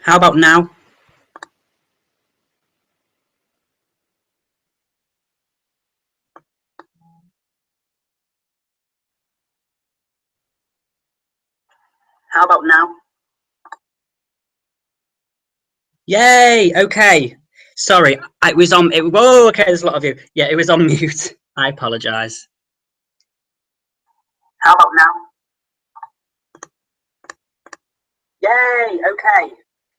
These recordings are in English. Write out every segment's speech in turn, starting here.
How about now? How about now? Yay! Okay. Sorry, it was on. Whoa. Okay, there's a lot of you. Yeah, it was on mute. I apologise. How about now? Yay! Okay.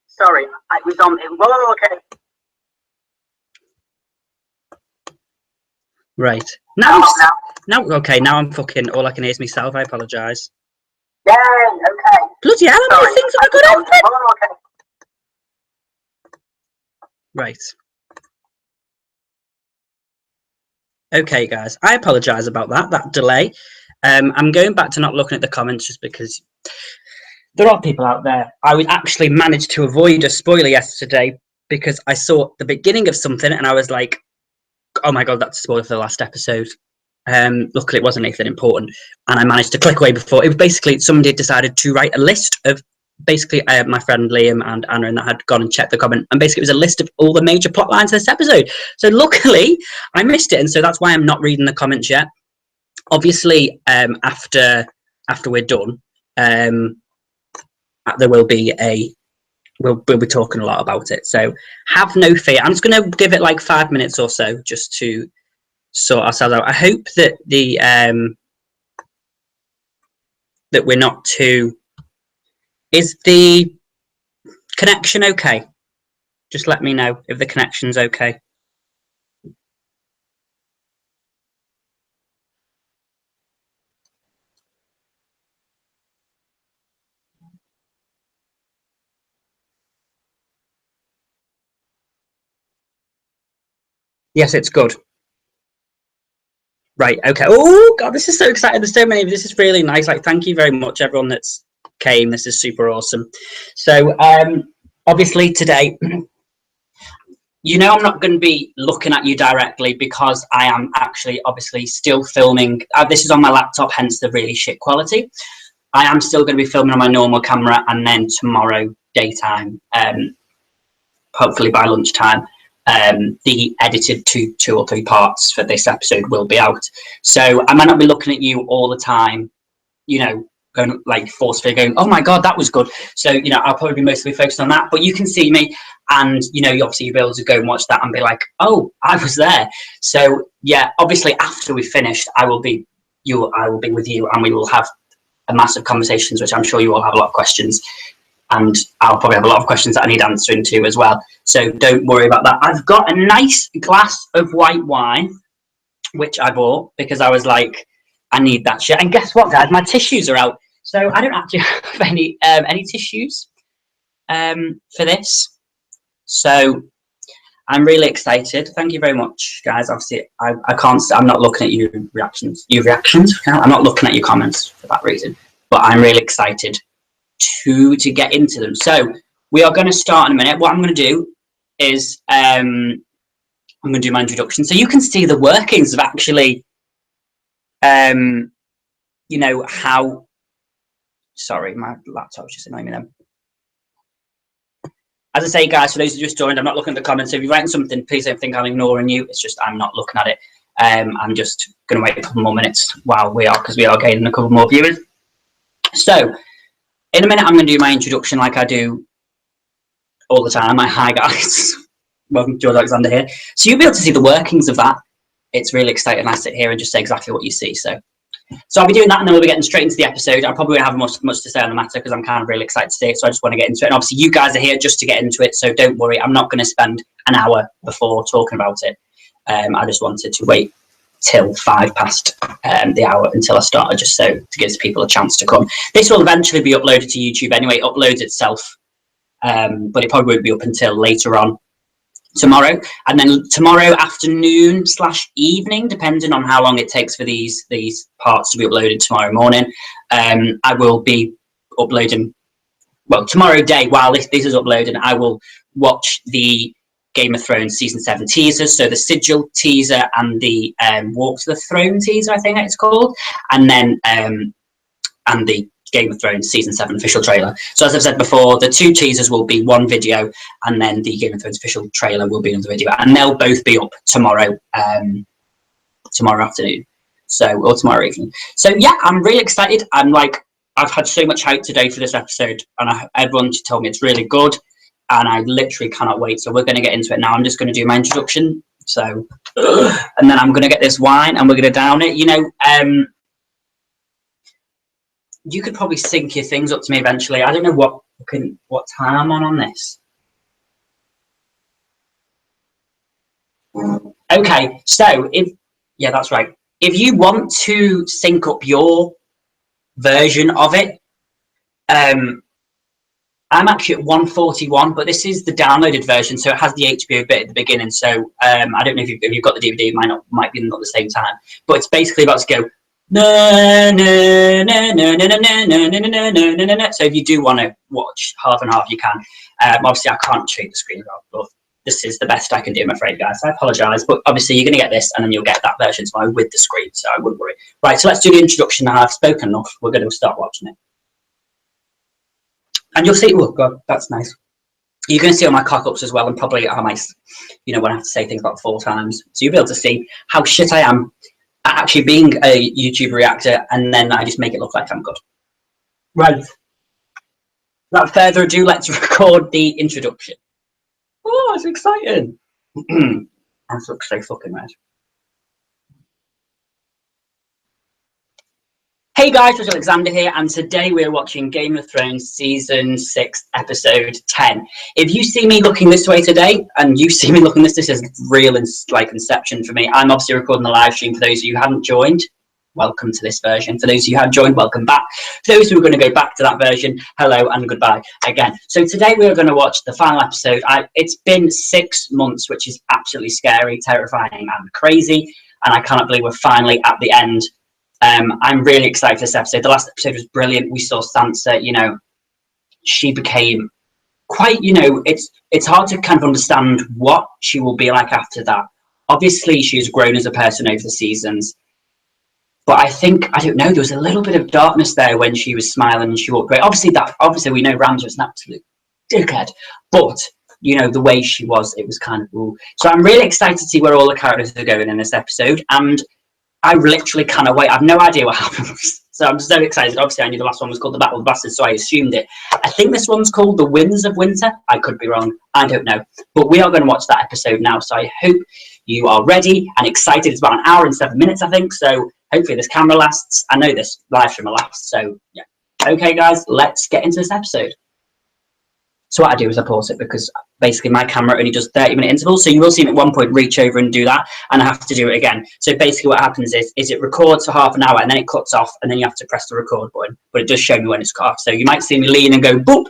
Sorry, it was on. Whoa. Okay. Right. Now. Okay. Now I'm fucking. All I can hear is myself. I apologise. Yay! Okay. Bloody hell! How many things have I got open? Okay. Right. Okay, guys. I apologise about that delay. I'm going back to not looking at the comments just because there are people out there. I would actually manage to avoid a spoiler yesterday because I saw the beginning of something and I was like, oh my god, that's a spoiler for the last episode. Luckily, it wasn't anything important, and I managed to click away before. It was basically somebody had decided to write a list of basically my friend Liam and Anna and that had gone and checked the comment, and basically it was a list of all the major plot lines of this episode. So luckily, I missed it, and so that's why I'm not reading the comments yet. Obviously, after we're done, there will be we'll be talking a lot about it. So have no fear. I'm just going to give it like 5 minutes or so just to sort ourselves out. I hope that that we're not too. Is the connection okay? Just let me know if the connection's okay. Yes, it's good. Right, okay. Oh god, this is so exciting. There's so many. This is really nice. Like, thank you very much, everyone that's came. This is super awesome. So, obviously today, you know, I'm not going to be looking at you directly because I am actually obviously still filming. This is on my laptop, hence the really shit quality. I am still going to be filming on my normal camera, and then tomorrow daytime, hopefully by lunchtime, the edited two or three parts for this episode will be out. So I might not be looking at you all the time, you know, going like forcefully going, oh my god, that was good. So, you know, I'll probably be mostly focused on that, but you can see me, and you know, obviously you'll be able to go and watch that and be like, oh, I was there. So yeah, obviously after we've finished, I will be with you, and we will have a massive conversations, which I'm sure you all have a lot of questions, and I'll probably have a lot of questions that I need answering to as well. So don't worry about that. I've got a nice glass of white wine, which I bought because I was like, I need that shit. And guess what, guys? My tissues are out. So I don't actually have any tissues for this. So I'm really excited. Thank you very much, guys. Obviously, I'm not looking at your reactions. I'm not looking at your comments for that reason. But I'm really excited to get into them. So we are going to start in a minute. What I'm going to do is I'm going to do my introduction, so you can see the workings of actually, you know, how. Sorry, my laptop's just annoying me then. As I say, guys, for those who just joined, I'm not looking at the comments. So if you're writing something, please don't think I'm ignoring you. It's just I'm not looking at it. I'm just going to wait a couple more minutes because we are gaining a couple more viewers. So in a minute, I'm going to do my introduction like I do all the time. Hi, guys. Welcome to George Alexander here. So you'll be able to see the workings of that. It's really exciting. I sit here and just say exactly what you see. So I'll be doing that, and then we'll be getting straight into the episode. I probably won't have much to say on the matter because I'm kind of really excited to see it. So I just want to get into it. And obviously, you guys are here just to get into it. So don't worry. I'm not going to spend an hour before talking about it. I just wanted to wait till 5 past the hour until I started, just so to give people a chance to come. This will eventually be uploaded to YouTube anyway. It uploads itself, but it probably won't be up until later on tomorrow. And then tomorrow afternoon/evening, depending on how long it takes for these parts to be uploaded tomorrow morning, I will be uploading, well, tomorrow day, while this is uploading, I will watch the Game of Thrones season 7 teasers, so the Sigil teaser and the Walk to the Throne teaser, I think it's called, and then and the Game of Thrones Season 7 official trailer. So as I've said before, the 2 teasers will be one video, and then the Game of Thrones official trailer will be another video, and they'll both be up tomorrow, tomorrow afternoon, or tomorrow evening. So yeah, I'm really excited. I've had so much hype today for this episode, and everyone told me it's really good, and I literally cannot wait. So we're going to get into it now. I'm just going to do my introduction. So, and then I'm going to get this wine, and we're going to down it. You know, you could probably sync your things up to me eventually. I don't know what time I'm on this. Okay, so yeah, that's right. If you want to sync up your version of it, I'm actually at 141, but this is the downloaded version, so it has the HBO bit at the beginning. So I don't know if you've got the DVD, it might be not the same time, but it's basically about to go. So if you do want to watch half and half, you can. Obviously, I can't treat the screen off, but this is the best I can do, I'm afraid, guys. I apologise, but obviously you're going to get this, and then you'll get that version tomorrow with the screen, so I wouldn't worry. Right, so let's do the introduction now. I've spoken enough. We're going to start watching it. And you'll see, oh God, that's nice. You're going to see all my cock-ups as well, and probably how my, when I have to say things about 4 times. So you'll be able to see how shit I am at actually being a YouTube reactor, and then I just make it look like I'm good. Right. Without further ado, let's record the introduction. Oh, it's exciting. I look so fucking red. Hey guys, it's Alexander here, and today we're watching Game of Thrones Season 6, Episode 10. If you see me looking this way today, and you see me looking this is real and like Inception for me. I'm obviously recording the live stream. For those of you who haven't joined, welcome to this version. For those of you who have joined, welcome back. For those who are going to go back to that version, hello and goodbye again. So today we are going to watch the final episode. It's been 6 months, which is absolutely scary, terrifying, and crazy, and I cannot believe we're finally at the end. I'm really excited for this episode. The last episode was brilliant. We saw Sansa, she became quite, it's hard to kind of understand what she will be like after that. Obviously, she's grown as a person over the seasons. But I don't know, there was a little bit of darkness there when she was smiling and she walked away. Obviously we know Ramsay was an absolute dickhead. But, the way she was, it was kind of, ooh. So I'm really excited to see where all the characters are going in this episode. And I literally cannot wait. I have no idea what happens. So I'm so excited. Obviously, I knew the last one was called The Battle of the Bastards, so I assumed it. I think this one's called The Winds of Winter. I could be wrong. I don't know. But we are going to watch that episode now. So I hope you are ready and excited. It's about 1 hour and 7 minutes, I think. So hopefully this camera lasts. I know this live stream will last. So yeah. Okay, guys, let's get into this episode. So what I do is I pause it because basically my camera only does 30-minute intervals. So you will see me at one point reach over and do that, and I have to do it again. So basically what happens is it records for half an hour and then it cuts off, and then you have to press the record button. But it does show me when it's cut off. So you might see me lean and go boop.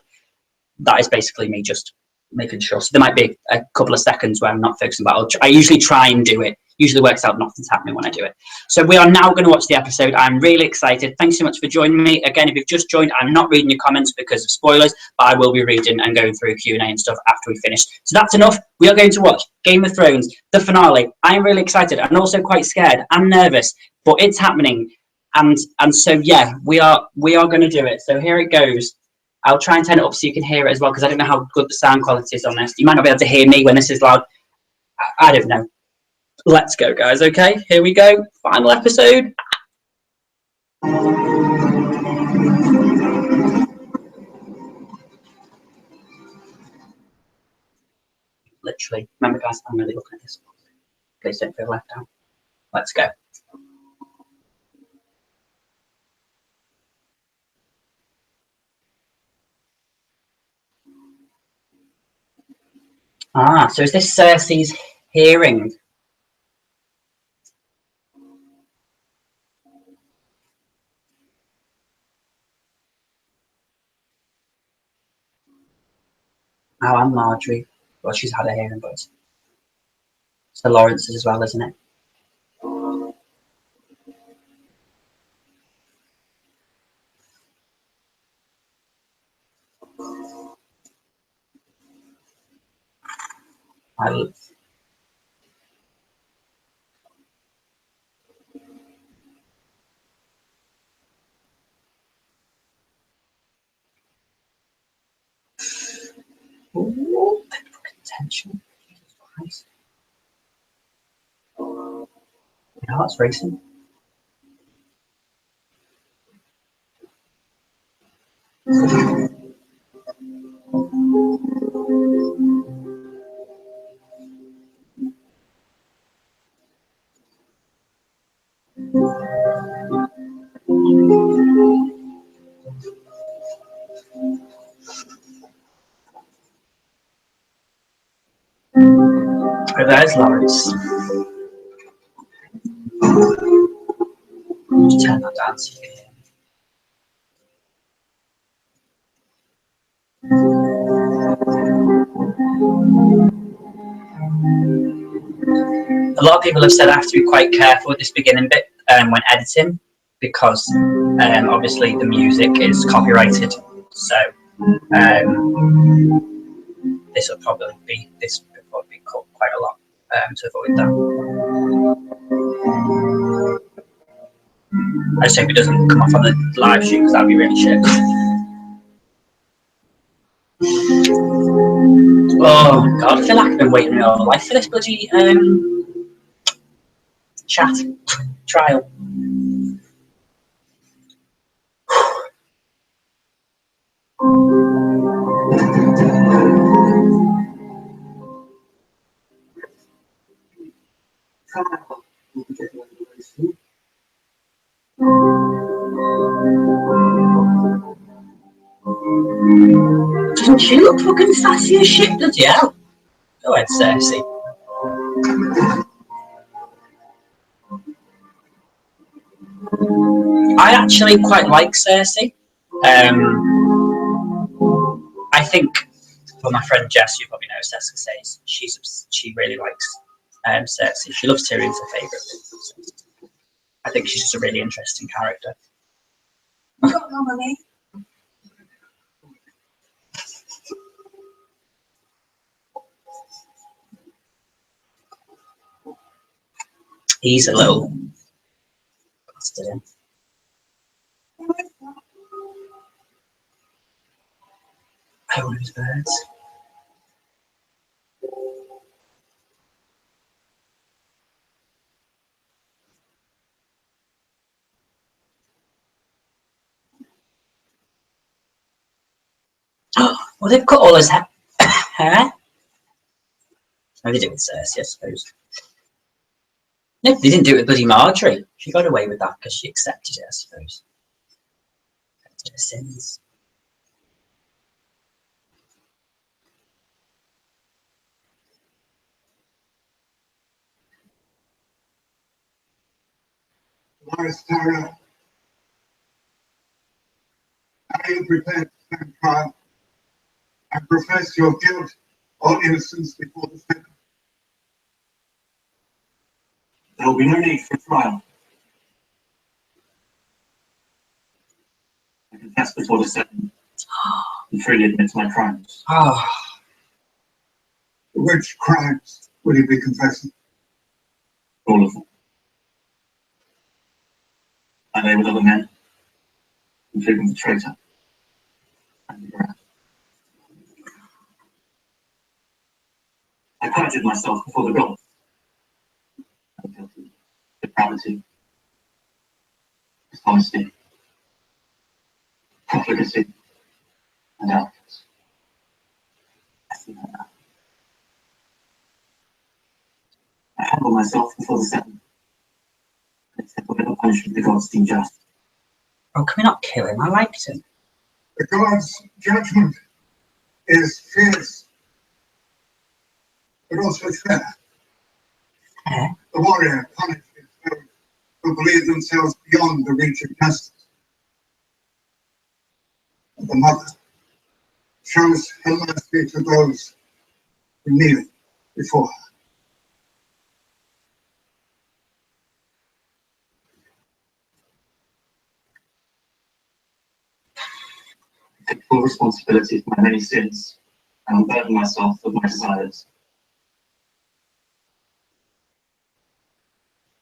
That is basically me just making sure. So there might be a couple of seconds where I'm not focusing, but I usually try and do it. Usually works out nothing's happening when I do it. So we are now going to watch the episode. I'm really excited. Thanks so much for joining me. Again, if you've just joined, I'm not reading your comments because of spoilers, but I will be reading and going through Q&A and stuff after we finish. So that's enough. We are going to watch Game of Thrones, the finale. I'm really excited and also quite scared and nervous, but it's happening. And so, yeah, we are going to do it. So here it goes. I'll try and turn it up so you can hear it as well, because I don't know how good the sound quality is on this. You might not be able to hear me when this is loud. I don't know. Let's go, guys. Okay, here we go. Final episode. Literally. Remember, guys, I'm really looking at this. Please don't feel left out. Let's go. So is this Cersei's hearing? Oh, and Marjorie. Well, she's had a hearing, but it's the Lawrences as well, isn't it? Yeah, that's recent. Oh, there's Lawrence. Just turn that down so you can hear. A lot of people have said I have to be quite careful with this beginning bit when editing, because obviously the music is copyrighted. So this will probably be cut quite a lot to avoid that. I just hope it doesn't come off on the live stream because that'd be really shit. Oh god, I feel like I've been waiting my whole life for this bloody chat trial. Doesn't she look fucking sassy as shit, bloody hell? Go ahead, Cersei. I actually quite like Cersei. I think, well, my friend Jess, you probably know, Seska says she really likes Cersei. She loves Tyrion's her favourite. I think she's just a really interesting character. He's a little bastard. I want his birds. Well, they've cut all his hair. Oh, they did it with Cersei, I suppose. No, they didn't do it with bloody Marjorie. She got away with that because she accepted it, I suppose. Accepted her sins. Lars Tara, are you prepared to stand trial and profess your guilt or innocence before the Senate? There will be no need for trial. I confess before the Senate and freely admit my crimes. Which crimes will you be confessing? All of them. I lay with other men, including the traitor and the rat. I perjured myself before the gods. I'm guilty of depravity, dishonesty, profligacy, and arrogance. I humble myself before the Senate and accept whatever punishment the gods deem just. Oh, can we not kill him? I liked him. The gods' judgment is fierce, but also fair. Fair? The warrior punishes those who believe themselves beyond the reach of justice. And the mother shows her mercy to those who kneel before her. I take full responsibility for my many sins and unburden myself of my desires.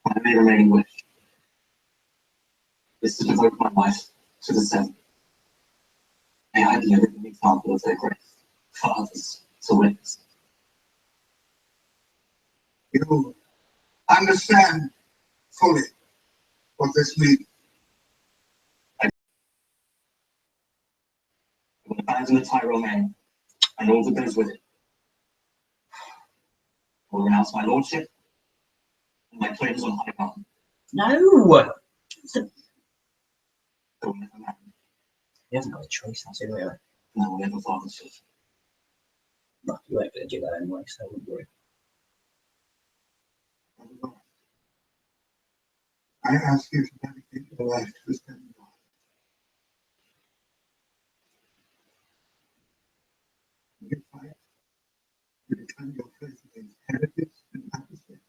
My only remaining wish is to devote my life to the Seven. May I be a living example of their grace for others to witness. You understand fully what this means. I'm going to abandon the Tyrell name and all that goes with it. I will renounce my lordship and my claims on high ground. No! I will never marry. He hasn't got a choice, has he, really? And I will never father children. Well, you weren't going to do that anyway, so don't worry. I ask you to dedicate your life to this kind of God. You fight to defend your faith against heretics and apostasy.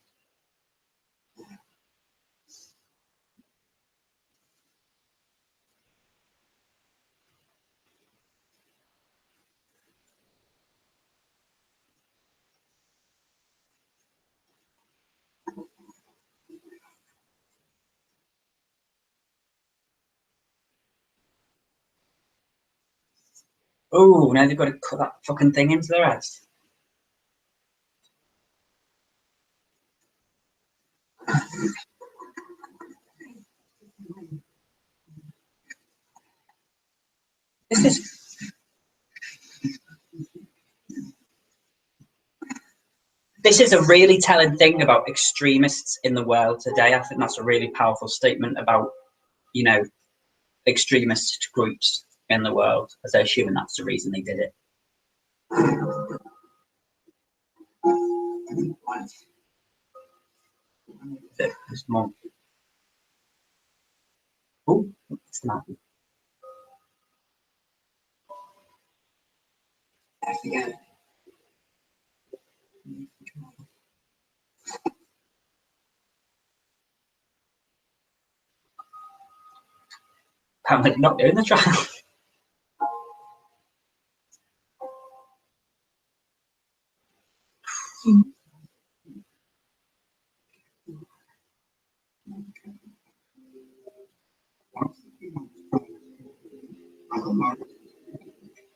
Oh, now they've got to cut that fucking thing into their heads. This is a really telling thing about extremists in the world today. I think that's a really powerful statement about, you know, extremist groups in the world, as I assume that's the reason they did it. There's more. Oh, it's not. Apparently not doing the trial.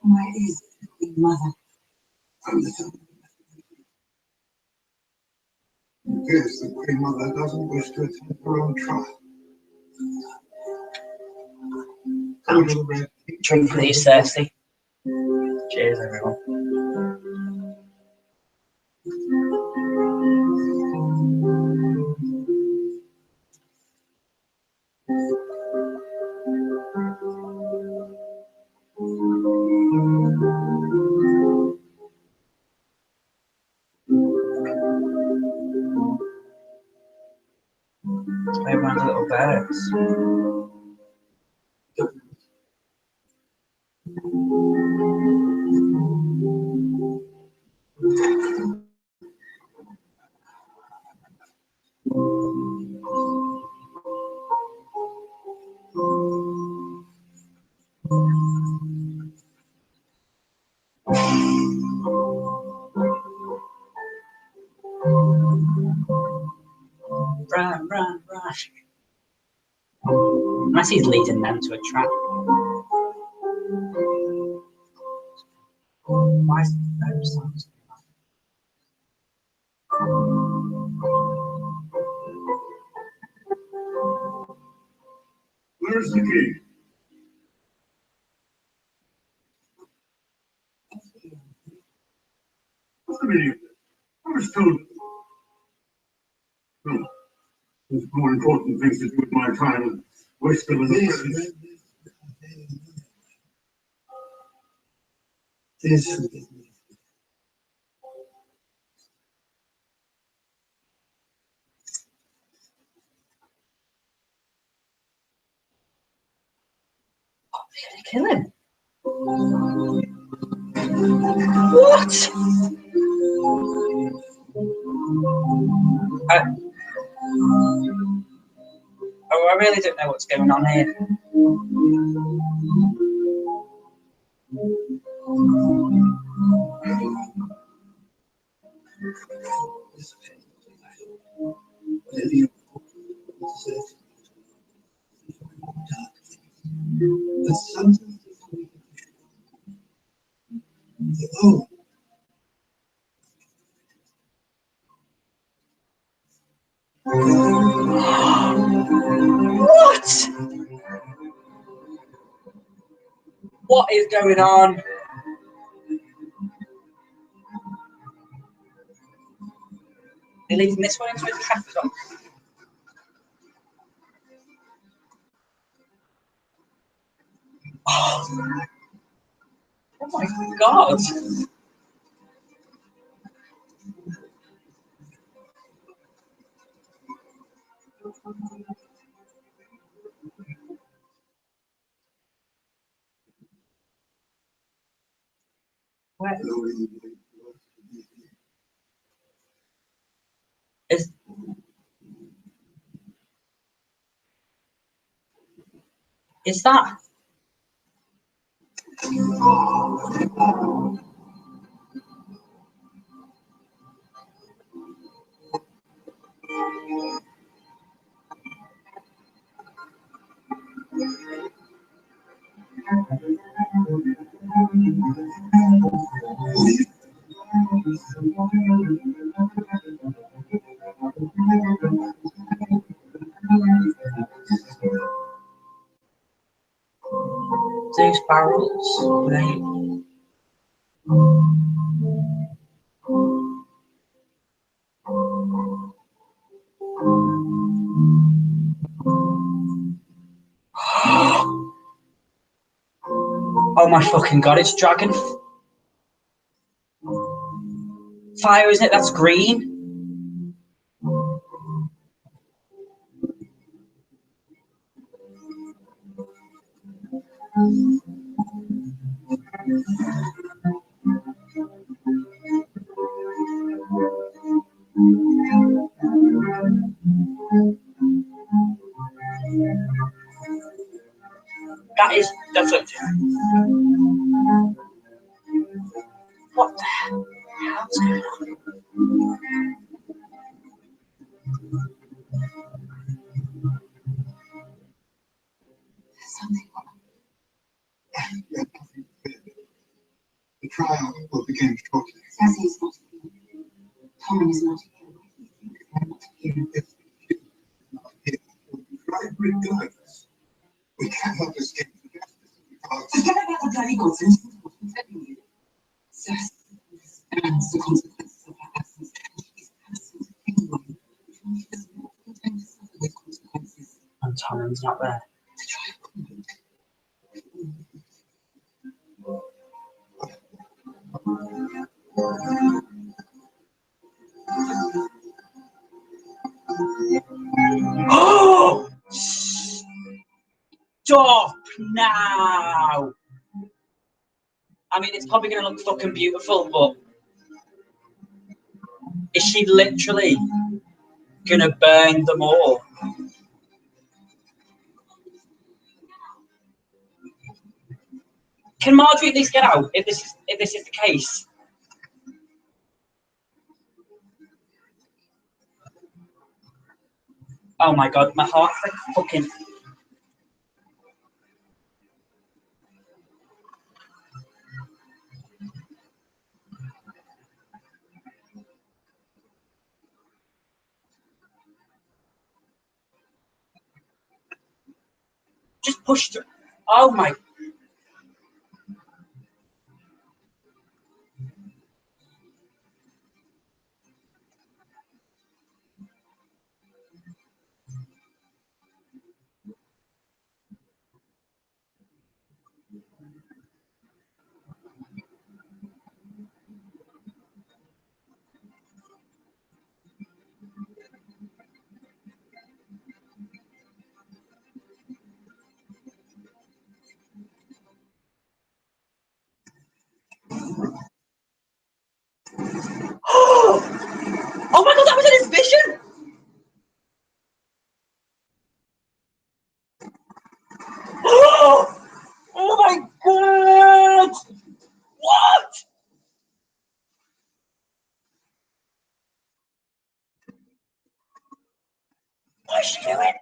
Where is the mother? Yes, the Queen Mother doesn't wish to attend her own trial. Drink please, Cersei. Cheers, everyone. Everyone's little birds. Run, run, run. Unless he's leading them to a trap. Why is no sounds? Where's the king? What's the meaning of this? I was told. No. There's more important things to do with my time and waste them in the present. This. Kill him. What? I really don't know what's going on here. What? What is going on? They're leaving this one into his capital. Oh my God. Where is that? Those barrels, right? Oh my fucking God, it's dragon fire, isn't it? That's green. That is, that's a, what the hell's going on? The trial will begin shortly. Sassy is not here. Tommy is not here. I'm not here. If he is not here, we'll be tried regardless. We cannot escape the justice because... Forget about the bloody nonsense. I'm telling you. Sassy understands the consequences of her absence. She is absent anyway. She does not intend to suffer those consequences. And Tommy's not there. The trial couldn't. Oh! Stop now! I mean, it's probably going to look fucking beautiful, but is she literally going to burn them all? Can Marjorie at least get out if this is the case? Oh my God, my heart's like fucking. Just push through. Oh my. Oh my God, that was in his vision! Oh my God! What? What is she doing?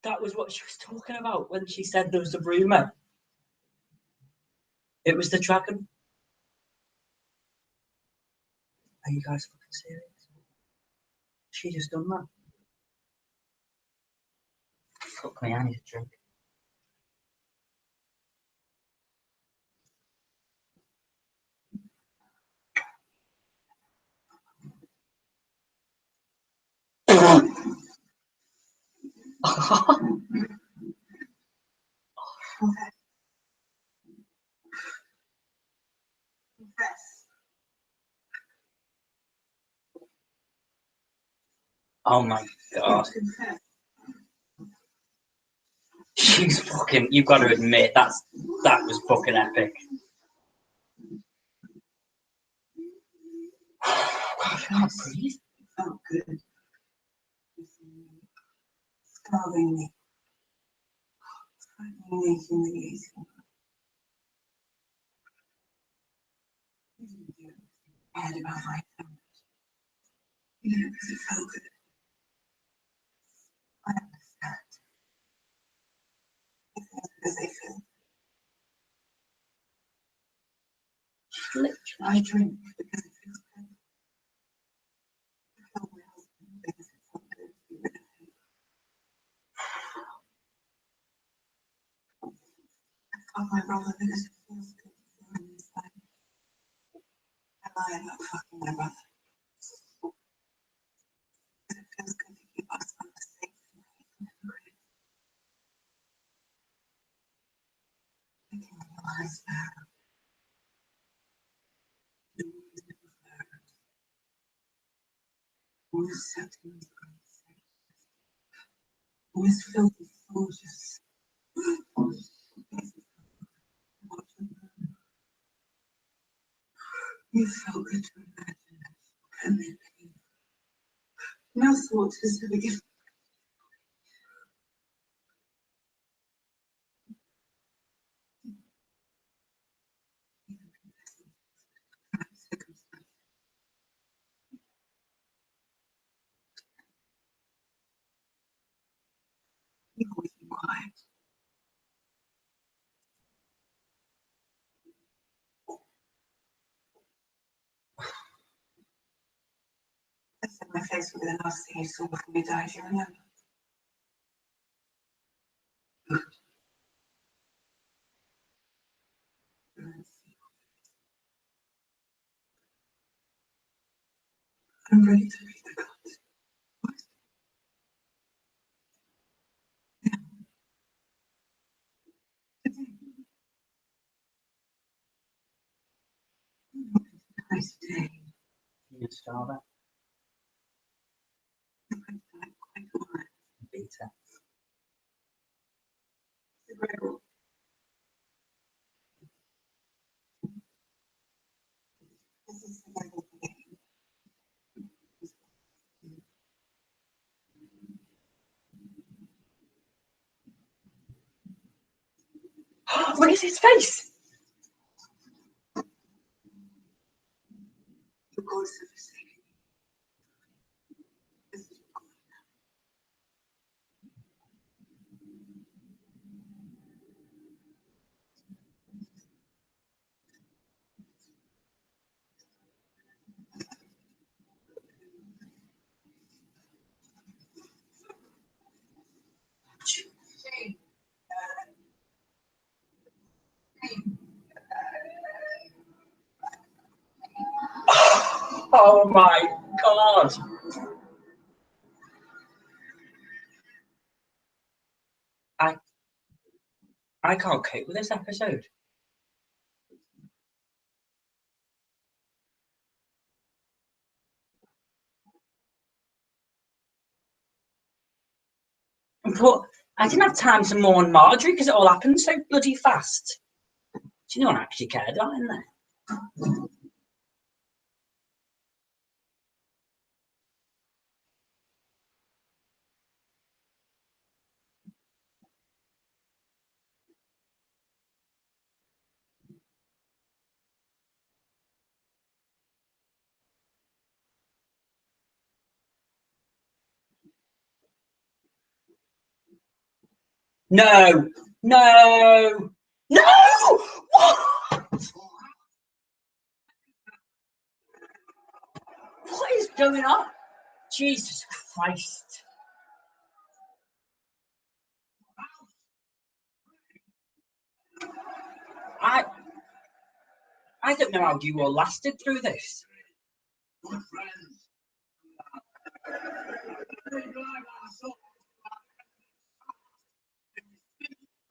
That was what she was talking about when she said there was a rumor. It was the dragon. Are you guys fucking serious? She just done that. Fuck me, I need a drink. Oh my god. She's fucking, you've got to admit, that was fucking epic. God, I can't breathe. Oh, good. Starving me. Frightening me, humiliating. I had about my time. You know, because it felt good. I understand. It feels because they feel. Literally. I drink because it feels good. I felt my husband because it felt good to be rid of him. I felt my brother because it feels good to feel him inside. I lie about fucking my brother. Because it feels good to keep us on the safe and memory. I can realize that. The wound is never heard. All is set in the grace. All is filled with soldiers. You felt good to imagine it, and then pain. No thought has ever given. You've always been quiet. I said my face would be the last thing you saw before you died, you remember? Good. I'm ready to be the god. What? Yeah. Today. Nice day. You start that? I'm going to die quite quiet. Beta. The WEERRAL. This is the WEERRAL game. Look at his face! The gods have forsaken me. This is your God. Oh my god! I can't cope with this episode. But I didn't have time to mourn Marjorie because it all happened so bloody fast. Do you know one actually cared about in there? No! No! No! What? What is going on? Jesus Christ. I don't know how you all lasted through this. Good friends.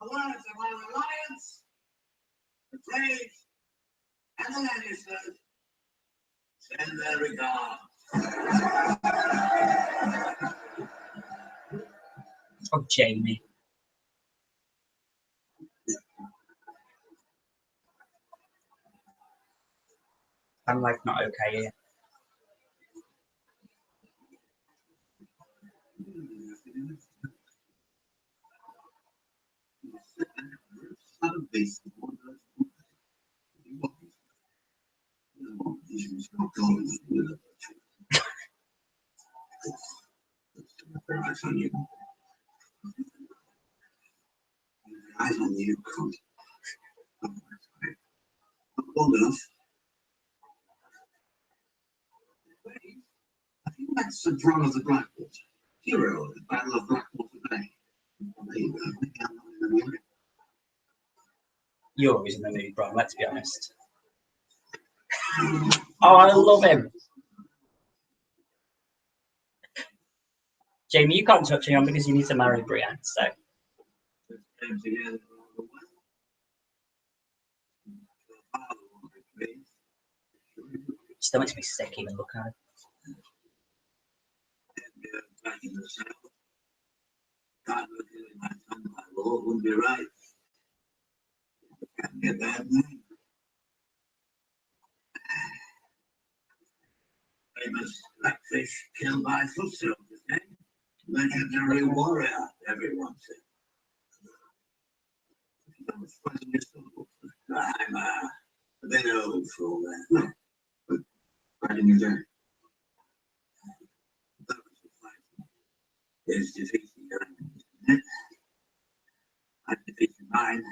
The words of our alliance, the Braves, and the Lannisters send their regards. Oh, Jamie. I'm like not okay here. Eyes on you, cunt. Old enough. I think that's the drum of the Blackwater. Hero of the Battle of Blackwater Bay. There you go. You're always in the mood, Bron, let's be honest. Oh, I love him. Jamie, you can't touch him because you need to marry Brienne, so. Still makes me sick even looking at it. Back in the south. Can't look at my tongue like Lord wouldn't be right. Can't get that name. Famous blackfish killed by foot soldiers, eh? Legendary warrior, everyone said. I'm a bit old for all that. No, but right in your day. His defeating your enemies. I defeated mine.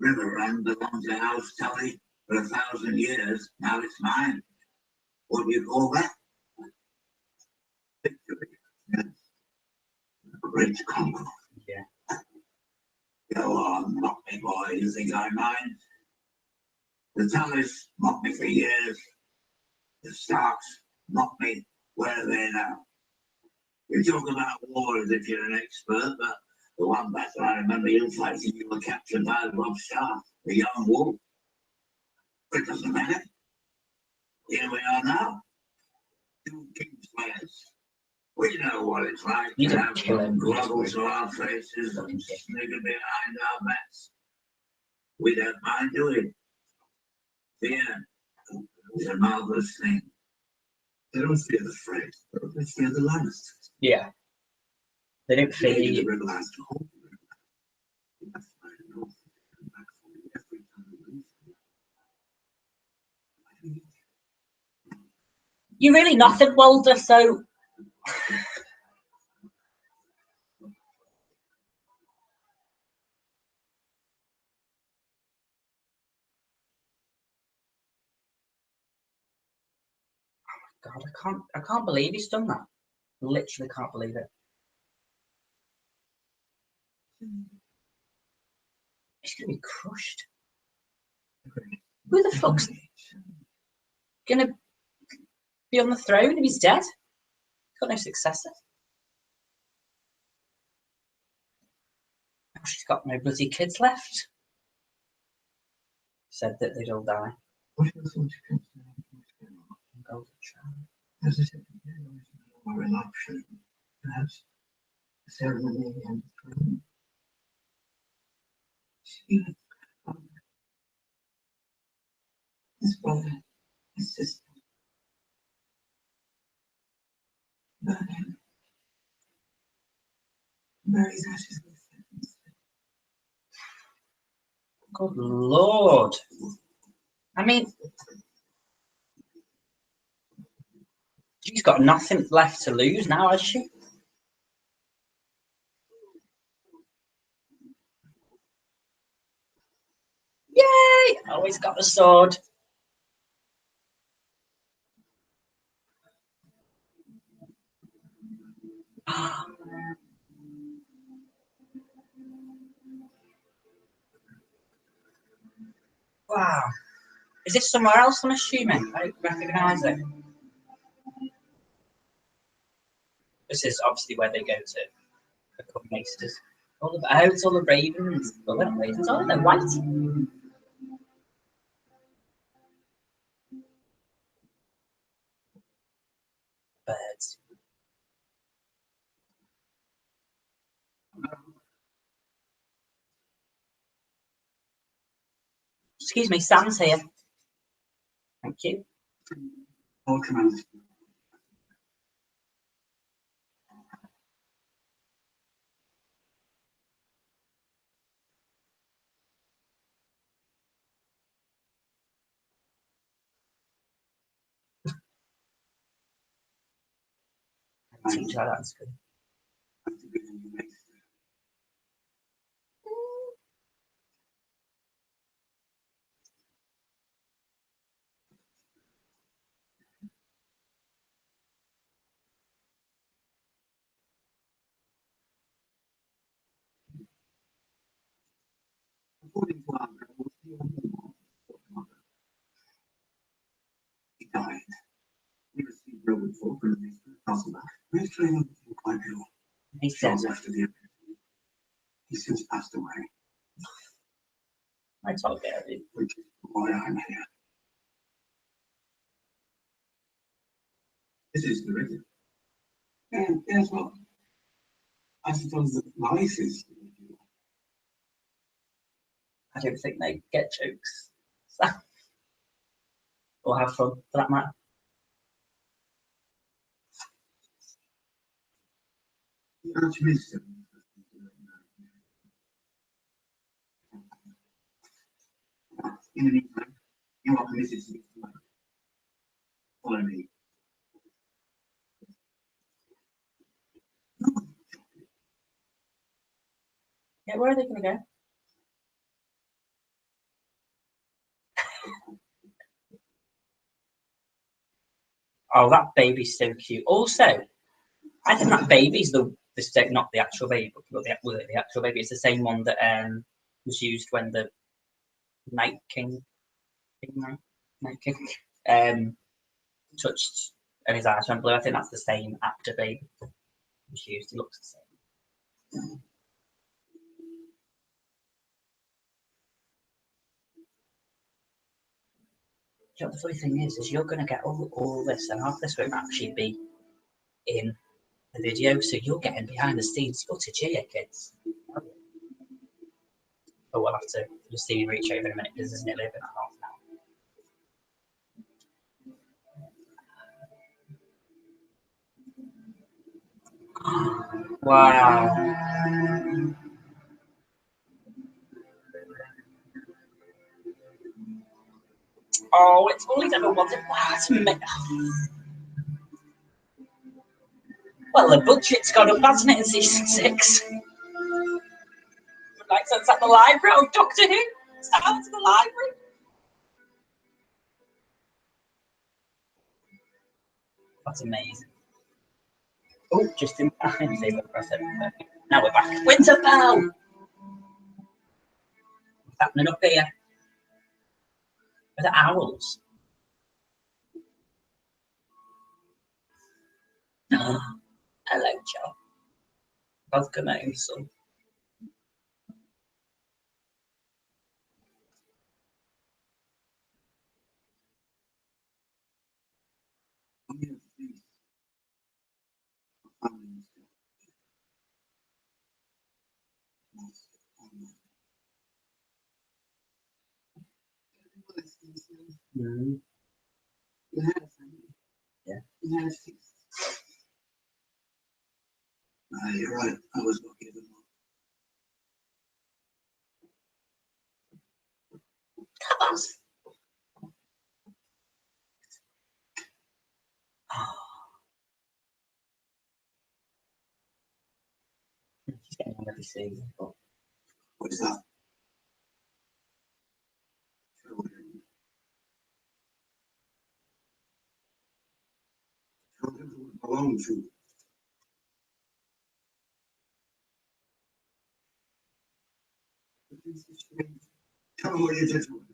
River Run belongs to House Tully for 1,000 years. Now it's mine. What do you call that? Victory. Yes. Great conqueror. Yeah. Go on, mock me, boy. You think I mind? The Tullys mocked me for years. The Starks mocked me. Where are they now? You talk about war as if you're an expert, but the one battle I remember you fighting, you were captured by Rob Stark, the young wolf. But it doesn't matter. Here we are now. Two king's players. We know what it's like You to don't have kill him. grovel to our faces and snigger behind our backs. We don't mind doing it. Fear is a marvelous thing. They don't fear the Fred, they fear the Lannisters. Yeah. They don't fear you. The river has to hold the river. You have to find a north and back for you every time you leave. You're really nothing, Walter, so. God, I can't believe he's done that. Literally can't believe it. He's gonna be crushed. Who the fuck's gonna be on the throne if he's dead? He's got no successor. Oh, she's got no bloody kids left. Said that they'd all die. Golden child. As I said, our election, perhaps a ceremony and throne. His brother, his sister, burn him. Bury his ashes with them. Good Lord. I mean, she's got nothing left to lose now, has she? Yay! Oh, he's got the sword. Wow. Is this somewhere else, I'm assuming? I don't recognise it. This is obviously where they go to become maesters. Oh, it's all the ravens. Well, they're not ravens, are they? They're white. Birds. Excuse me, Sam's here. Thank you. All commands. Teach her that's good. According to our was the only one. He died. He received Roman folk and the Castle. His training was quite ill. He says after the epiphany. He's since passed away. I told you. Which is why I'm here. This is the rhythm. And guess what? I suppose that life is. I don't think they get jokes. So, or have fun, for that matter. The Archbishop. In the meantime, you are permitted to follow me. Yeah, where are they going to go? Oh, that baby's so cute. Also, I think that baby's not the actual baby, but the actual baby. It's the same one that was used when the Night King, touched and his eyes went blue. I think that's the same actor baby was used. He looks the same. You know, the funny thing is you're going to get all this, and half this won't actually be in the video, so you're getting behind the scenes footage here, kids. But we'll have to just see me reach over in a minute because there's nearly been half an hour. Wow. Oh, it's all he's ever wanted. Wow, it's well, the budget's gone up, hasn't it, in season 6? Like, so it's at the library. Oh, Doctor Who, it's down to the library. That's amazing. Oh, just in time. Now we're back. Winterfell! What's happening up here? Are the owls? Hello, Joe. Welcome home, son. Mm. Yeah. You're right. I was lucky. She's getting on every season. What is that? Belong to. Tell me what you did to him.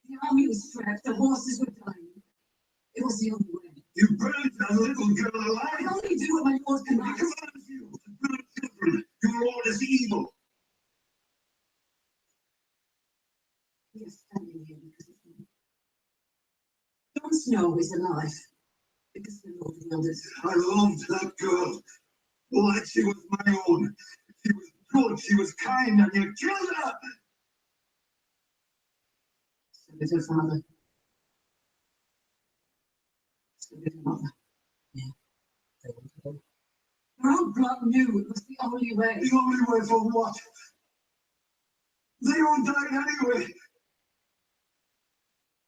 The army was strapped, the horses were dying. It was the only way. You burned a little girl alive. I only do what my lord commands. He commands you to burn children. Your lord is evil. We are standing here because of him. Jon Snow is alive because the Lord willed it. I loved that girl like she was my own. She was good, she was kind, and you killed her. So did her father. So did her mother. Yeah. Her own blood knew it was the only way. The only way for what? They all died anyway.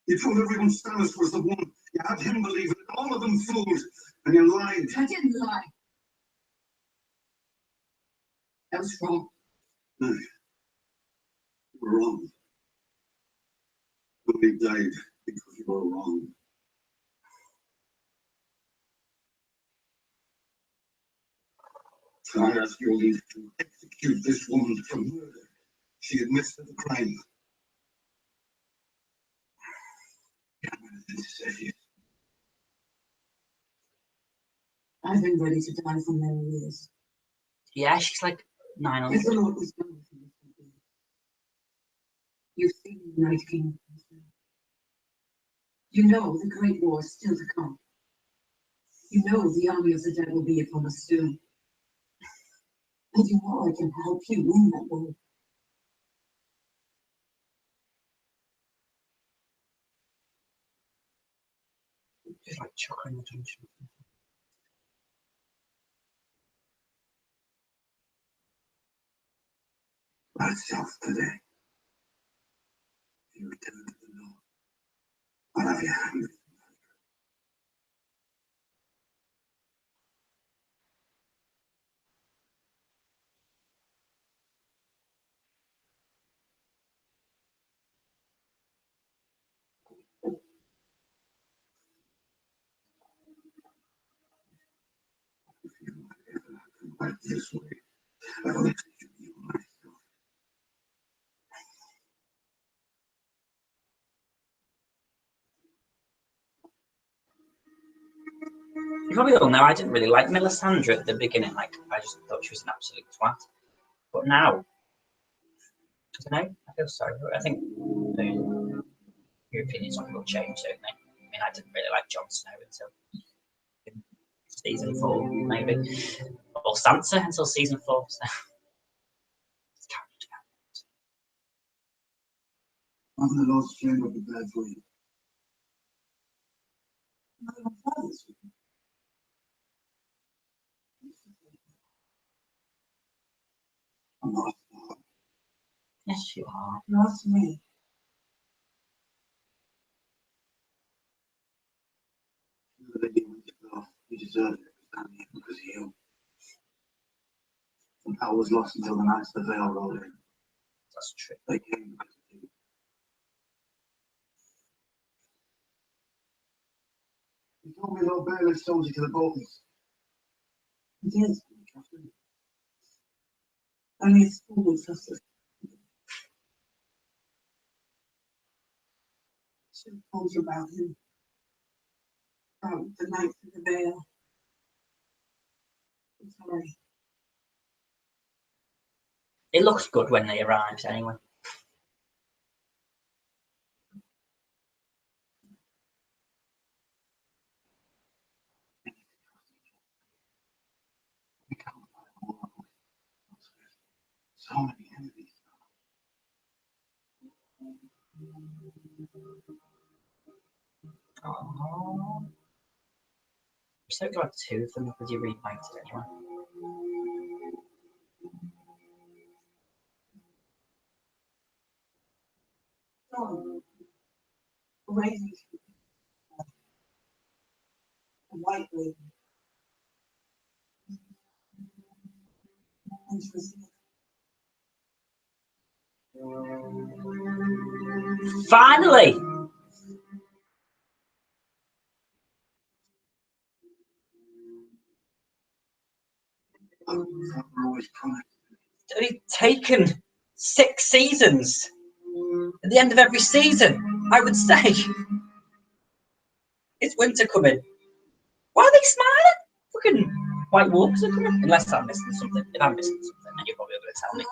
You told everyone Stannis was the one. You had him believe it. All of them fooled. And you lied. I didn't lie. That was wrong. No. You were wrong. Nobody died because you were wrong. So I ask your leave to execute this woman for murder. She admits to the crime. I've been ready to die for many years. Yeah, she's like 900. If the Lord was done with me, you've seen the Night King. You know the Great War is still to come. You know the army of the dead will be upon us soon. And you know I can help you win that war. Just like chuckling the tension. Myself today. You return to the North. I'll have your hand. Right this way. I'll execute you myself. You probably all know I didn't really like Melisandre at the beginning. Like, I just thought she was an absolute twat. But now, I don't know, I feel sorry for her. I think your opinions on it will change, don't they? I mean, I didn't really like Jon Snow until season 4, maybe. Or Sansa until season 4. So. I'm the Lord's friend of the bad for you. My own father's friend. I'm not. Yes, you are. Not me. The day when you deserved it. Down here because of you. The battle was lost until the Knights of the Vale rolled in. That's true. They came because of you. You told me Lord Baelish sold you to the Boltons. He did. Only his school would trust us. Should have told you about him. About the Knights of the Vale. I'm sorry. It looks good when they arrive, anyway. So many enemies. Oh. I'm so glad 2 of them because you repainted it, right? Oh, amazing. A white lady. Interesting. Finally! It's only taken 6 seasons. At the end of every season. I would say it's winter coming. Why are they smiling? Fucking white wolves are coming. Unless I'm missing something. If I'm missing something, then you're probably going to tell me.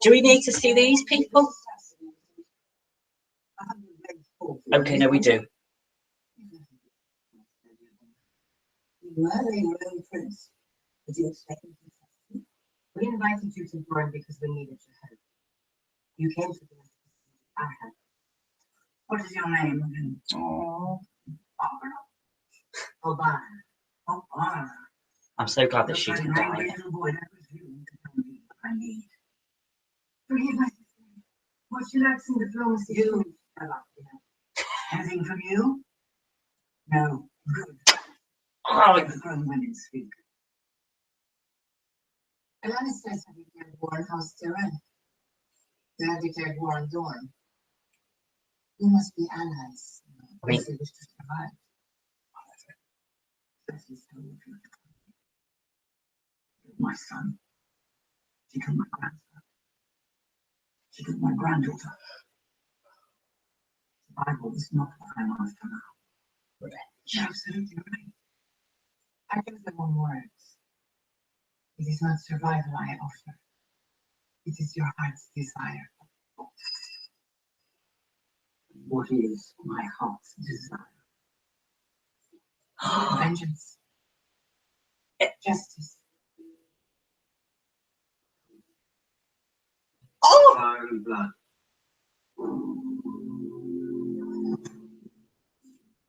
Do we need to see these people? Okay, no, we do. You were the royal prince. Did you expect him to? We invited you to join because we needed your help. You came to the I had. What is your name? Oh, Barbara. Obama. Obama. I'm so glad that she didn't die. I need. Forgive my sister. What you like in diplomacy? You. Anything from you? No. Good. Oh, The grown women speak. Alanis says I declared war on House Tyrell. They have declared war on Dorn. We must be allies. I mean, if we wish to survive. My son. She killed my grandson. She killed my granddaughter. Survival is not what I'm after now. You're absolutely right. I give them one words. It is not survival I offer. It is your heart's desire. What is my heart's desire? Vengeance. Justice. oh! Fire and blood.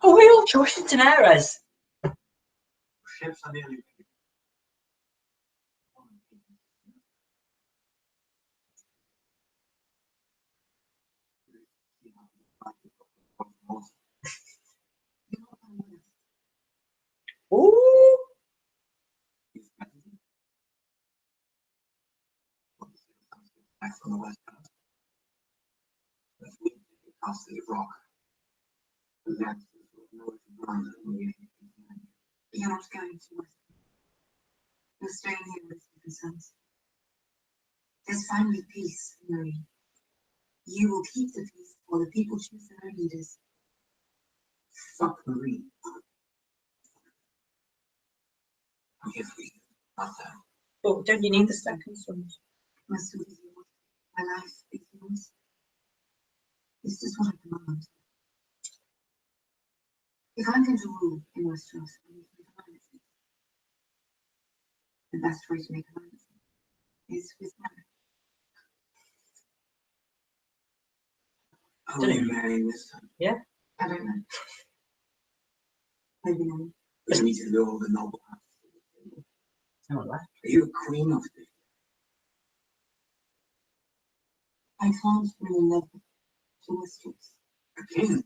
Are we all joining Daenerys? Ships are the only thing. Ooh! Back from the west coast. That's we casted a rock. The lances will know it's blind and we You're not going to west. You're staying here with your sons. There's finally peace, Marie. You will keep the peace while the people choose their leaders. Fuck Marie. I'm here for you. Not that. But don't you need the second son? My soul is yours. My life is yours. This is what I command. If I'm going to rule in Westeros, I need to make alliances. The best way to make alliances is with marriage. Are we marrying this time? Yeah. I don't know. Maybe not. We need to know the noble house. Oh, what? Are you a queen of this? I can't bring a lover to Westeros. A king?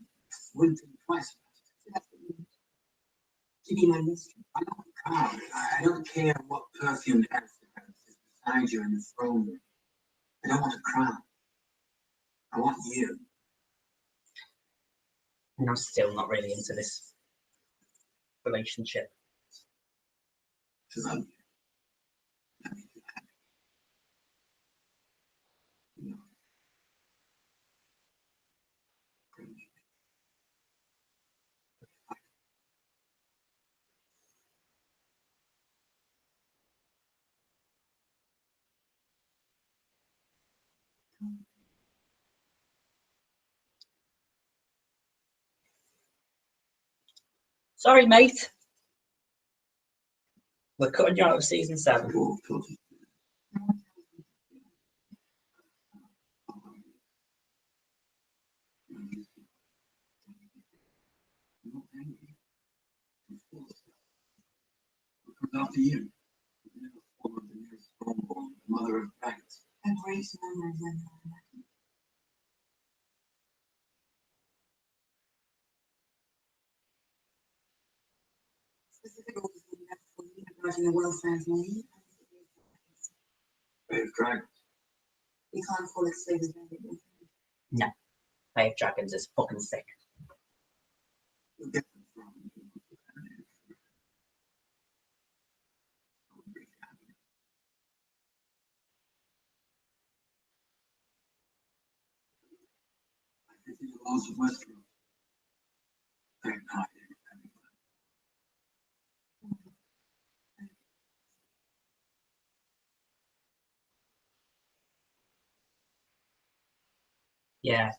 Wouldn't think twice about it. That's what you want. To be my mistress. I'm not proud. I don't care what perfumed ancestors is beside you in the throne room. I don't want a crown. I want you. And I'm still not really into this relationship. To love you. Let me do that. You know. Bring me. Sorry, mate. We're cutting you out of season 7. Wolf told you. After you, the nearest homeborn, the mother of dragons. A great number of them. Specific orders will be left for you regarding the welfare of Marie. Brave dragons. We can't call it slaves. No. Bay of Dragons is fucking sick. You'll get them from. If you laws of Western, they're not independent. Yeah,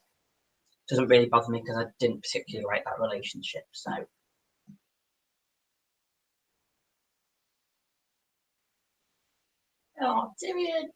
doesn't really bother me because I didn't particularly like that relationship. So. Oh, Tyrion.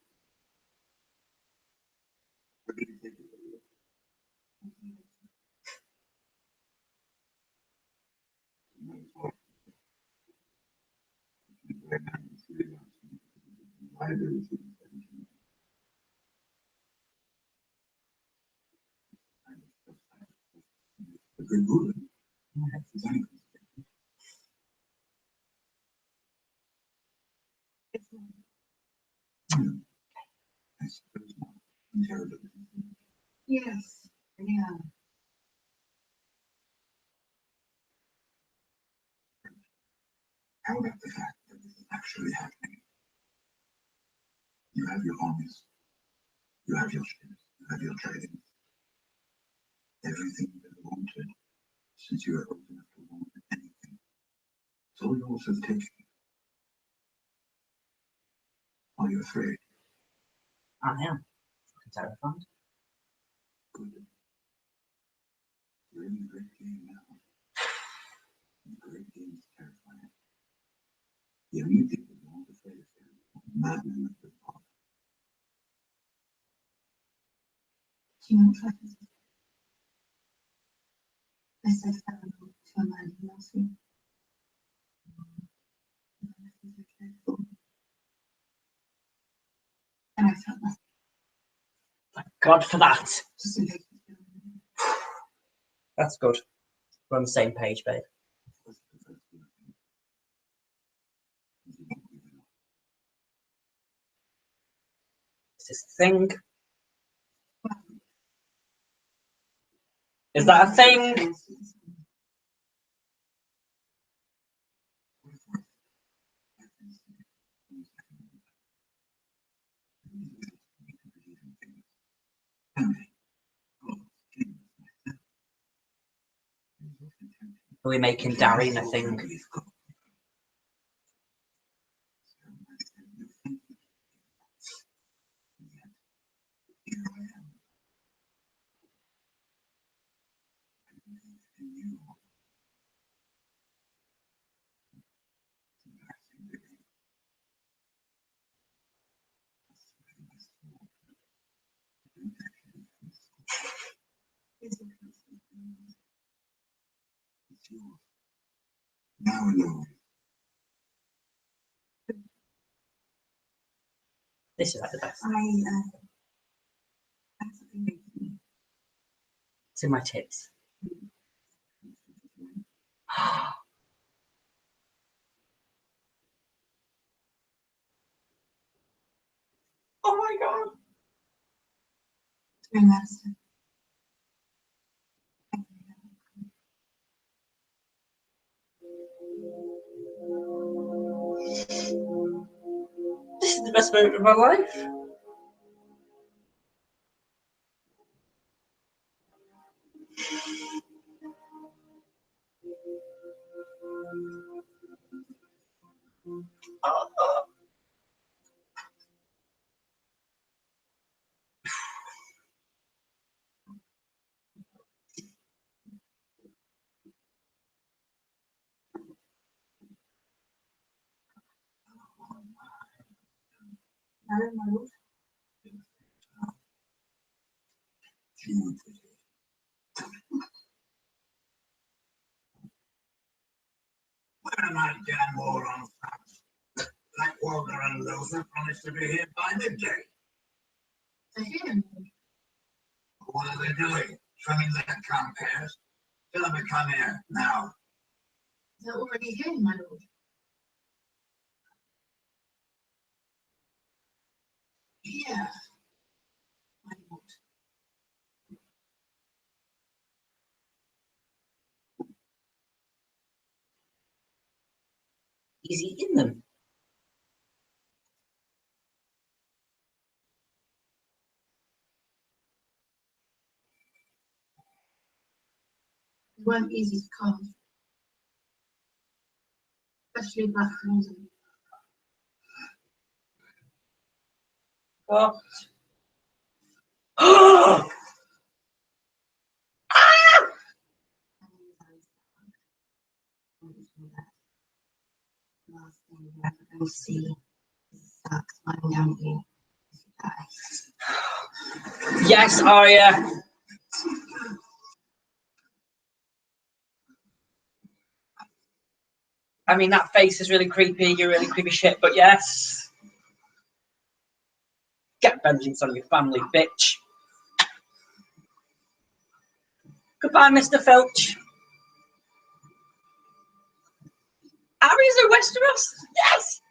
Yes. Yeah. How about the fact that this is actually happening? You have your armies, you have your ships, you have your trading, everything you ever wanted, since you are old enough to want anything. It's all yours for the taking. Are you afraid? I am. I'm terrified. Good. You're in a great game now. And the great game is terrifying. The only people who aren't afraid of fear are madmen of the path. Human trafficking. I said farewell to a man who loves me. And I felt nothing. Thank God for that. Just in case. That's good. We're on the same page, babe. Is this a thing? Is that a thing? Are we making Darren a thing? Now alone. This is like the best. It's in my tits. Oh my God. This is the best moment of my life. Oh. Where am I, damn war on France? Like Walter and Luther promised to be here by midday. For him? What are they doing? Trimming their compares? Tell them to come here, now. They're already here, my lord. Here? My lord. Is he in them? weren't easy to come, especially Black Crimson. What? Last thing you're ever going to see is Zack smiling down at you as you die. Yes, Arya. I mean, that face is really creepy. You're really creepy shit, but yes. Get vengeance on your family, bitch. Goodbye, Mr. Filch. Arya's a Westeros. Yes.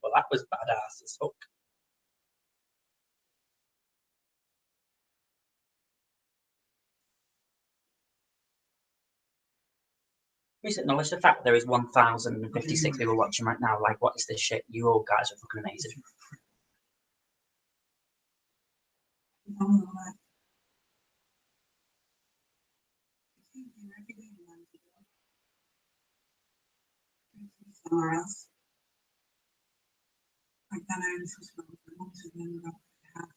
Well, that was badass as fuck. Please acknowledge the fact there is 1,056 people watching right now. Like, what is this shit? You all guys are fucking amazing. Somewhere else. I've done own for so long, I want to remember I have.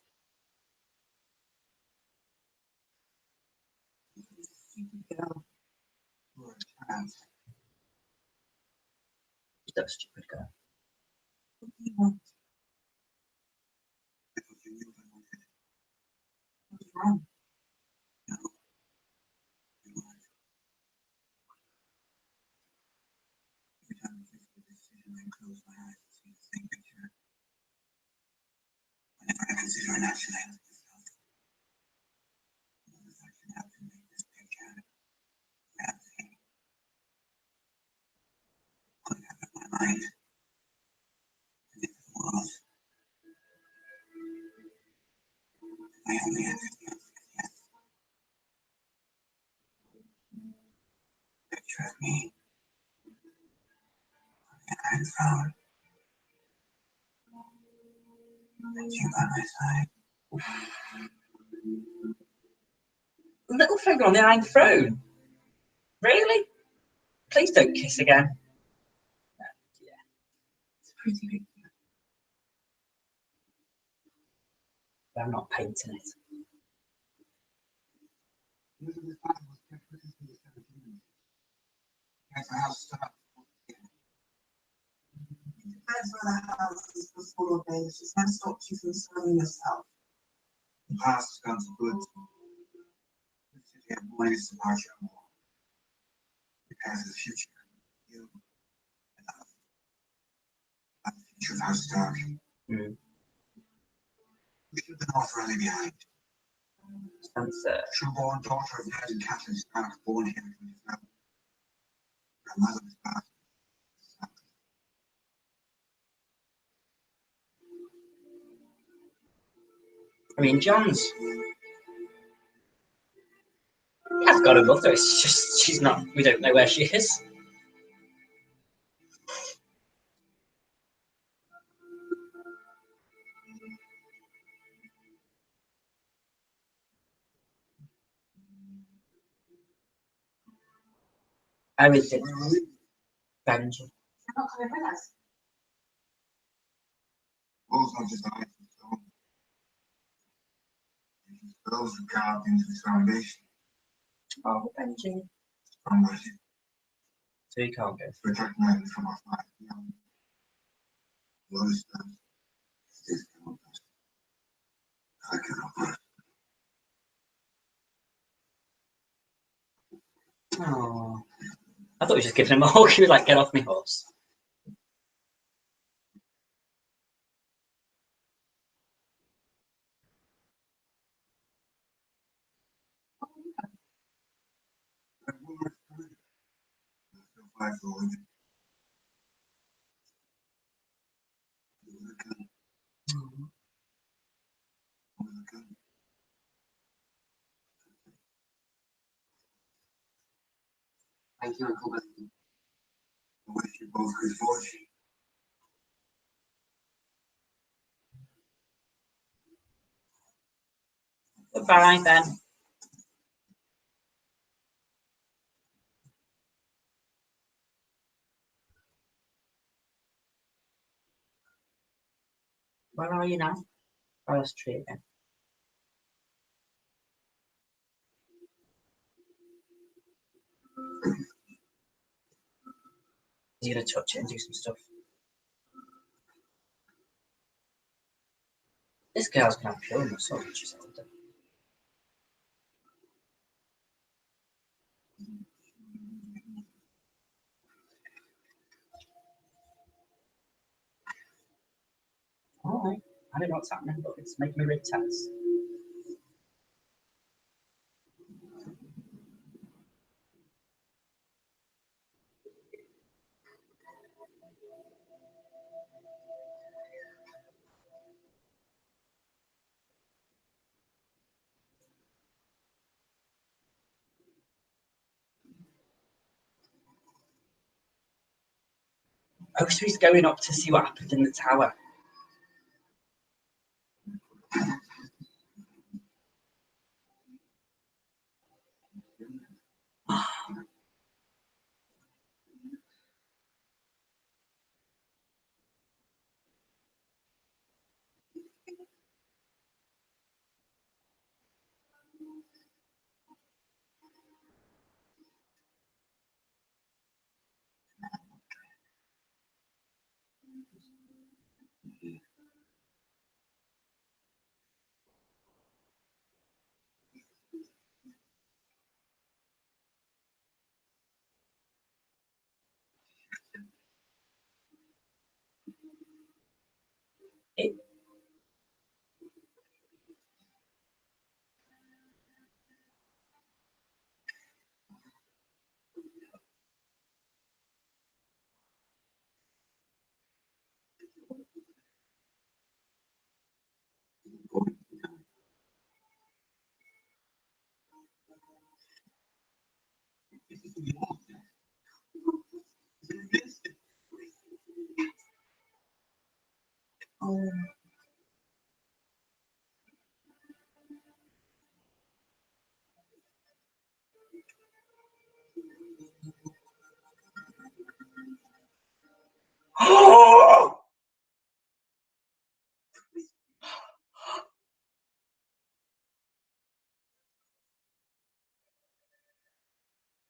She's a stupid girl. Or a child. She's a stupid girl. What do you want? I thought you knew what I wanted. What's wrong? No. You are. Every time I face a decision, I close my eyes and see the same picture. Whenever I consider an action, I ask myself, will this action have to make this picture reality? Will it happen in my mind? And if it was, my only answer to the answer is yes. Picture of me on the iron throne, and you by my side. Little finger on the Iron Throne. Really? Please don't kiss again. Yeah. It's a pretty big deal. I'm not painting it. Elizabeth Battle was kept with us in the 1700s. Yes, the house stopped. It depends where the house is before or days. She's never stopped you from serving yourself. The past has gone for good. The city of boys departure more. Prepare for the future. You and I. And the future of House Stark. Mm. We leave the North Rally behind. Spencer. True-born daughter of Ned and Catelyn Stark, born here in 27. Her mother was bad. I mean, John's. I've got a mother. It's just she's not. We don't know where she is. Everything. Benji. You're not coming with us. Walls not just eyes and stone. Those who carved into this foundation. Oh, Benji. From where she So he can't go. protect men from our fire beyond. You understand? This cannot pass. I cannot pass. Oh. I thought he was just giving him a hug. He was like, get off me horse. Thank you, Uncle Ben. I wish you both good fortune. Goodbye, Ben. Where are you now? Oh, that's true again. He's gonna touch it and do some stuff. This girl's gonna have pure muscle when she's older. Alright, I don't know what's happening, but it's making me really tense. Oh, so he's going up to see what happened in the tower. It, oh.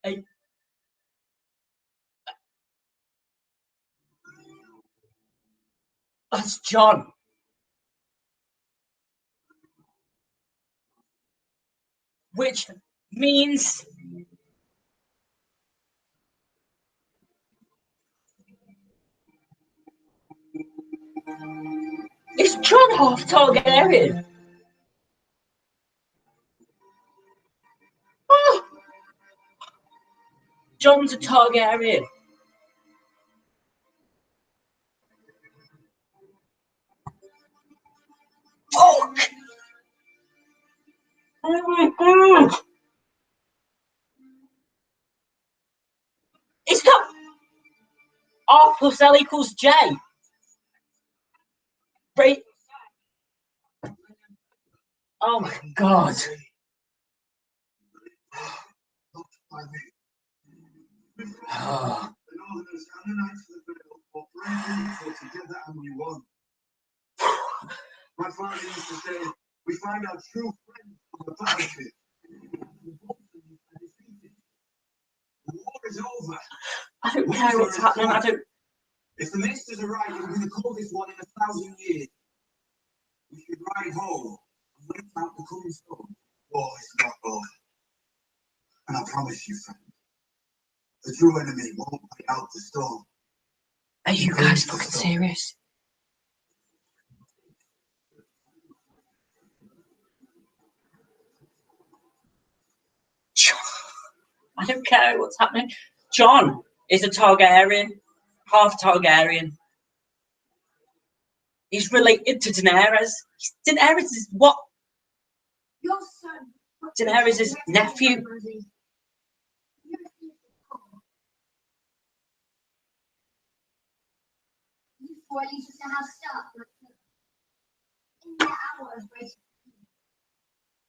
Hey. That's John. Which means is John half Targaryen? Oh, John's a Targaryen. Fuck! Oh my god! It's not R plus L equals J. Right? Oh my god! Oh. The Northerners and the Knights of the Vale fought bravely together and we won. My father used to say, we find our true friends on the battlefield. The war is over. I don't care what's happening. I don't. If the ministers are right, it will be the coldest one in 1,000 years. We should ride home and wait out the coming storm. War is not over. And I promise you, friend, the true enemy won't wait out the storm. Are you guys fucking serious? I don't care what's happening. John is a Targaryen, half Targaryen. He's related to Daenerys. Daenerys is what? Your son. Daenerys' nephew. for at least to have stuff in the hour of waiting.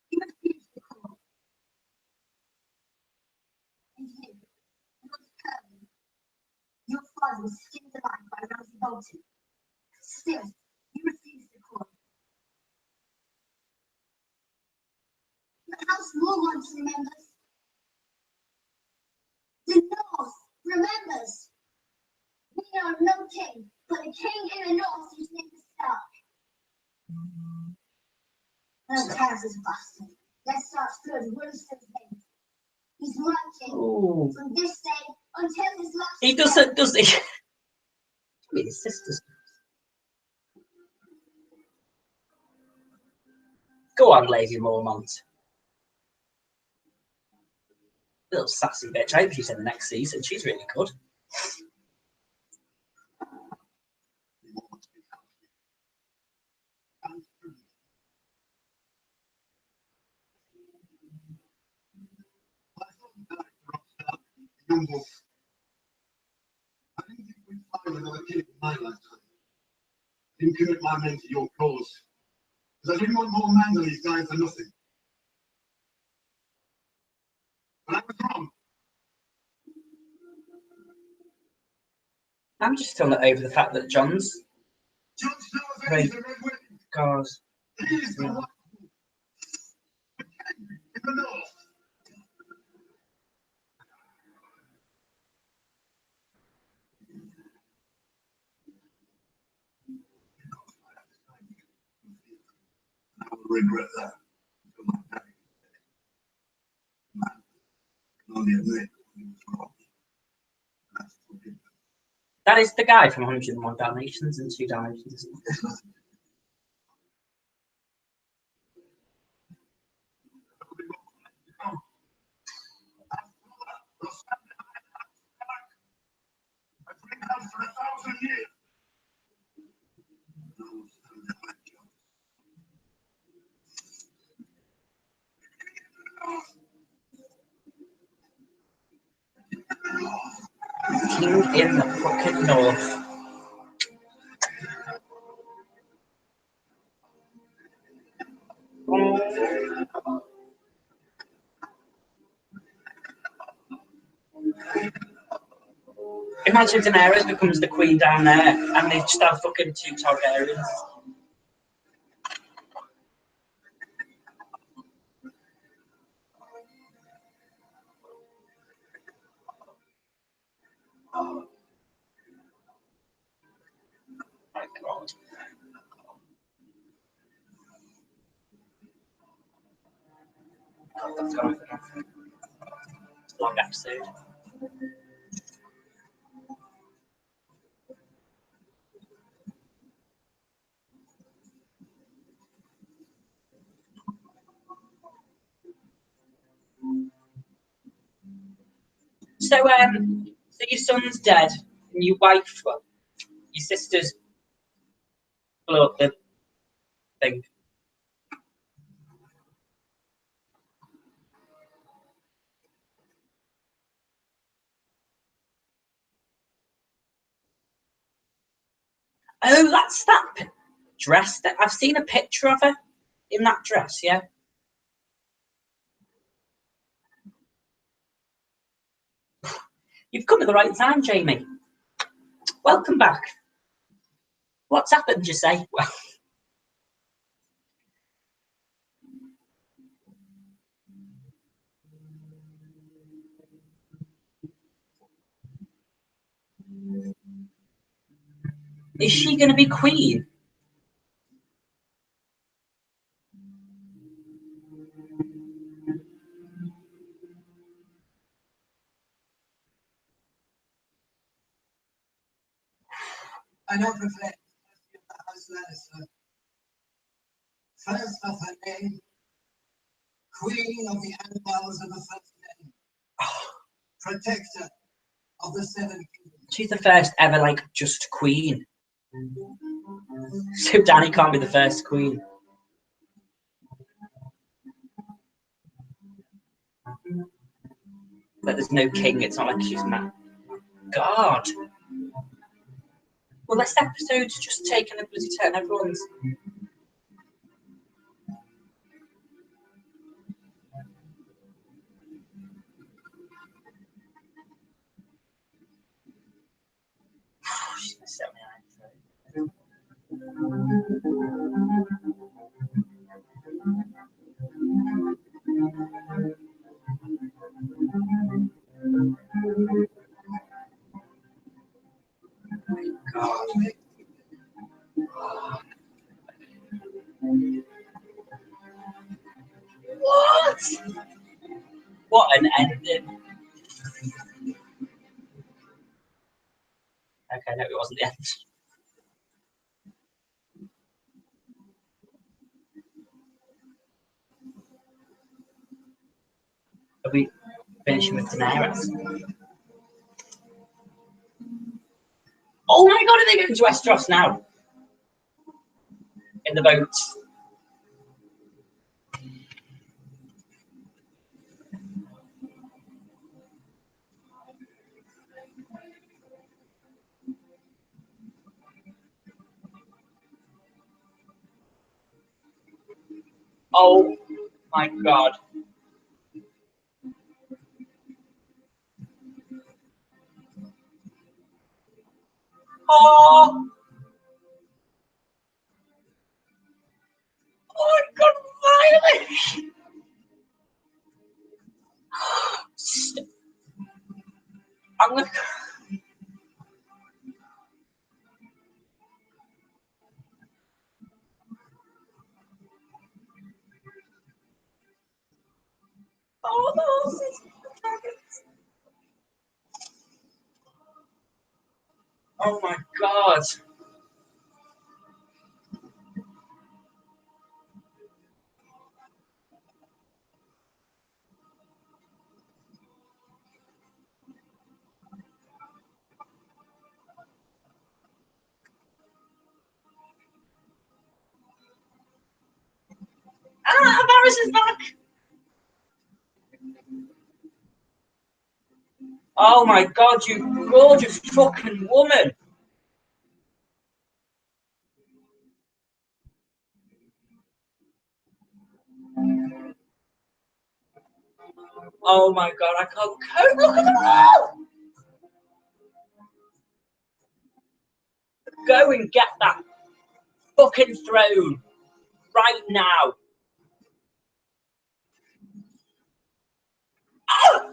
He refused the call. And you, Lord Kirby, your father was skinned alive by Ramsay Bolton. Still, you refused the call. The House Warrant remembers. The North remembers. We are no king, but a king in the North whose name is Stark. No, Taz is a bastard. Let's start good. Wilson's name. He's my king. Oh. From this day until his last. He doesn't, does he? I mean, his sisters. Go on, Lady Mormont. Little sassy bitch. I hope she's in the next season. She's really good. Young wolf. I didn't think we'd find another king in my lifetime. I didn't commit my men to your cause. Because I didn't want more men than these guys for nothing. But I was wrong. I'm just still not over the fact that John's. Jon Snow's Right. is the Red Wedding. God. He is the one. The king in the North. I will regret that until my daddy is dead. Man can only admit he was wrong. That's forgiveness. That is the guy from 101 Dalmatians and 2 Dalmatians, isn't it? For 1,000 years. King in the fucking North. Imagine Daenerys becomes the queen down there and they just have fucking 2 Targaryens. My God. That's gone for nothing. It's a long episode. So your son's dead, and your wife, well, your sister's blew up the thing. Oh, that's that dress. That I've seen a picture of her in that dress. Yeah. You've come at the right time, Jamie. Welcome back. What's happened, you say? Well, is she going to be queen? I don't reflect the House Lannister. First of her name, Queen of the Annals of the First Name, Protector of the Seven Kingdoms. She's the first ever, like, just queen. So Dany can't be the first queen. But there's no king. It's not like she's mad. God. Well, this episode's just taken a bloody turn. Everyone's. She's gonna set me out. God. What? What an ending. Okay, no, it wasn't the end. Are we finishing with Daenerys? Oh my god, are they going to Westeros now? In the boat. Oh my god. Oh! Oh my god, finally! I'm gonna. Oh, the horses. Oh my god. Ah, Varys is back. Oh my god, you gorgeous fucking woman. Oh my god, I can't cope. Look at them all. Go and get that fucking throne right now. Oh!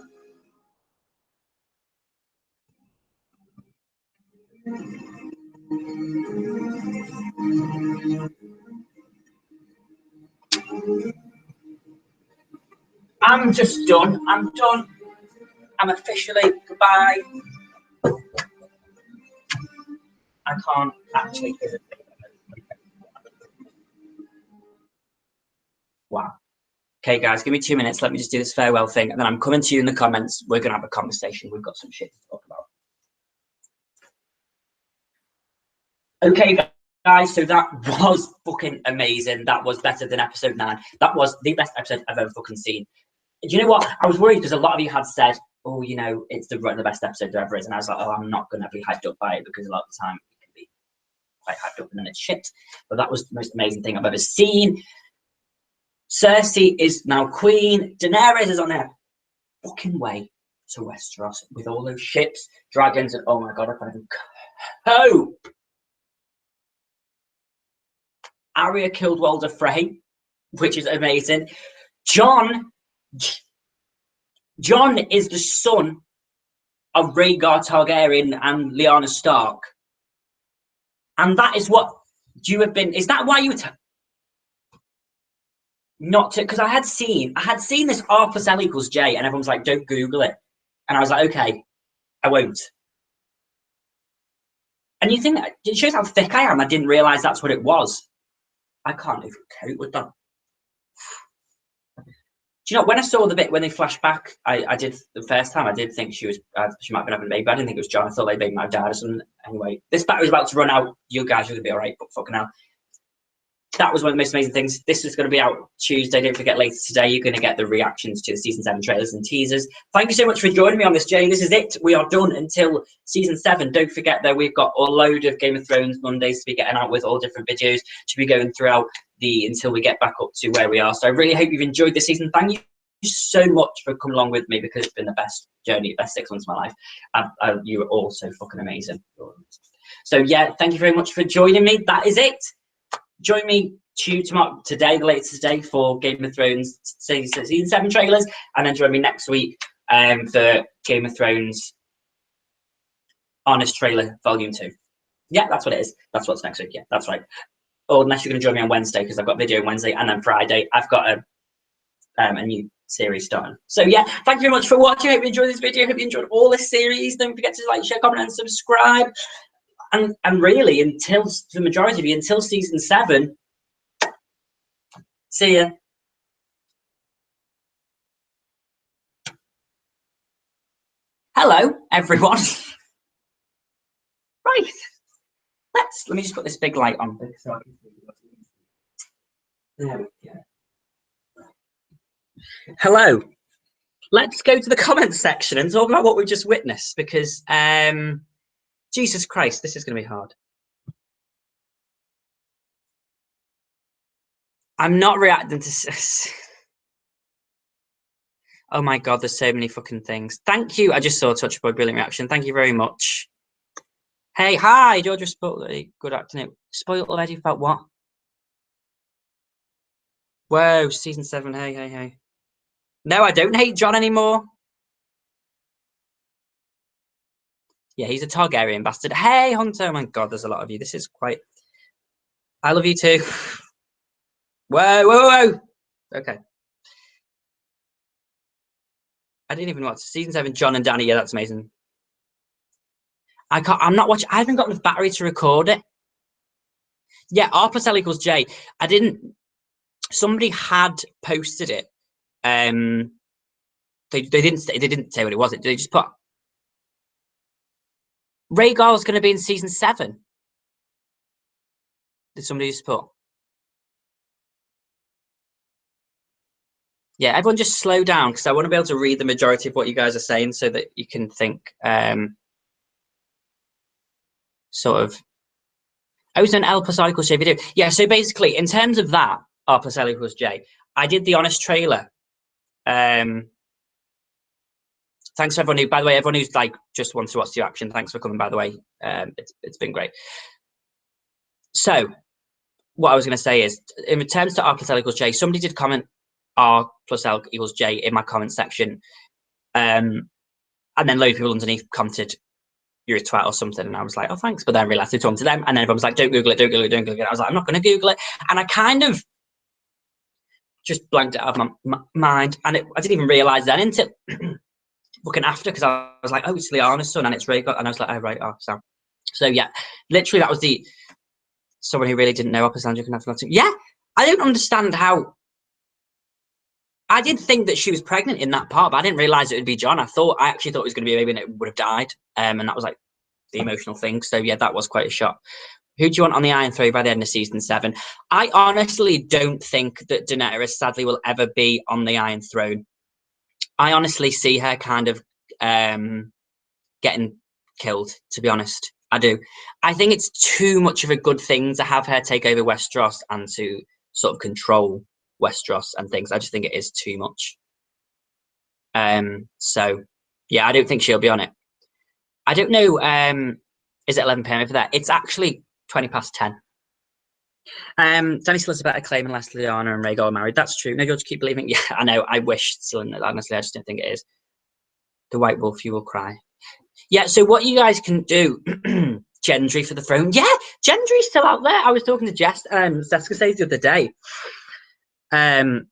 I'm just done. I'm done. I'm officially goodbye. I can't actually hear it. Wow. Okay, guys, give me 2 minutes. Let me just do this farewell thing, and then I'm coming to you in the comments. We're gonna have a conversation. We've got some shit to talk about. Okay, guys, so that was fucking amazing. That was better than episode 9. That was the best episode I've ever fucking seen. Do you know what? I was worried because a lot of you had said, oh, you know, it's the best episode there ever is. And I was like, oh, I'm not going to be hyped up by it because a lot of the time it can be quite hyped up and then it's shit. But that was the most amazing thing I've ever seen. Cersei is now queen. Daenerys is on her fucking way to Westeros with all those ships, dragons, and oh my god, I can't even cope. Arya killed Walder Frey, which is amazing. Jon is the son of Rhaegar Targaryen and Lyanna Stark. And that is what you have been. Is that why you were not to? Because I had seen this R plus L equals J, and everyone's like, don't Google it. And I was like, okay, I won't. And you think it shows how thick I am. I didn't realize that's what it was. I can't even cope with that. Do you know, when I saw the bit when they flashed back, I did the first time, I did think she might have been having a baby. I didn't think it was Jon. I thought they baby might have died or something. Anyway, this battery's about to run out. You guys are going to be all right, but fucking hell. that was one of the most amazing things. This is going to be out Tuesday. Don't forget, later today, you're going to get the reactions to the season 7 trailers and teasers. Thank you so much for joining me on this journey. This is it. We are done until season 7. Don't forget, though, we've got a load of Game of Thrones Mondays to be getting out with, all different videos to be going throughout until we get back up to where we are. So I really hope you've enjoyed this season. Thank you so much for coming along with me, because it's been the best journey, best 6 months of my life. You were all so fucking amazing. So yeah, thank you very much for joining me. That is it. Join me today, the latest today, for Game of Thrones season 7 trailers, and then join me next week for Game of Thrones Honest Trailer Volume 2. Yeah, that's what it is. That's what's next week. Yeah, that's right. Or unless you're going to join me on Wednesday, because I've got video on Wednesday, and then Friday I've got a new series starting. So yeah, thank you very much for watching. I hope you enjoyed this video. I hope you enjoyed all this series. Don't forget to like, share, comment, and subscribe. And really, until the majority of you, until season 7. See ya. Hello, everyone. Right. Let me just put this big light on. There we go. Hello. Let's go to the comments section and talk about what we just witnessed, because Jesus Christ, this is going to be hard. I'm not reacting to... Oh my God, there's so many fucking things. Thank you. I just saw Touch Boy, brilliant reaction. Thank you very much. Hey, hi, Georgia spoiled good acting. Spoiled already about what? Whoa, season 7. Hey. No, I don't hate John anymore. Yeah, he's a Targaryen bastard. Hey, Hunter. Oh my God, there's a lot of you. This is quite... I love you too. Whoa. Okay. I didn't even watch season 7. John and Danny. Yeah, that's amazing. I'm not watching. I haven't got enough battery to record it. Yeah, R plus L equals J. I didn't. Somebody had posted it. They didn't say what it was. They just put Rhaegar's going to be in season 7. Did somebody just put? Yeah, everyone just slow down, because I want to be able to read the majority of what you guys are saying, so that you can think sort of. I was an L plus R equals J video. Yeah, so basically, in terms of that, R plus L equals J, I did the honest trailer. Thanks to everyone who, by the way, everyone who's like just wants to watch the action. Thanks for coming, by the way. It's been great. So what I was going to say is, in terms to R plus L equals J, somebody did comment R plus L equals J in my comment section. And then loads of people underneath commented, "You're a twat" or something. And I was like, oh, thanks. But then I realized they talking to them. And then everyone was like, don't Google it, don't Google it, don't Google it. I was like, I'm not going to Google it. And I kind of just blanked it out of my mind. And I didn't even realize then until looking after, because I was like, oh, it's Lyanna's son and it's Rhaegar. And I was like, oh, right. Oh, so yeah, literally that was someone who really didn't know Cassandra can have nothing. Yeah, I don't understand how. I did think that she was pregnant in that part, but I didn't realize it would be John. I actually thought it was going to be a baby and it would have died. And that was like the emotional thing. So yeah, that was quite a shock. Who do you want on the Iron Throne by the end of season 7? I honestly don't think that Daenerys sadly will ever be on the Iron Throne. I honestly see her kind of getting killed, to be honest. I do. I think it's too much of a good thing to have her take over Westeros and to sort of control Westeros and things. I just think it is too much. So yeah, I don't think she'll be on it. I don't know. Is it 11 p.m. for that? It's actually 20 past 10. Danny still has a better claim unless Lyanna and Rhaegar are married. That's true. No, you'll just keep believing. Yeah, I know. I wish still, honestly, I just don't think it is. The White Wolf, you will cry. Yeah. So what you guys can do, Gendry for the throne. Yeah, Gendry's still out there. I was talking to Jess, Seska says the other day. And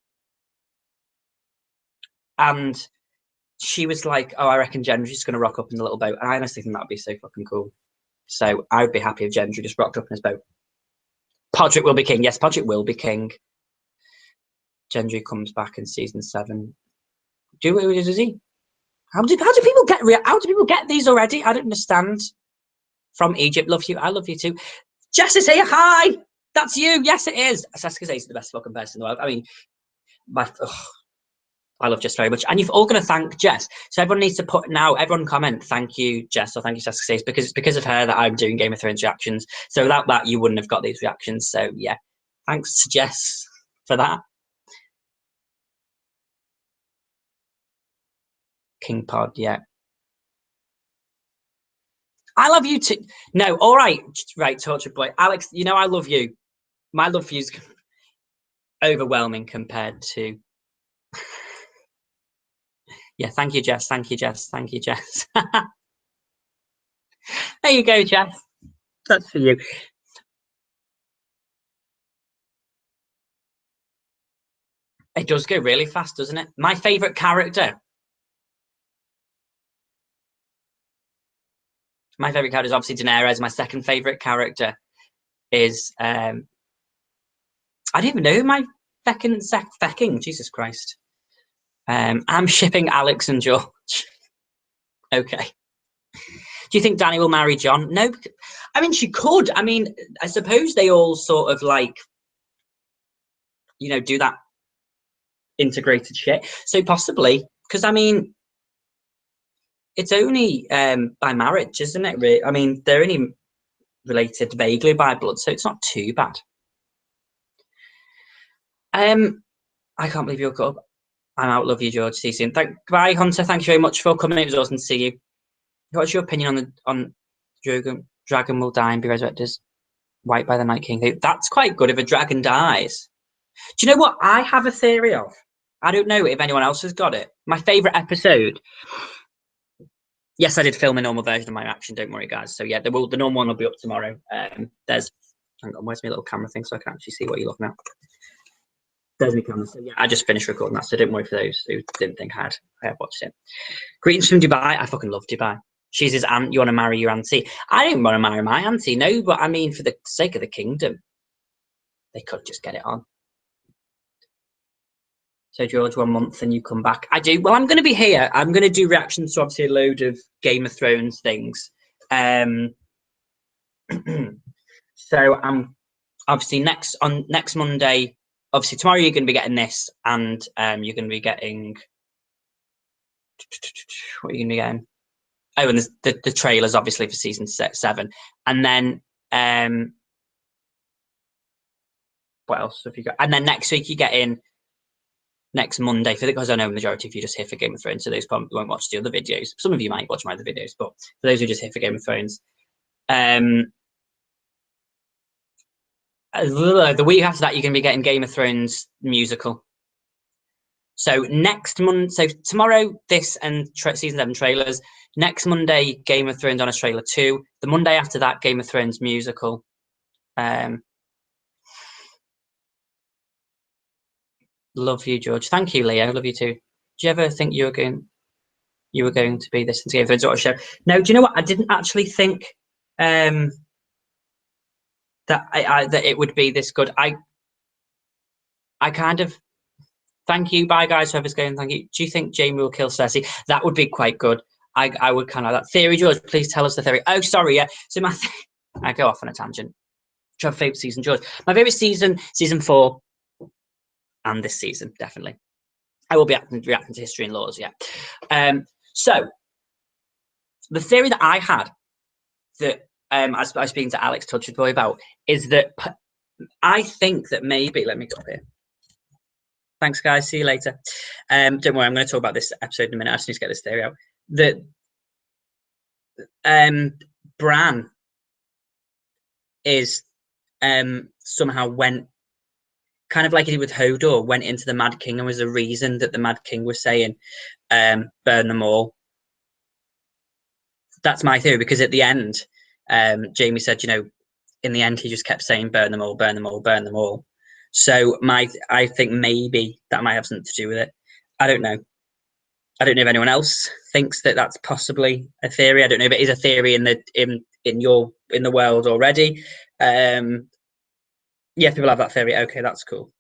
she was like, oh, I reckon Gendry's going to rock up in the little boat. And I honestly think that would be so fucking cool. So I would be happy if Gendry just rocked up in his boat. Podrick will be king. Yes, Podrick will be king. Gendry comes back in season 7. Does he? How do people get these already? I don't understand. From Egypt, love you. I love you too. Jess is here. Hi. That's you. Yes, it is. Saskia says the best fucking person in the world. I mean, I love Jess very much. And you're all going to thank Jess. So everyone needs to put now, everyone comment, thank you, Jess, or thank you, Saskia says, because it's because of her that I'm doing Game of Thrones reactions. So without that, you wouldn't have got these reactions. So yeah, thanks to Jess for that. King Pod, yeah. I love you too. No, all right. Right, Tortured Boy. Alex, you know I love you. My love for you is overwhelming compared to... Yeah, thank you, Jess. Thank you, Jess. Thank you, Jess. There you go, Jess. That's for you. It does go really fast, doesn't it? My favourite character. My favourite character is obviously Daenerys. My second favourite character is... I don't even know who my fecking, Jesus Christ. I'm shipping Alex and George. Okay. Do you think Dany will marry Jon? No. I mean, she could. I mean, I suppose they all sort of like, you know, do that integrated shit. So possibly, because I mean, it's only by marriage, isn't it? Really? I mean, they're only related vaguely by blood, so it's not too bad. I can't believe you're caught up. I'm out. Love you, George. See you soon. Bye, Hunter. Thank you very much for coming. It was awesome to see you. What's your opinion on dragon will die and be resurrected as White by the Night King? That's quite good if a dragon dies. Do you know what I have a theory of? I don't know if anyone else has got it. My favourite episode. Yes, I did film a normal version of my reaction. Don't worry, guys. So yeah, the normal one will be up tomorrow. Hang on, where's my little camera thing so I can actually see what you're looking at? There's my camera. So yeah, I just finished recording that, so don't worry for those who didn't think I had watched it. Greetings from Dubai. I fucking love Dubai. She's his aunt. You want to marry your auntie? I don't want to marry my auntie, no. But I mean, for the sake of the kingdom, they could just get it on. So George, 1 month and you come back. I do. Well, I'm going to be here. I'm going to do reactions to obviously a load of Game of Thrones things. So I'm obviously next Monday. Obviously tomorrow you're going to be getting this, and you're going to be getting what are you going to be getting? Oh, and the trailers obviously for season 7, and then what else have you got? And then next week you get in. Next Monday, because I know the majority of you just here for Game of Thrones, so those probably won't watch the other videos. Some of you might watch my other videos, but for those who are just here for Game of Thrones, the week after that, you're going to be getting Game of Thrones musical. So next month, so tomorrow, this and season 7 trailers. Next Monday, Game of Thrones on a trailer 2. The Monday after that, Game of Thrones musical. Love you, George. Thank you, Leo. Love you too. Do you ever think you were going to be this into Game of Thrones sort of show? No. Do you know what? I didn't actually think that that it would be this good. I kind of thank you. Bye, guys. Whoever's going, thank you. Do you think Jaime will kill Cersei? That would be quite good. I would kind of like that theory, George. Please tell us the theory. Oh, sorry. Yeah. So I go off on a tangent. Do you have a favorite season, George? My favorite season 4, and this season definitely. I will be reacting to History and Laws. Yeah. So the theory that I had that I was speaking to Alex Tortured Boy about is that I think that maybe, let me go up here. Thanks, guys. See you later. Don't worry, I'm going to talk about this episode in a minute. I just need to get this theory out. That Bran is somehow went, kind of like he did with Hodor, went into the Mad King and was the reason that the Mad King was saying, burn them all. That's my theory, because at the end, Jaime said, you know, in the end, he just kept saying, burn them all, burn them all, burn them all. So I think maybe that might have something to do with it. I don't know. I don't know if anyone else thinks that that's possibly a theory. I don't know if it is a theory in the world already. Yeah, people have that theory. Okay, that's cool.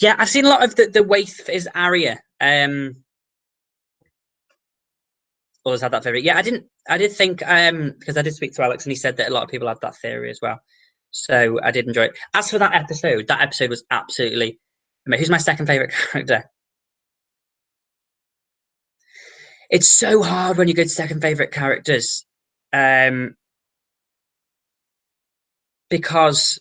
Yeah, I've seen a lot of the waif is Arya. Always had that theory. Yeah, I did think because I did speak to Alex and he said that a lot of people had that theory as well. So I did enjoy it. As for that episode was absolutely amazing. Who's my second favorite character? It's so hard when you go to second favorite characters, because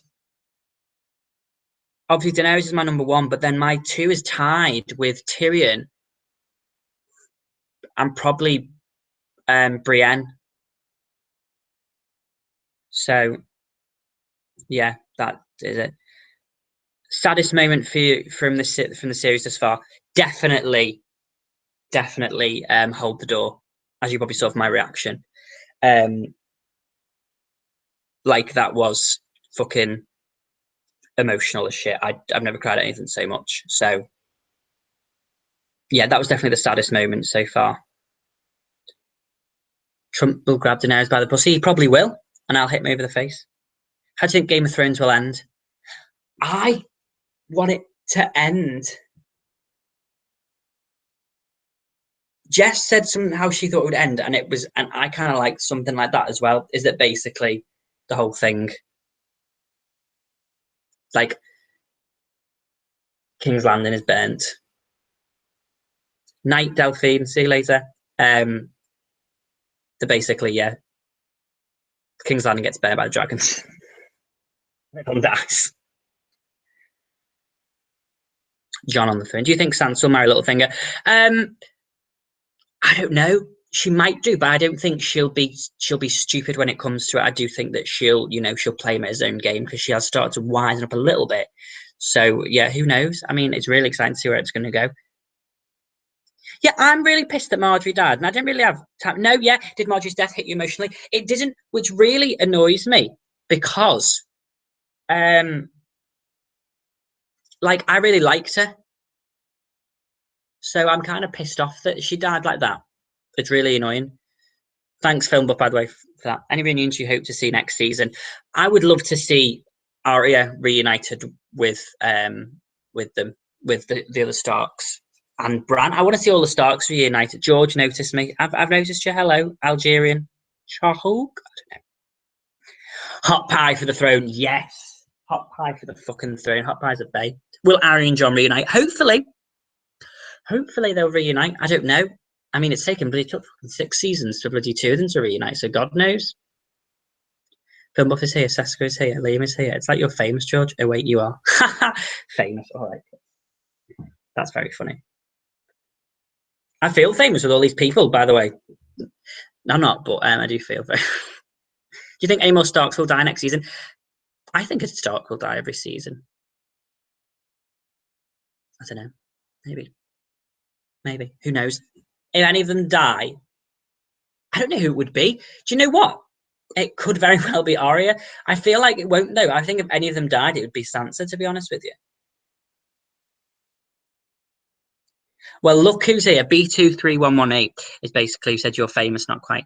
obviously Daenerys is my number one, but then my two is tied with Tyrion and probably Brienne. So yeah, that is it. Saddest moment for you from the series thus far? Definitely hold the door, as you probably saw from my reaction. Like that was fucking emotional as shit. I've never cried at anything so much. So yeah, that was definitely the saddest moment so far. Trump will grab Daenerys by the pussy. He probably will, and I'll hit me over the face. How do you think Game of Thrones will end? I want it to end. Jess said something how she thought it would end, and I kind of liked something like that as well. Is that basically the whole thing? Like King's Landing is burnt. Night, Delphine. See you later. Basically, yeah, King's Landing gets burnt by the dragons. Everyone dies. Jon on the throne. Do you think Sansa will marry Littlefinger? I don't know. She might do, but I don't think she'll be stupid when it comes to it. I do think that she'll play him at his own game, because she has started to wisen up a little bit. So yeah, who knows? I mean, it's really exciting to see where it's going to go. Yeah, I'm really pissed that Marjorie died, and I didn't really have time. No, yeah, did Marjorie's death hit you emotionally? It didn't, which really annoys me, because, like, I really liked her, so I'm kind of pissed off that she died like that. It's really annoying. Thanks, Film Buff, by the way, for that. Any reunions you hope to see next season? I would love to see Arya reunited with them, with the other Starks and Bran. I want to see all the Starks reunited. George noticed me. I've noticed you. Hello, Algerian. Chahug? I don't know. Hot pie for the throne. Yes. Hot pie for the fucking throne. Hot pie's at bay. Will Arya and Jon reunite? Hopefully. Hopefully they'll reunite. I don't know. I mean, it's taken bloody 6 seasons for bloody two of them to reunite, so God knows. Film Buff is here, Seska is here, Liam is here. It's like you're famous, George. Oh, wait, you are. Famous. All right. That's very funny. I feel famous with all these people, by the way. I'm not, but I do feel very. Do you think any more Starks will die next season? I think a Stark will die every season. I don't know. Maybe. Maybe. Who knows? If any of them die, I don't know who it would be. Do you know what? It could very well be Arya. I feel like it won't, though. I think if any of them died, it would be Sansa, to be honest with you. Well, look who's here. B23118 is basically who said you're famous, not quite.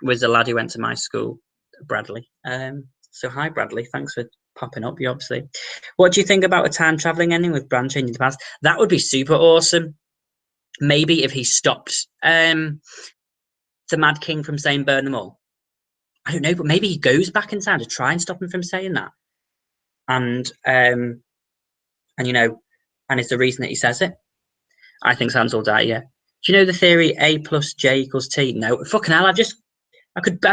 Was a lad who went to my school, Bradley. So hi, Bradley. Thanks for popping up. You obviously. What do you think about a time traveling ending with Bran changing the past? That would be super awesome. Maybe if he stopped the Mad King from saying burn them all. I don't know, but maybe he goes back in time to try and stop him from saying that. And it's the reason that he says it. I think Sans will die, yeah. Do you know the theory A plus J equals T? No. Fucking hell, I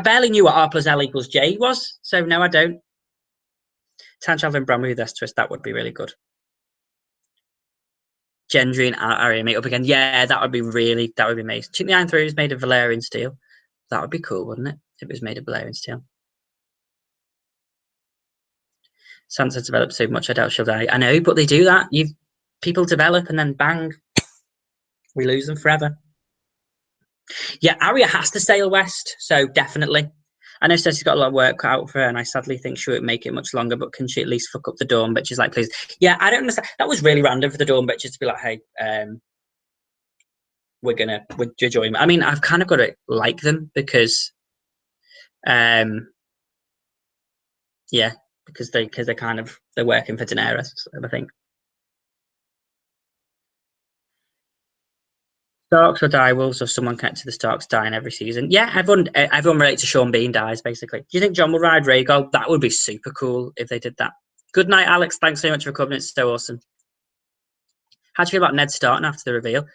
barely knew what R plus L equals J was, so no, I don't. Time traveling Bran with this twist, that would be really good. Gendry and Arya meet up again. Yeah, that would be amazing. Do you think the Iron Throne is made of Valyrian steel? That would be cool, wouldn't it? If it was made of Valyrian steel. Sansa developed so much, I doubt she'll die. I know, but they do that. People develop and then bang, we lose them forever. Yeah, Arya has to sail west, so definitely. I know Ceci's got a lot of work cut out for her, and I sadly think she won't make it much longer, but can she at least fuck up the Dawn bitches? Like, please. Yeah, I don't understand. That was really random for the Dawn bitches to be like, hey, we're joining. I mean, I've kind of got to like them because, yeah, because they're working for Daenerys, I think. Starks or direwolves, or someone connected to the Starks dying every season. Yeah, everyone related to Sean Bean dies, basically. Do you think John will ride Rhaegal? That would be super cool if they did that. Good night, Alex. Thanks so much for coming. It's so awesome. How do you feel about Ned starting after the reveal? Do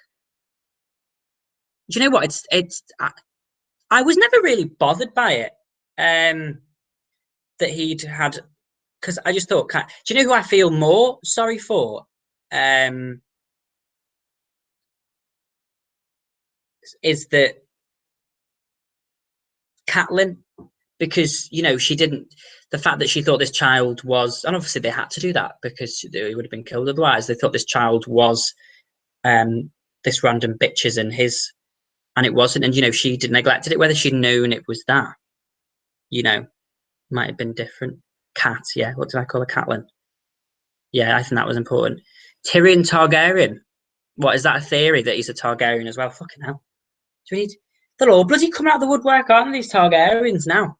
you know what? I was never really bothered by it. That he'd had, because I just thought, do you know who I feel more sorry for? Is that Catelyn, because she didn't, the fact that she thought this child was, and obviously they had to do that because he would have been killed otherwise. They thought this child was this random bitches and it wasn't, and she did neglected it. Whether she'd known it was that, might have been different. Cat, yeah. What did I call her? Catelyn. Yeah, I think that was important. Tyrion Targaryen. What is that, a theory that he's a Targaryen as well? Fucking hell. Do we need? They're all bloody coming out of the woodwork, aren't they, these Targaryens now?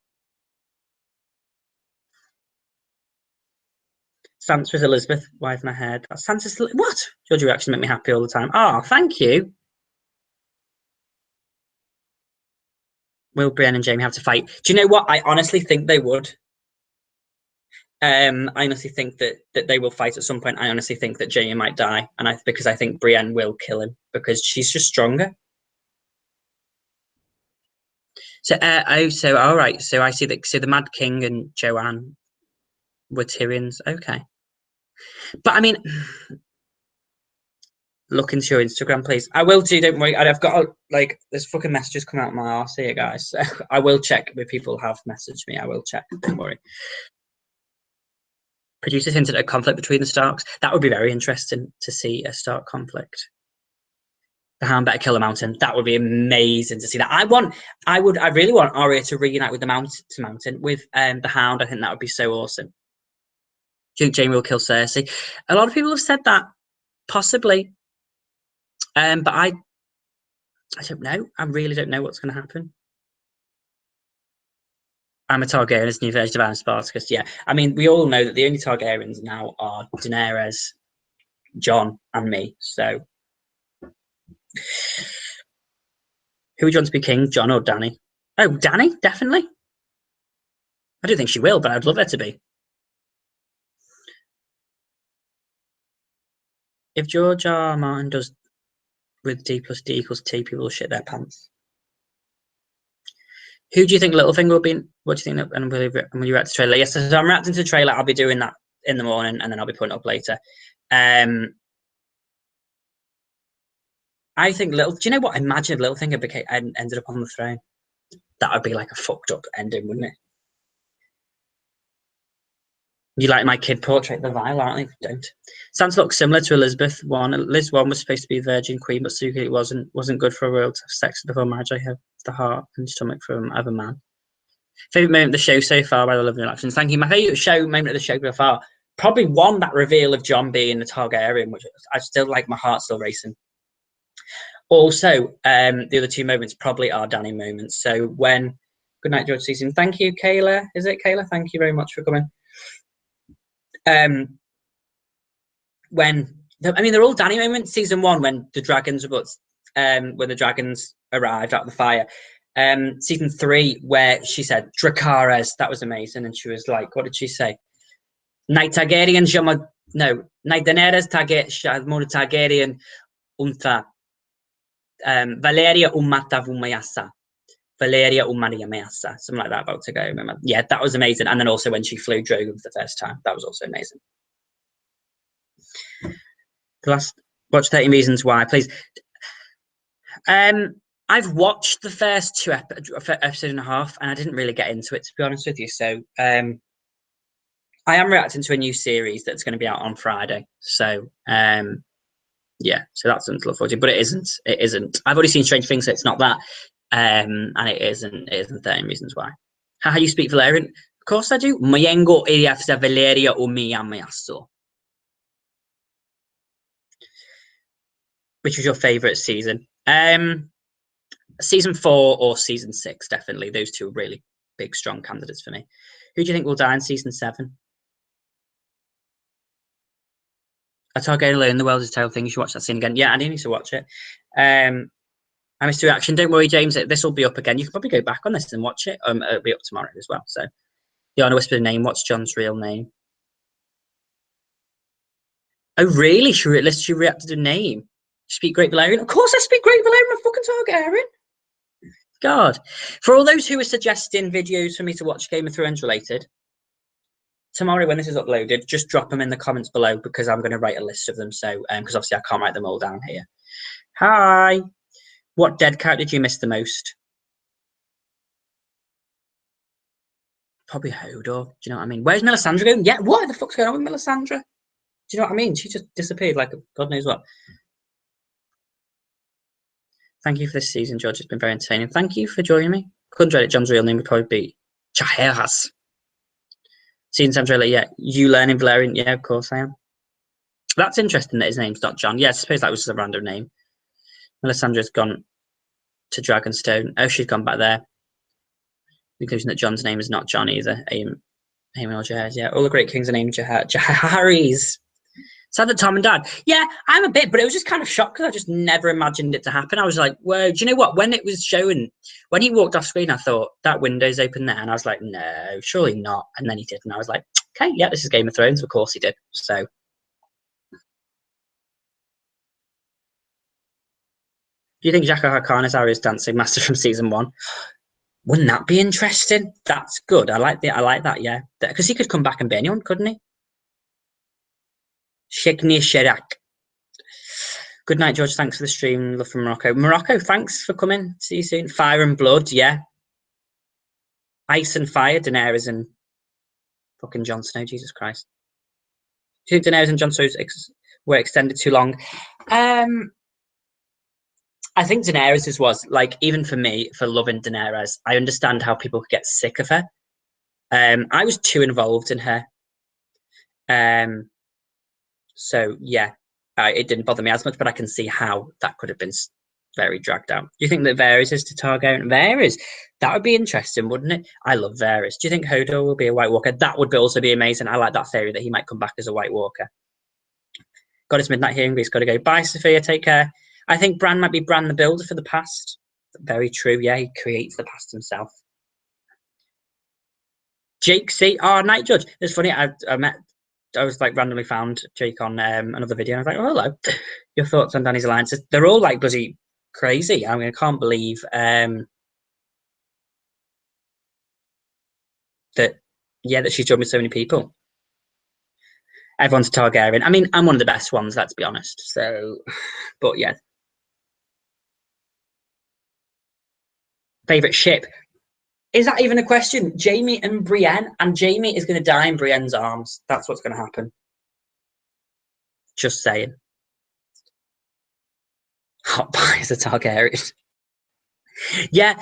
Sansa's Elizabeth, wife my head. Sansa's what? George, you actually make me happy all the time. Oh, thank you. Will Brienne and Jaime have to fight? Do you know what? I honestly think they would. I honestly think that they will fight at some point. I honestly think that Jaime might die, and because I think Brienne will kill him because she's just stronger. So, all right. So I see that. So the Mad King and Joanne were Tyrion's. Okay, but I mean, look into your Instagram, please. I will do. Don't worry. I've got there's fucking messages coming out of my arse here, guys. So I will check if people have messaged me. I will check. Don't worry. Producers hinted at a conflict between the Starks. That would be very interesting to see a Stark conflict. The Hound better kill the Mountain. That would be amazing to see that. I really want Arya to reunite with the Mountain with the Hound. I think that would be so awesome. Do you think Jaime will kill Cersei? A lot of people have said that, possibly. But I don't know. I really don't know what's going to happen. I'm a Targaryen, it's new version of Anne Spartacus. Yeah, I mean, we all know that the only Targaryens now are Daenerys, Jon, and me. So, who would you want to be king, Jon or Dany? Oh, Dany, definitely. I don't think she will, but I'd love her to be. If George R. R. Martin does with D plus D equals T, people will shit their pants. Who do you think Littlefinger will be? What do you think? And will you react to the trailer? Yes, so I'm reacting to the trailer. I'll be doing that in the morning, and then I'll be putting it up later. I think do you know what? Imagine if Littlefinger ended up on the throne. That would be like a fucked up ending, wouldn't it? You like my kid portrait, the vile, aren't they? Don't. Sansa looks similar to Elizabeth one. Liz one was supposed to be a virgin queen, but Suki wasn't good for a world to have sex before marriage. I have the heart and stomach for a man. Favorite moment of the show so far by the lovely actions. Thank you. My favorite moment of the show so far, probably one, that reveal of Jon being the Targaryen, which I still like. My heart's still racing. Also, the other two moments probably are Dany moments. So when, good night, George Season. Thank you, Kayla. Is it Kayla? Thank you very much for coming. They're all Dany moments. Season 1, when the dragons arrived out of the fire. Season 3, where she said Dracarys, that was amazing, and she was like, what did she say? Night Targaryen, Night Daenerys Targaryen, Unta, Valeria Umata Vumayasa. Valeria Maria Measa, something like that, about to go. Yeah, that was amazing. And then also when she flew Drogon for the first time, that was also amazing. Watch 30 Reasons Why, please. I've watched the first two episode and a half, and I didn't really get into it, to be honest with you. So I am reacting to a new series that's going to be out on Friday. So yeah, so that's something to look forward to. But it isn't. I've already seen Strange Things, so it's not that. And it isn't 30 Reasons Why. How you speak Valerian? Of course I do. Mayengo Eliafsa Valeria o Miyameaso. Which was your favourite season? Season 4 or season 6, definitely. Those two are really big, strong candidates for me. Who do you think will die in season 7? A Targaryen alone in the world is a terrible thing. You should watch that scene again. Yeah, I need to watch it. I missed your reaction. Don't worry, James. This will be up again. You can probably go back on this and watch it. It'll be up tomorrow as well. So, Diana whispered name. What's John's real name? Oh, really? She reacted to name. Speak Great Valerian? Of course I speak Great Valerian. I'm a fucking Targaryen. God. For all those who are suggesting videos for me to watch Game of Thrones related, tomorrow when this is uploaded, just drop them in the comments below because I'm going to write a list of them. So, because obviously I can't write them all down here. Hi. What dead character did you miss the most? Probably Hodor. Do you know what I mean? Where's Melisandre going? Yeah, what the fuck's going on with Melisandre? Do you know what I mean? She just disappeared like God knows what. Thank you for this season, George. It's been very entertaining. Thank you for joining me. Couldn't dread it. John's real name would probably be Jaehaerys. Season 7 trailer, yeah. You learning Valerian? Yeah, of course I am. That's interesting that his name's not John. Yeah, I suppose that was just a random name. Melisandre's gone to Dragonstone. Oh, she's gone back there. Conclusion that John's name is not John either. Aemon or Jaehaerys. Yeah, all the great kings are named Jaehaerys. Sad that Tom and Dad. Yeah, I'm a bit, but it was just kind of shocked because I just never imagined it to happen. I was like, well, do you know what? When it was shown, when he walked off screen, I thought that window's open there, and I was like, no, surely not. And then he did, and I was like, okay, yeah, this is Game of Thrones. Of course he did. So. Do you think Jaqen Khan is Arya's dancing master from season 1? Wouldn't that be interesting? That's good. I like that. Yeah, because he could come back and be anyone, couldn't he? Shigni Sherak. Good night, George. Thanks for the stream. Love from Morocco. Morocco, thanks for coming. See you soon. Fire and blood, yeah. Ice and fire, Daenerys and fucking Jon Snow. Jesus Christ. Do you think Daenerys and Jon Snow were extended too long? I think Daenerys was like, even for me, for loving Daenerys, I understand how people could get sick of her. I was too involved in her. So yeah, it didn't bother me as much, but I can see how that could have been very dragged out. Do you think that Varys is to Targaryen? Varys, that would be interesting, wouldn't it? I love Varys. Do you think Hodor will be a White Walker? That would also be amazing. I like that theory that he might come back as a White Walker. God, it's midnight here in Greece. Got to go. Bye, Sophia. Take care. I think Bran might be Bran the Builder for the past. Very true. Yeah, he creates the past himself. Jake C. Oh, Night Judge. It's funny. I was like randomly found Jake on another video. And I was like, oh, hello. Your thoughts on Dany's alliances? They're all like bloody crazy. I mean, I can't believe that she's joined with so many people. Everyone's a Targaryen. I mean, I'm one of the best ones, let's be honest. So, but yeah. Favorite ship? Is that even a question? Jaime and Brienne, and Jaime is going to die in Brienne's arms. That's what's going to happen. Just saying. Hot Pie is a Targaryen. Yeah.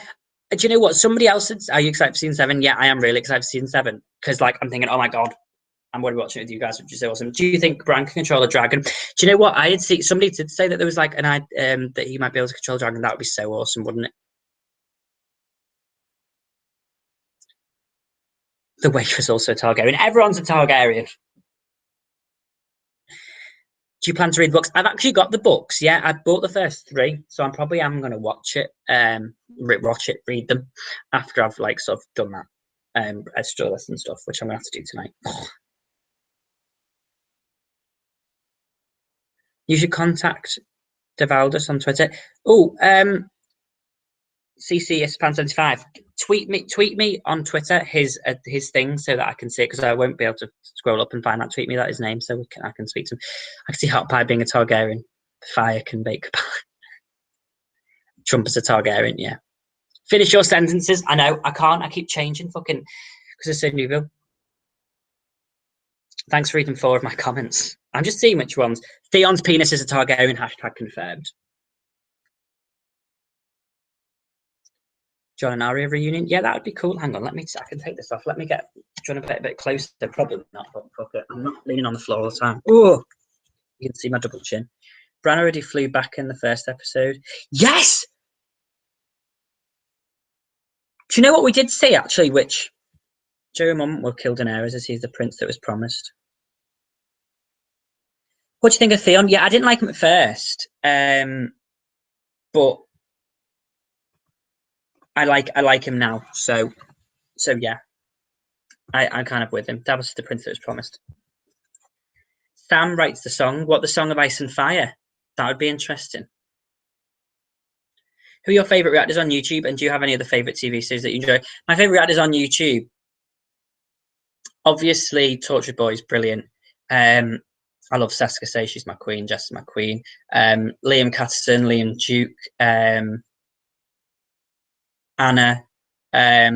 Do you know what? Somebody else said, are you excited for season 7? Yeah, I am really excited for season 7. Because, like, I'm thinking, oh my God, I'm going to be watching it with you guys, which is awesome. Do you think Bran can control a dragon? Do you know what? I had seen somebody did say that there was like that he might be able to control a dragon. That would be so awesome, wouldn't it? The Waif is also a Targaryen. Everyone's a Targaryen. Do you plan to read books? I've actually got the books. Yeah, I bought the first 3, so I'm probably going to watch it, read them after I've like sort of done that extra lesson stuff, which I'm gonna have to do tonight. You should contact Devaldus on Twitter. Oh, CC Span75. Tweet me on Twitter his thing so that I can see it because I won't be able to scroll up and find that. Tweet me that his name so I can speak to him. I can see Hot Pie being a Targaryen. Fire can bake pie. Trump is a Targaryen, yeah. Finish your sentences. I know I can't. I keep changing fucking because it's so new. Thanks for reading 4 of my comments. I'm just seeing which ones. Theon's penis is a Targaryen. # confirmed. Jon and Arya reunion. Yeah, that would be cool. Hang on, I can take this off. Let me get Jon a bit closer. Probably not, but fuck it. I'm not leaning on the floor all the time. Oh, you can see my double chin. Bran already flew back in the first episode. Yes! Do you know what we did see, actually, which Joe Mum will kill Daenerys as he's the prince that was promised. What do you think of Theon? Yeah, I didn't like him at first. But I like him now. So yeah, I'm kind of with him. That was the prince that was promised. Sam writes the song. What the Song of Ice and Fire? That would be interesting. Who are your favourite reactors on YouTube? And do you have any other favourite TV series that you enjoy? My favourite reactors on YouTube, obviously, Tortured Boys, brilliant. I love Seska Say, she's my queen. Jess is my queen. Liam Catterton, Liam Duke, Anna,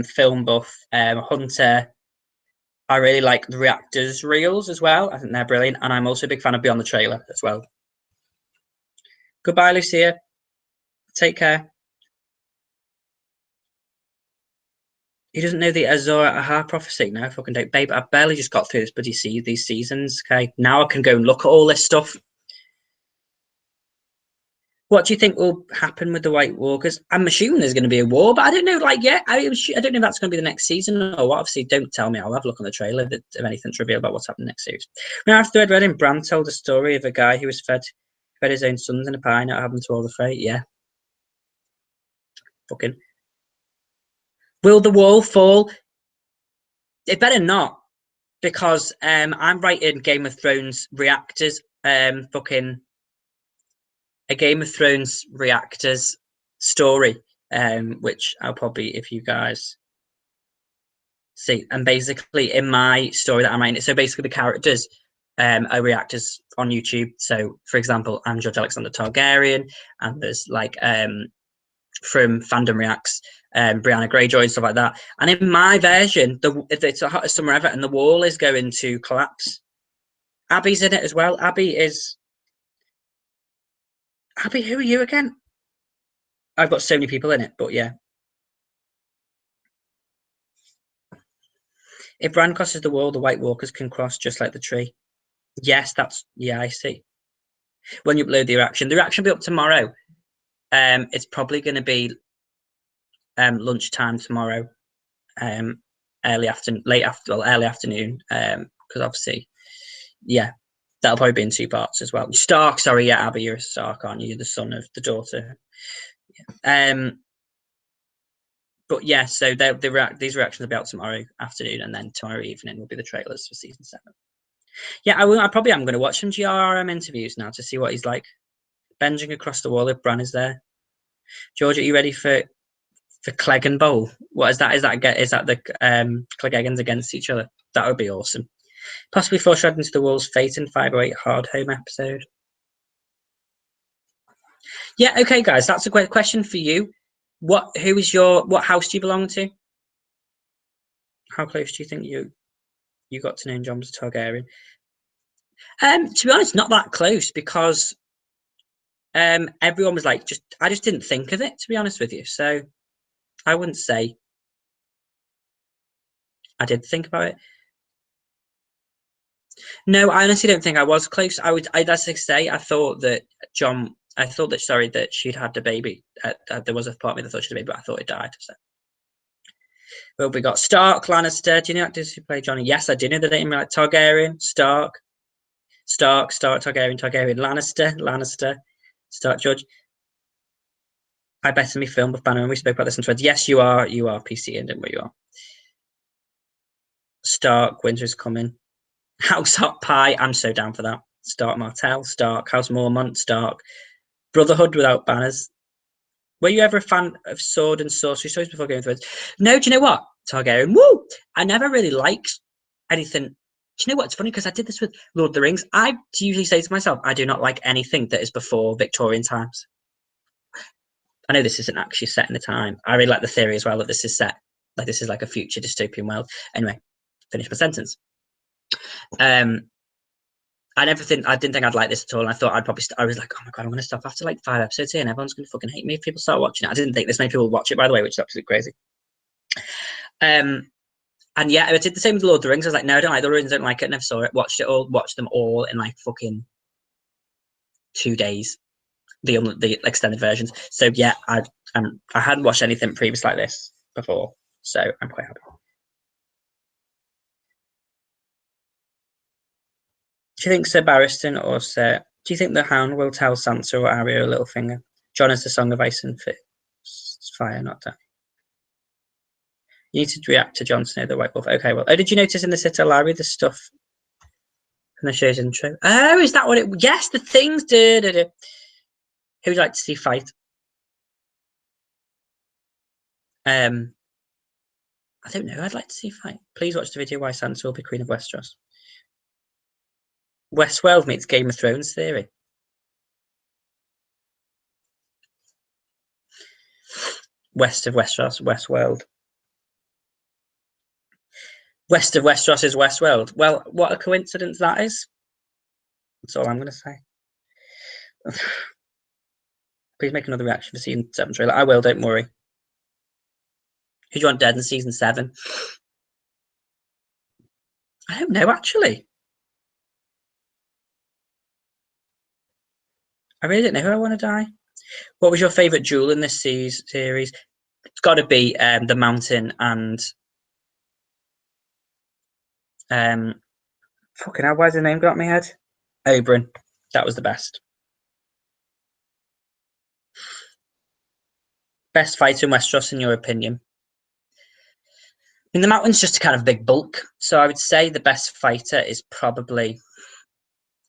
Film Buff, Hunter. I really like the reactors reels as well. I think they're brilliant. And I'm also a big fan of Beyond the Trailer as well. Goodbye, Lucia. Take care. He doesn't know the Azor Ahar prophecy. No, fucking don't. Babe, I've barely just got through this bloody these seasons. Okay, now I can go and look at all this stuff. What do you think will happen with the White Walkers? I'm assuming there's going to be a war, but I don't know. Like, yeah, I don't know if that's going to be the next season or what. Obviously, don't tell me. I'll have a look on the trailer if anything's revealed about what's happening next series. Now, after I'd read him, Bran told a story of a guy who was fed his own sons in a pie, not having to all the freight. Yeah, fucking. Will the wall fall? It better not, because I'm writing Game of Thrones reactors. Fucking a Game of Thrones reactors story, which I'll probably, if you guys see, and basically in my story that I'm writing, so basically the characters are reactors on YouTube. So, for example, I'm George Alexander Targaryen, and there's like from Fandom Reacts, Brianna Greyjoy and stuff like that. And in my version, it's the hottest summer ever, and the wall is going to collapse. Abby's in it as well. Abby, who are you again? I've got so many people in it, but yeah. If Bran crosses the wall, the White Walkers can cross just like the tree. Yes, I see. When you upload the reaction will be up tomorrow. It's probably going to be lunchtime tomorrow. Early afternoon, early afternoon. Because obviously, yeah, that'll probably be in 2 parts as well. Stark, sorry, yeah, Abby, you're a Stark, aren't you? You're the son of the daughter. Yeah. But yeah, so these reactions will be out tomorrow afternoon, and then tomorrow evening will be the trailers for season 7. Yeah, I probably am going to watch some GRM interviews now to see what he's like. Bending across the wall if Bran is there. George, are you ready for Clegg Bowl? What is that? Is that the Cleggegans against each other? That would be awesome. Possibly foreshadowing to the Wolves' fate in 508 Hard Home episode. Yeah, okay, guys, that's a great question for you. What house do you belong to? How close do you think you got to know Jon was a Targaryen? To be honest, not that close, because everyone was like, I just didn't think of it, to be honest with you. So I wouldn't say I did think about it. No, I honestly don't think I was close. That's to say, I thought that she'd had a baby. There was a part of me that thought she'd had a baby, but I thought it died. So. Well, we got Stark, Lannister. Do you know actors who play Johnny? Yes, I do know the name. Like Targaryen, Stark, Targaryen, Lannister, Stark, Judge. I bet me film with Banner, and we spoke about this in threads. Yes, you are PC, and where you are. Stark, Winter is coming. House Hot Pie, I'm so down for that. Stark Martell, Stark, House Mormont, Stark. Brotherhood without banners. Were you ever a fan of sword and sorcery stories before Game of Thrones? No, do you know what? Targaryen, woo! I never really liked anything. Do you know what? It's funny because I did this with Lord of the Rings. I usually say to myself, I do not like anything that is before Victorian times. I know this isn't actually set in the time. I really like the theory as well that this is set, like this is like a future dystopian world. Anyway, finish my sentence. I didn't think I'd like this at all. And I thought I was like, oh my God, I'm going to stop after like 5 episodes here and everyone's going to fucking hate me if people start watching it. I didn't think this many people would watch it, by the way, which is absolutely crazy. And yeah, I did the same with Lord of the Rings. I was like, no, I don't like the Rings, don't like it. Never saw it. Watched them all in like fucking 2 days. The extended versions. So yeah, I hadn't watched anything previous like this before. So I'm quite happy. Do you think Sir Barristan or Sir? Do you think the Hound will tell Sansa or Arya a Littlefinger? Jon is the Song of Ice and Fire, not that. You need to react to Jon Snow, the White Wolf. Okay, well. Oh, did you notice in the Sitter Library the stuff from the show's intro? Oh, is that what it... Yes, the things. Who would you like to see fight? I don't know. I'd like to see fight. Please watch the video why Sansa will be Queen of Westeros. Westworld meets Game of Thrones theory. West of Westeros, Westworld. West of Westeros is Westworld. Well, what a coincidence that is. That's all I'm going to say. Please make another reaction for season 7 trailer. I will, don't worry. Who do you want dead in season 7? I don't know, actually. I really don't know who I want to die. What was your favourite duel in this series? It's got to be the Mountain and... fucking hell, why's the name got out of my head? Oberyn. That was the best. Best fighter in Westeros, in your opinion? I mean, the Mountain's just a kind of big bulk. So I would say the best fighter is probably...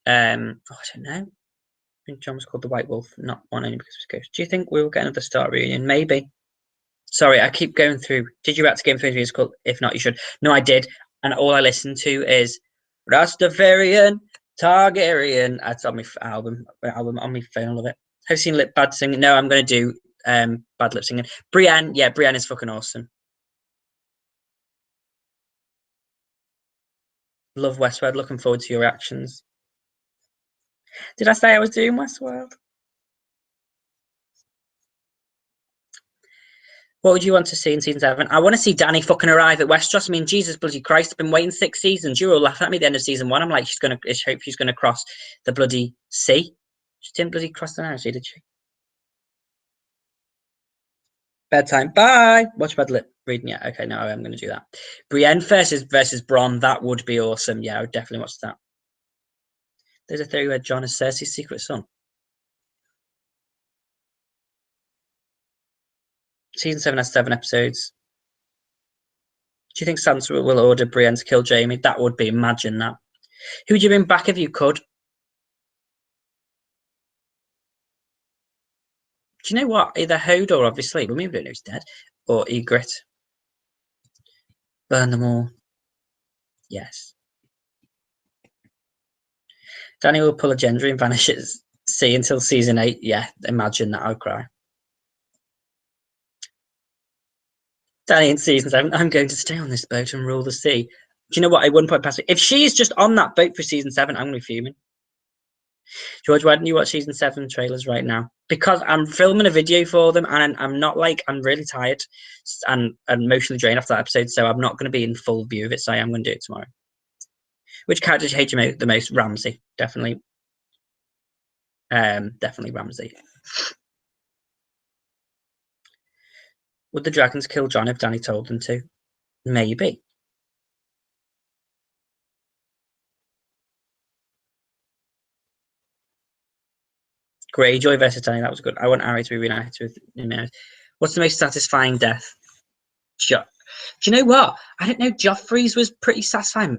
I don't know. I think Jon was called the White Wolf, not one only because of his ghost. Do you think we will get another Stark reunion? Maybe. Sorry, I keep going through. Did you react to Game of Thrones musical? If not, you should. No, I did. And all I listened to is Rastafarian, Targaryen. That's on my album on my phone. I love it. Have you seen Lip Bad singing? No, I'm going to do bad lip singing. Brienne. Yeah, Brienne is fucking awesome. Love Westworld. Looking forward to your reactions. Did I say I was doing Westworld? What would you want to see in season 7? I want to see Dany fucking arrive at Westeros. I mean, Jesus bloody Christ, I've been waiting 6 seasons. You were all laughing at me at the end of season 1. I'm like, I hope she's gonna cross the bloody sea. She didn't bloody cross the Narrow Sea, did she? Bedtime. Bye. Watch bad lip reading. Yeah, okay, no, I'm gonna do that. Brienne versus Bronn. That would be awesome. Yeah, I would definitely watch that. There's a theory where Jon is Cersei's secret son. Season 7 has 7 episodes. Do you think Sansa will order Brienne to kill Jaime? That would be, imagine that. Who would you bring back if you could? Do you know what? Either Hodor, obviously, but maybe we don't know he's dead, or Ygritte. Burn them all. Yes. Dany will pull a Gendry and vanish at sea until season 8. Yeah, imagine that. I'd cry. Dany in season 7. I'm going to stay on this boat and rule the sea. Do you know what? I wouldn't put it past me. If she's just on that boat for season 7, I'm going to be fuming. George, why don't you watch season 7 trailers right now? Because I'm filming a video for them, and I'm not like, I'm really tired and emotionally drained after that episode, so I'm not going to be in full view of it, so I am going to do it tomorrow. Which character do you hate the most? Ramsay, definitely. Definitely Ramsay. Would the dragons kill Jon if Dany told them to? Maybe. Greyjoy versus Dany, that was good. I want Arya to be reunited with Daenerys. What's the most satisfying death? Do you know what? I don't know. Joffrey's was pretty satisfying,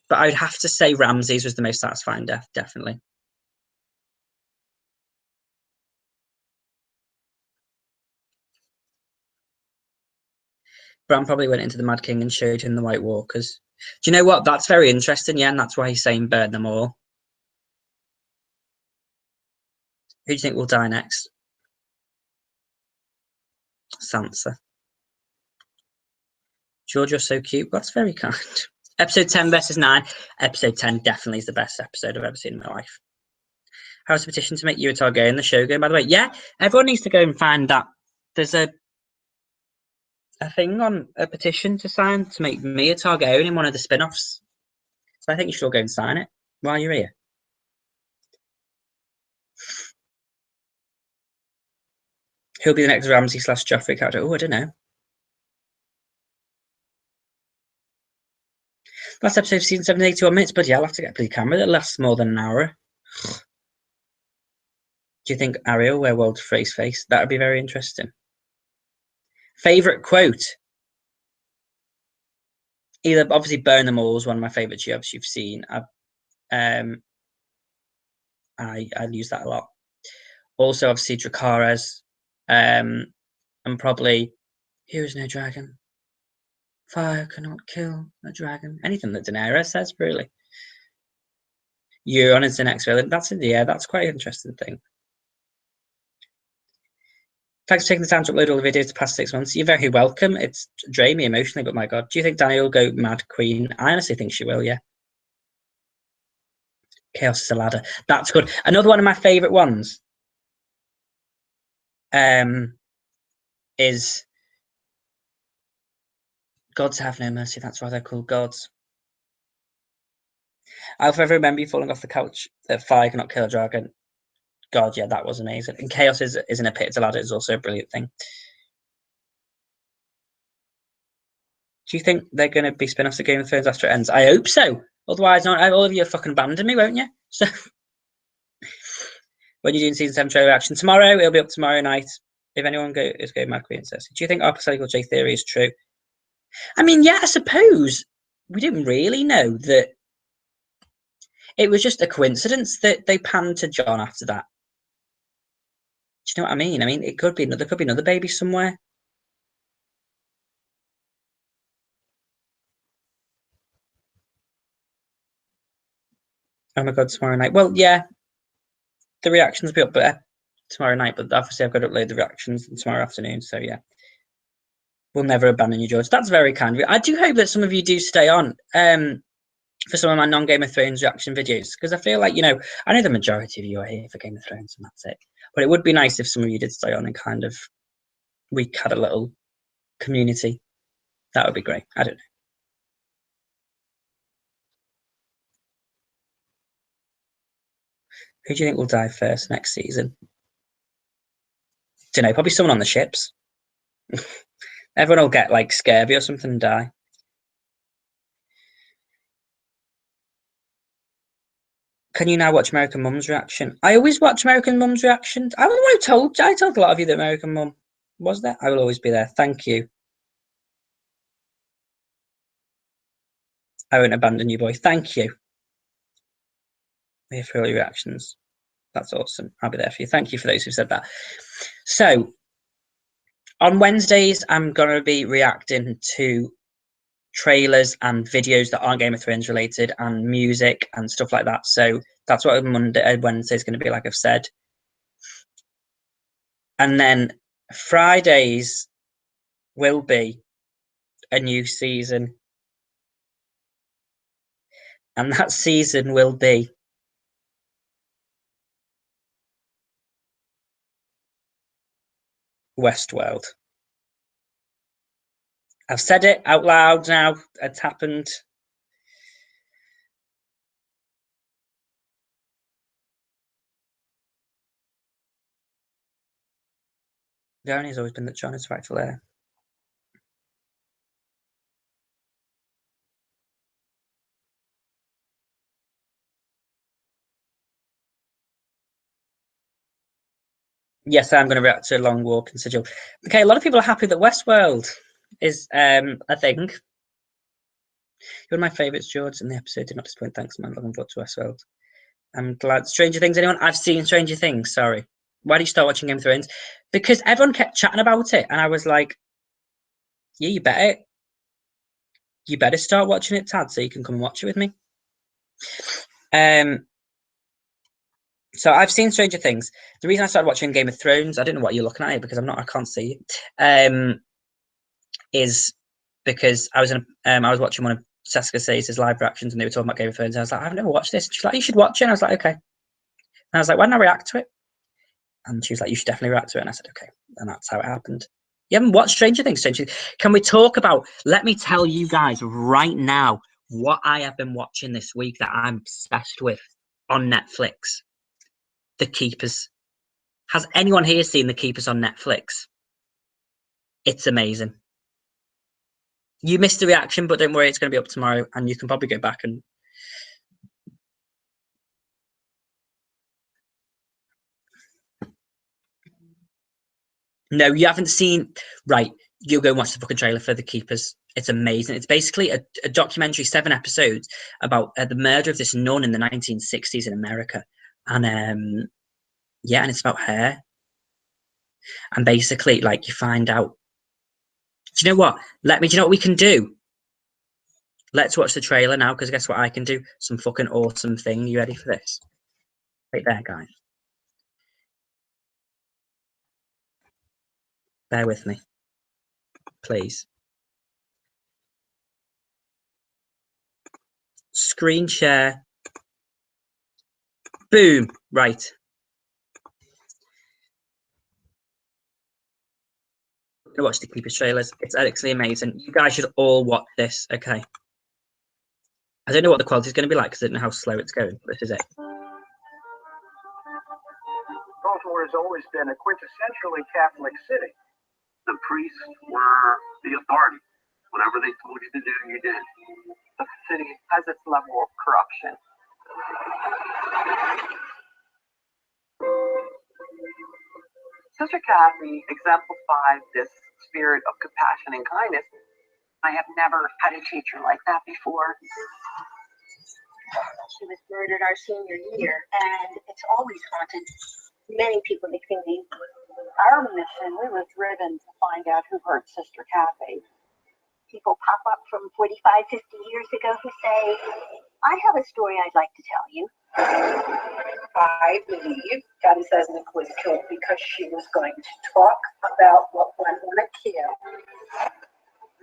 but I'd have to say Ramsay's was the most satisfying death, definitely. Bran probably went into the Mad King and showed him the White Walkers. Do you know what? That's very interesting, yeah, and that's why he's saying burn them all. Who do you think will die next? Sansa. George, you're so cute. That's very kind. Episode 10 versus 9. Episode 10 definitely is the best episode I've ever seen in my life. How's the petition to make you a Targaryen the show going, by the way? Yeah, everyone needs to go and find that. There's a thing on a petition to sign to make me a Targaryen in one of the spin-offs. So I think you should all go and sign it while you're here. Who'll be the next Ramsay / Joffrey character? Oh, I don't know. Last episode of season 7, 81 minutes, but yeah, I'll have to get a bloody camera that lasts more than an hour. Do you think Arya will wear Walder Frey's face? That would be very interesting. Favourite quote? Either obviously Burn Them All is one of my favourites you've seen. I use that a lot. Also, obviously Dracarys, and probably Here is no dragon. Fire cannot kill a dragon. Anything that Daenerys says, really. Euron is the next villain. That's quite an interesting thing. Thanks for taking the time to upload all the videos the past 6 months. You're very welcome. It's drained me emotionally, but my God. Do you think Dani will go mad queen? I honestly think she will, yeah. Chaos is a ladder. That's good. Another one of my favourite ones is Gods Have No Mercy. That's why they're called gods. I'll forever remember you falling off the couch. That fire cannot kill a dragon. God, yeah, that was amazing. And Chaos is in a pit to ladder is also a brilliant thing. Do you think they're going to be spin-offs of Game of Thrones after it ends? I hope so. Otherwise, all of you fucking abandon me, won't you? So, when you're doing season 7 trailer reaction tomorrow, it'll be up tomorrow night. If anyone is going mad, Queen says, do you think our Psycho J theory is true? I mean, yeah, I suppose we didn't really know that. It was just a coincidence that they panned to Jon after that. Do you know what I mean? I mean, there could be another baby somewhere. Oh my God, tomorrow night. Well, yeah, the reactions will be up tomorrow night, but obviously I've got to upload the reactions tomorrow afternoon. So yeah, we'll never abandon you, George. That's very kind of you. I do hope that some of you do stay on for some of my non-Game of Thrones reaction videos, because I feel like, you know, I know the majority of you are here for Game of Thrones and that's it. But it would be nice if some of you did stay on and kind of we had a little community. That would be great. I don't know. Who do you think will die first next season? Don't know. Probably someone on the ships. Everyone will get like scurvy or something and die. Can you now watch American Mum's reaction? I always watch American Mum's reactions. I told a lot of you that American Mum was there. I will always be there. Thank you. I won't abandon you, boy. Thank you. I'm here for all your reactions. That's awesome. I'll be there for you. Thank you for those who said that. So on Wednesdays, I'm going to be reacting to trailers and videos that aren't Game of Thrones related and music and stuff like that. So that's what Wednesday is going to be, like I've said. And then Fridays will be a new season. And that season will be Westworld. I've said it out loud now. It's happened. The irony has always been that Jon is rightful heir. Yes, I'm going to react to Long Walk and Sigil. Okay, a lot of people are happy that Westworld is a thing. You're one of my favourites, George, and the episode did not disappoint. Thanks, man. Looking forward to Westworld. I'm glad. Stranger Things, anyone? I've seen Stranger Things, sorry. Why did you start watching Game of Thrones? Because everyone kept chatting about it, and I was like, yeah, you better start watching it, Tad, so you can come and watch it with me. So I've seen Stranger Things. The reason I started watching Game of Thrones, I don't know what you're looking at here because I can't see you. Is because I was watching one of Seska Says' live reactions and they were talking about Game of Thrones. And I was like, I've never watched this. She's like, you should watch it. And I was like, okay. And I was like, why don't I react to it? And she was like, you should definitely react to it. And I said, okay. And that's how it happened. You haven't watched Stranger Things? Can we talk about, let me tell you guys right now what I have been watching this week that I'm obsessed with on Netflix. The Keepers. Has anyone here seen The Keepers on Netflix? It's amazing. You missed the reaction, but don't worry, it's going to be up tomorrow, and you can probably go back and... No, you haven't seen... Right, you'll go and watch the fucking trailer for The Keepers. It's amazing. It's basically a documentary, 7 episodes, about the murder of this nun in the 1960s in America. And yeah, and it's about her. And basically, like, you find out. Do you know what? Do you know what we can do? Let's watch the trailer now, because guess what I can do? Some fucking awesome thing. You ready for this? Right there, guys. Bear with me, please. Screen share. Boom. Right. I watch the Keepers trailers. It's actually amazing. You guys should all watch this, okay? I don't know what the quality is going to be like because I don't know how slow it's going. But this is it. Baltimore has always been a quintessentially Catholic city. The priests were the authority. Whatever they told you to do, you did. The city has its level of corruption. Sister Kathy exemplified this spirit of compassion and kindness. I have never had a teacher like that before. She was murdered our senior year, and it's always haunted many people in the community. Our mission, we were driven to find out who hurt Sister Kathy. People pop up from 45, 50 years ago who say, I have a story I'd like to tell you. I believe Kathy Sesnick was killed because she was going to talk about what went on a kid.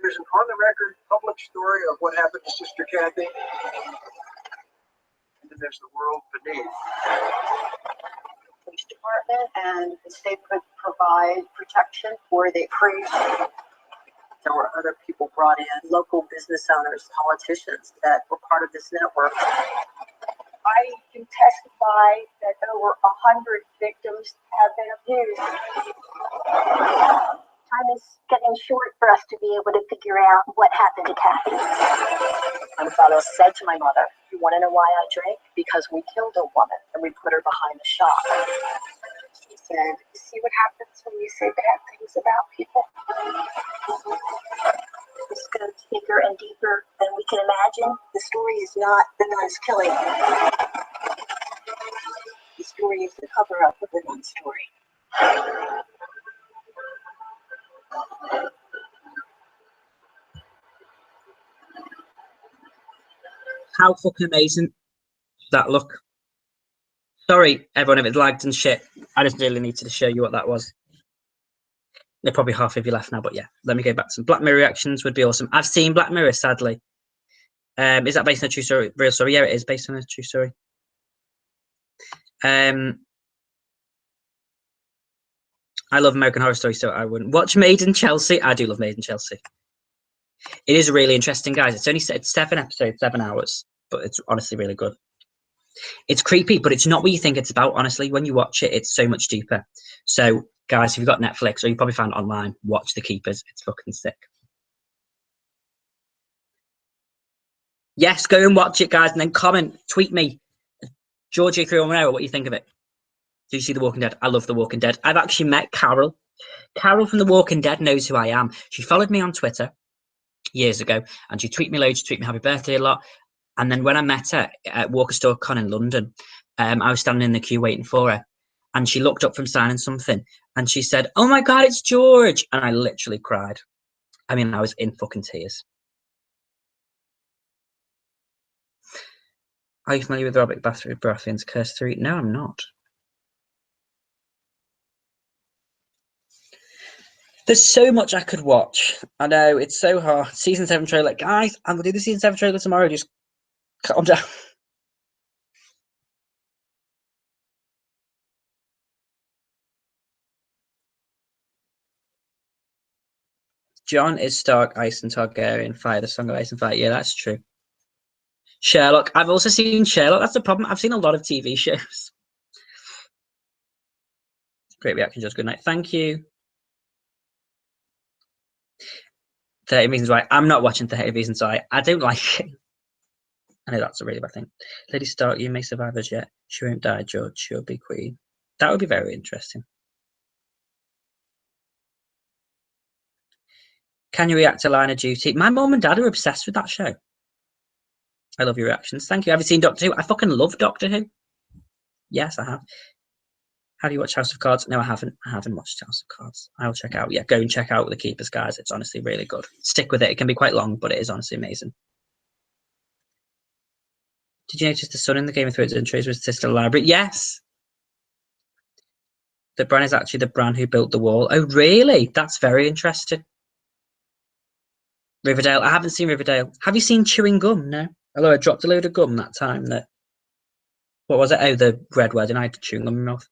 There's an on-the-record public story of what happened to Sister Kathy. And then there's the world beneath. The police department and the state could provide protection for the priests. There were other people brought in, local business owners, politicians that were part of this network. I can testify that over 100 victims have been abused. Time is getting short for us to be able to figure out what happened to Kathy. My father said to my mother, you want to know why I drink? Because we killed a woman and we put her behind the shop. She said, you see what happens when you say bad things about people? This goes bigger and deeper than we can imagine. The story is not the nuns killing. The story is the cover-up of the nun story. How fucking amazing does that look? Sorry, everyone, if it's lagged and shit. I just really needed to show you what that was. They're probably half of you left now, but yeah. Let me go back to some Black Mirror reactions. Would be awesome. I've seen Black Mirror, sadly. Is that based on a true story? Real story? Yeah, it is based on a true story. I love American Horror Story, so I wouldn't watch Made in Chelsea. I do love Made in Chelsea. It is really interesting, guys. It's only 7 episodes, 7 hours, but it's honestly really good. It's creepy, but it's not what you think it's about, honestly. When you watch it, it's so much deeper. So, guys, if you've got Netflix, or you probably found it online, watch The Keepers. It's fucking sick. Yes, go and watch it, guys, and then comment, tweet me, Georgia Creole, what you think of it. Did you see The Walking Dead? I love The Walking Dead. I've actually met Carol. Carol from The Walking Dead knows who I am. She followed me on Twitter years ago, and she tweeted me loads. She tweeted me happy birthday a lot. And then when I met her at Walker Store Con in London, I was standing in the queue waiting for her, and she looked up from signing something, and she said, "Oh my God, it's George!" And I literally cried. I mean, I was in fucking tears. Are you familiar with Robert Baratheon's Curse 3? No, I'm not. There's so much I could watch. I know, it's so hard. Season 7 trailer. Guys, I'm going to do the Season 7 trailer tomorrow. Just calm down. Jon is Stark, Ice and Targaryen, Fire, the Song of Ice and Fire. Yeah, that's true. Sherlock. I've also seen Sherlock. That's the problem. I've seen a lot of TV shows. Great reaction, just good night. Thank you. 30 Reasons Why. I'm not watching 30 Reasons Why. I don't like it. I know that's a really bad thing. Lady Stark, you may survive as yet. She won't die, George. She'll be queen. That would be very interesting. Can you react to Line of Duty? My mum and dad are obsessed with that show. I love your reactions. Thank you. Have you seen Doctor Who? I fucking love Doctor Who. Yes, I have. How do you watch House of Cards? No, I haven't. I haven't watched House of Cards. I'll check out. Yeah, go and check out The Keepers, guys. It's honestly really good. Stick with it. It can be quite long, but it is honestly amazing. Did you notice the sun in the Game of Thrones entries was Sister Library? Yes. The Bran is actually the Bran who built the wall. Oh, really? That's very interesting. Riverdale. I haven't seen Riverdale. Have you seen Chewing Gum? No. Although I dropped a load of gum that time. That. What was it? Oh, the Red Wedding. I had chewing gum in my mouth.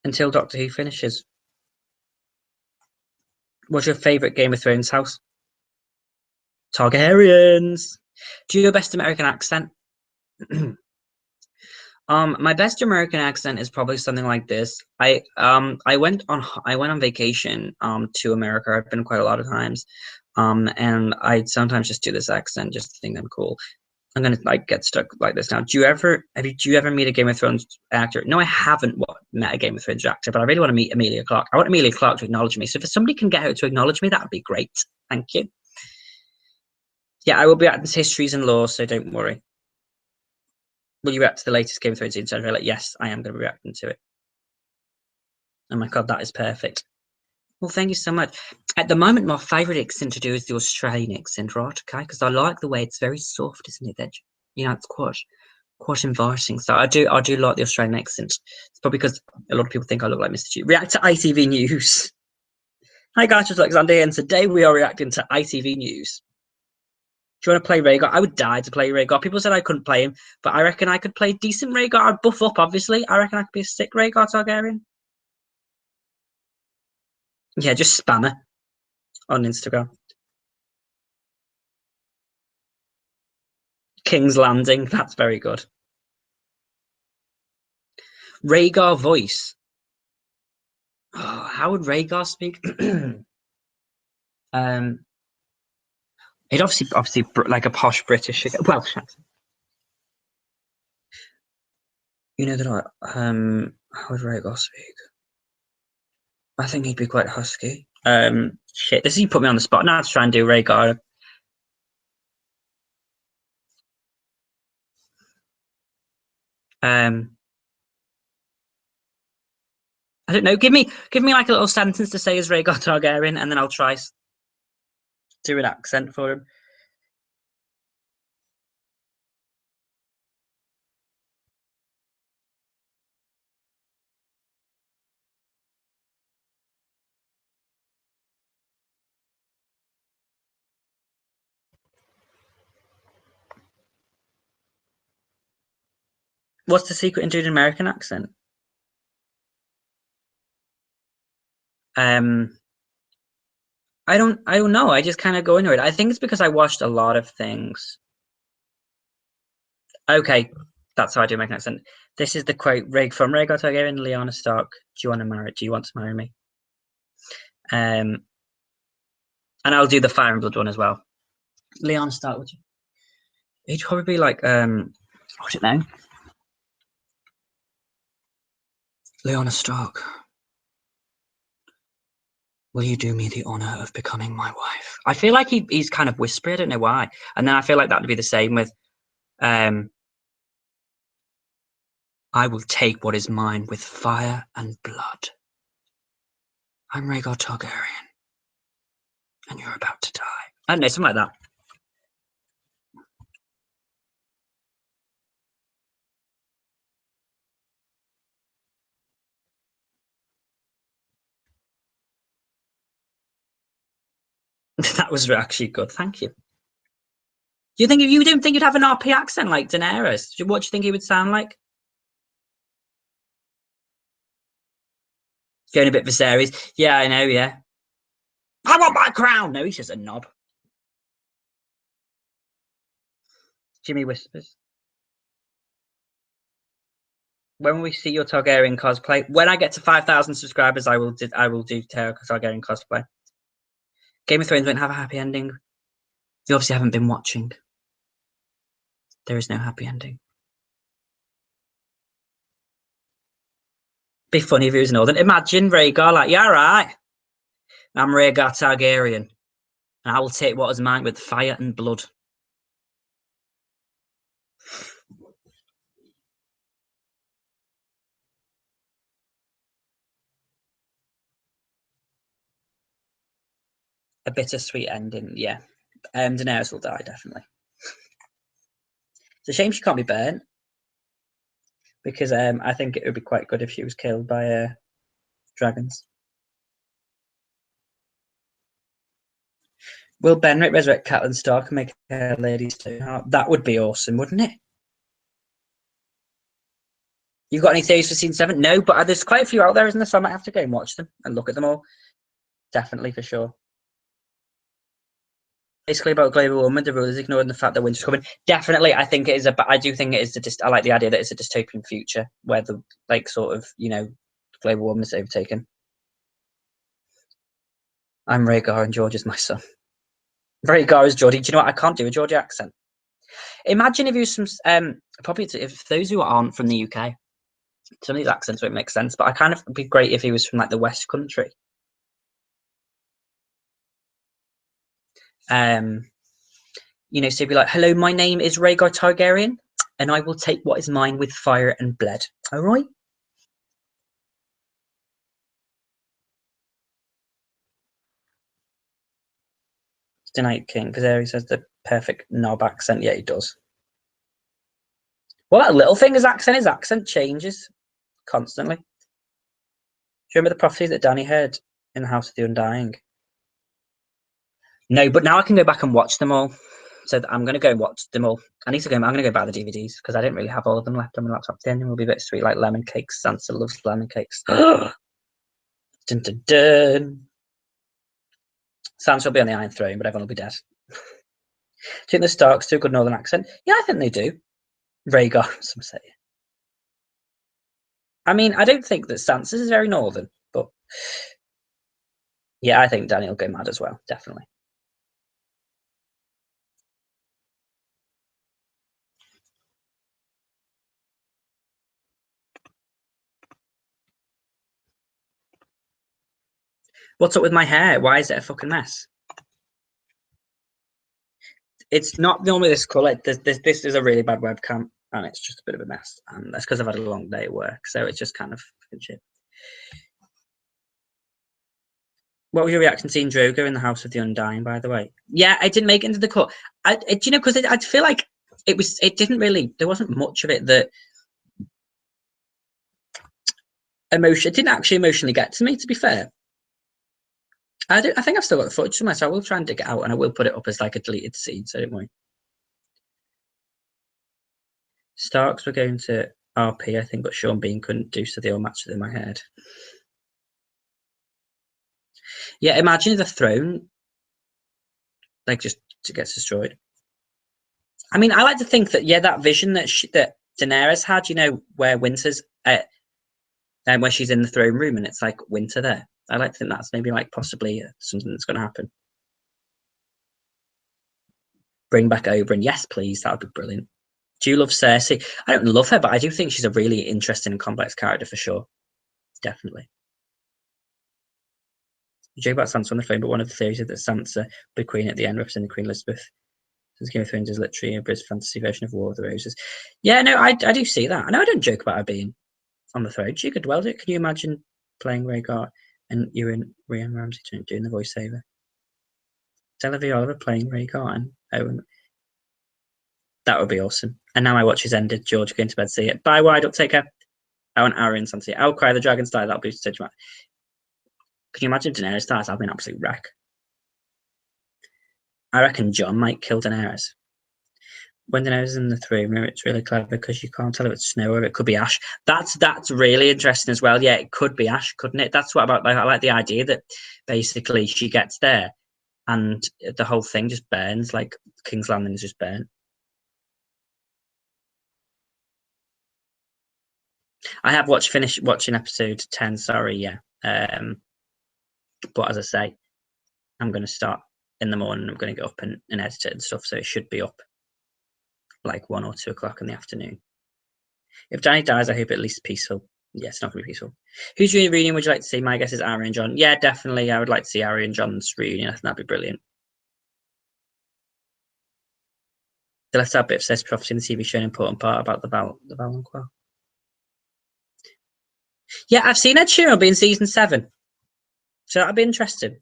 Until Doctor Who finishes. What's your favourite Game of Thrones house? Targaryens. Do your best American accent? My best American accent is probably something like this. I went on vacation to America. I've been quite a lot of times. And I sometimes just do this accent just to think I'm cool. I'm gonna like get stuck like this now. Do you ever meet a Game of Thrones actor? No, I haven't met a Game of Thrones actor, but I really want to meet Emilia Clarke. I want Emilia Clarke to acknowledge me. So if somebody can get her to acknowledge me, that would be great. Thank you. Yeah, I will be at this Histories and Law, so don't worry. Will you react to the latest Game of Thrones season trailer? Yes, I am going to be reacting to it. Oh my god, that is perfect. Well, thank you so much. At the moment, my favourite accent to do is the Australian accent, right? Okay, because I like the way it's very soft, isn't it? That it's quite inviting. So I do like the Australian accent. It's probably because a lot of people think I look like Mr. G. React to ITV News. Hi guys, it's Alexander here, and today we are reacting to ITV News. Do you want to play Rhaegar? I would die to play Rhaegar. People said I couldn't play him, but I reckon I could play decent Rhaegar. I'd buff up, obviously. I reckon I could be a sick Rhaegar Targaryen. Yeah, just spam her on Instagram. King's Landing. That's very good. Rhaegar voice. Oh, how would Rhaegar speak? It obviously like a posh British Welsh accent. You know that how would Rhaegar speak? I think he'd be quite husky. Shit, this is you put me on the spot now to try and do Rhaegar. I don't know. Give me like a little sentence to say as Rhaegar Targaryen, and then I'll try do an accent for him. What's the secret in doing an American accent? I don't know. I just kind of go into it. I think it's because I watched a lot of things. Okay, that's how I do make an accent. This is the quote from Rhaegar Targaryen, Lyanna Stark. Do you want to marry me? And I'll do the Fire and Blood one as well. Lyanna Stark, would you? He'd probably be like I don't know. Lyanna Stark, will you do me the honor of becoming my wife? I feel like he's kind of whispery. I don't know why. And then I feel like that would be the same with I will take what is mine with fire and blood. I'm Rhaegar Targaryen, and you're about to die. I don't know, something like that. That was actually good. Thank you. You don't think you'd have an RP accent like Daenerys? What do you think he would sound like? Going a bit Viserys. Yeah, I know. Yeah. I want my crown. No, he's just a knob. Jimmy whispers. When will we see your Targaryen cosplay? When I get to 5,000 subscribers, I will do Targaryen cosplay. Game of Thrones won't have a happy ending. You obviously haven't been watching. There is no happy ending. Be funny if he was Northern. Imagine Rhaegar like, yeah, right. I'm Rhaegar Targaryen, and I will take what is mine with fire and blood. A bittersweet ending, yeah. Daenerys will die, definitely. It's a shame she can't be burnt, because I think it would be quite good if she was killed by dragons. Will Benrick resurrect Catelyn Stark and make her Lady Stoneheart? That would be awesome, wouldn't it? You got any theories for season 7? No, but there's quite a few out there, isn't there? So I might have to go and watch them and look at them all. Definitely, for sure. Basically about global warming, the rulers ignoring the fact that winter's coming. Definitely, I think it is I do think it is I like the idea that it's a dystopian future where the sort of, global warming is overtaken. I'm Rhaegar and George is my son. Rhaegar is Geordie. Do you know what? I can't do a Geordie accent. Imagine if you was some probably if those who aren't from the UK, some of these accents won't make sense, but I kind of it'd be great if he was from like the West Country. So he'd be like, hello, my name is Rhaegar Targaryen, and I will take what is mine with fire and blood. All right? It's the Night King, because there he says the perfect knob accent. Yeah, he does. Well, that little thing, his accent changes constantly. Do you remember the prophecies that Dany heard in the House of the Undying? No, but now I can go back and watch them all. So I'm going to go watch them all. I'm going to go buy the DVDs because I didn't really have all of them left on my laptop. The ending will be a bit sweet, like lemon cakes. Sansa loves lemon cakes. Dun, dun, dun. Sansa will be on the Iron Throne, but everyone will be dead. Do you think the Starks do a good Northern accent? Yeah, I think they do. Rhaegar, some say. I mean, I don't think that Sansa is very Northern, but yeah, I think Dany will go mad as well, definitely. What's up with my hair? Why is it a fucking mess? It's not normally this colour. This is a really bad webcam, and it's just a bit of a mess. And that's because I've had a long day at work, so it's just kind of fucking shit. What was your reaction to seeing Drogo in the House of the Undying, by the way? Yeah, I didn't make it into the cut. Because I feel like there wasn't much of it that it didn't actually emotionally get to me, to be fair. I think I've still got the footage somewhere, so I will try and dig it out, and I will put it up as like a deleted scene, so don't worry. Starks were going to RP, I think, but Sean Bean couldn't do, so they all matched in my head. Yeah, imagine the throne just gets destroyed. I mean, I like to think that that vision that Daenerys had, where winter's where she's in the throne room and it's like winter there. I like to think that's maybe possibly something that's going to happen. Bring back Oberyn, yes, please. That would be brilliant. Do you love Cersei? I don't love her, but I do think she's a really interesting and complex character for sure. Definitely. You joke about Sansa on the phone, but one of the theories is that Sansa, the Queen at the end, representing Queen Elizabeth. Since Game of Thrones is literally a British fantasy version of War of the Roses. Yeah, no, I do see that. I know I don't joke about her being on the throne. She could well do it. Can you imagine playing Rhaegar and you and Rhiannon Ramsey doing the voiceover? Televi Oliver playing Rhaegar and Owen. That would be awesome. And now my watch is ended. George, going to bed. See it. Bye, Wide Up. Take care. Oh, and Arryn, Sansa. I'll cry. The dragons die. That'll be such a. Can you imagine if Daenerys dies? I'll be an absolute wreck. I reckon Jon might kill Daenerys. When Daenerys is in the throne room, it's really clever because you can't tell if it's snow or it could be ash. That's really interesting as well. Yeah, it could be ash, couldn't it? That's what I like the idea that basically she gets there and the whole thing just burns, like King's Landing is just burnt. I have finished watching episode 10. Sorry, yeah. But as I say, I'm going to start in the morning. I'm going to get up and edit it and stuff, so it should be up like 1 or 2 o'clock in the afternoon. If Dany dies, I hope at least peaceful. Yeah, it's not going to be peaceful. Whose reunion would you like to see? My guess is Ari and John. Yeah, definitely. I would like to see Ari and John's reunion. I think that'd be brilliant. The left out bit says prophecy in the TV show an important part about the Valonqua. Yeah, I've seen Ed Sheeran be in season 7. So that'd be interesting.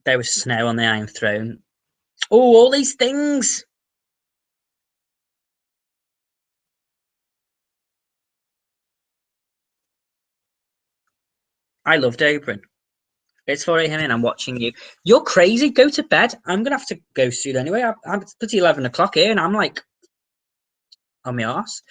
There was snow on the Iron Throne. Oh, all these things. I loved Oprah. It's 4 a.m. and I'm watching you. You're crazy. Go to bed. I'm going to have to go soon anyway. It's pretty 11 o'clock here and I'm like on my arse.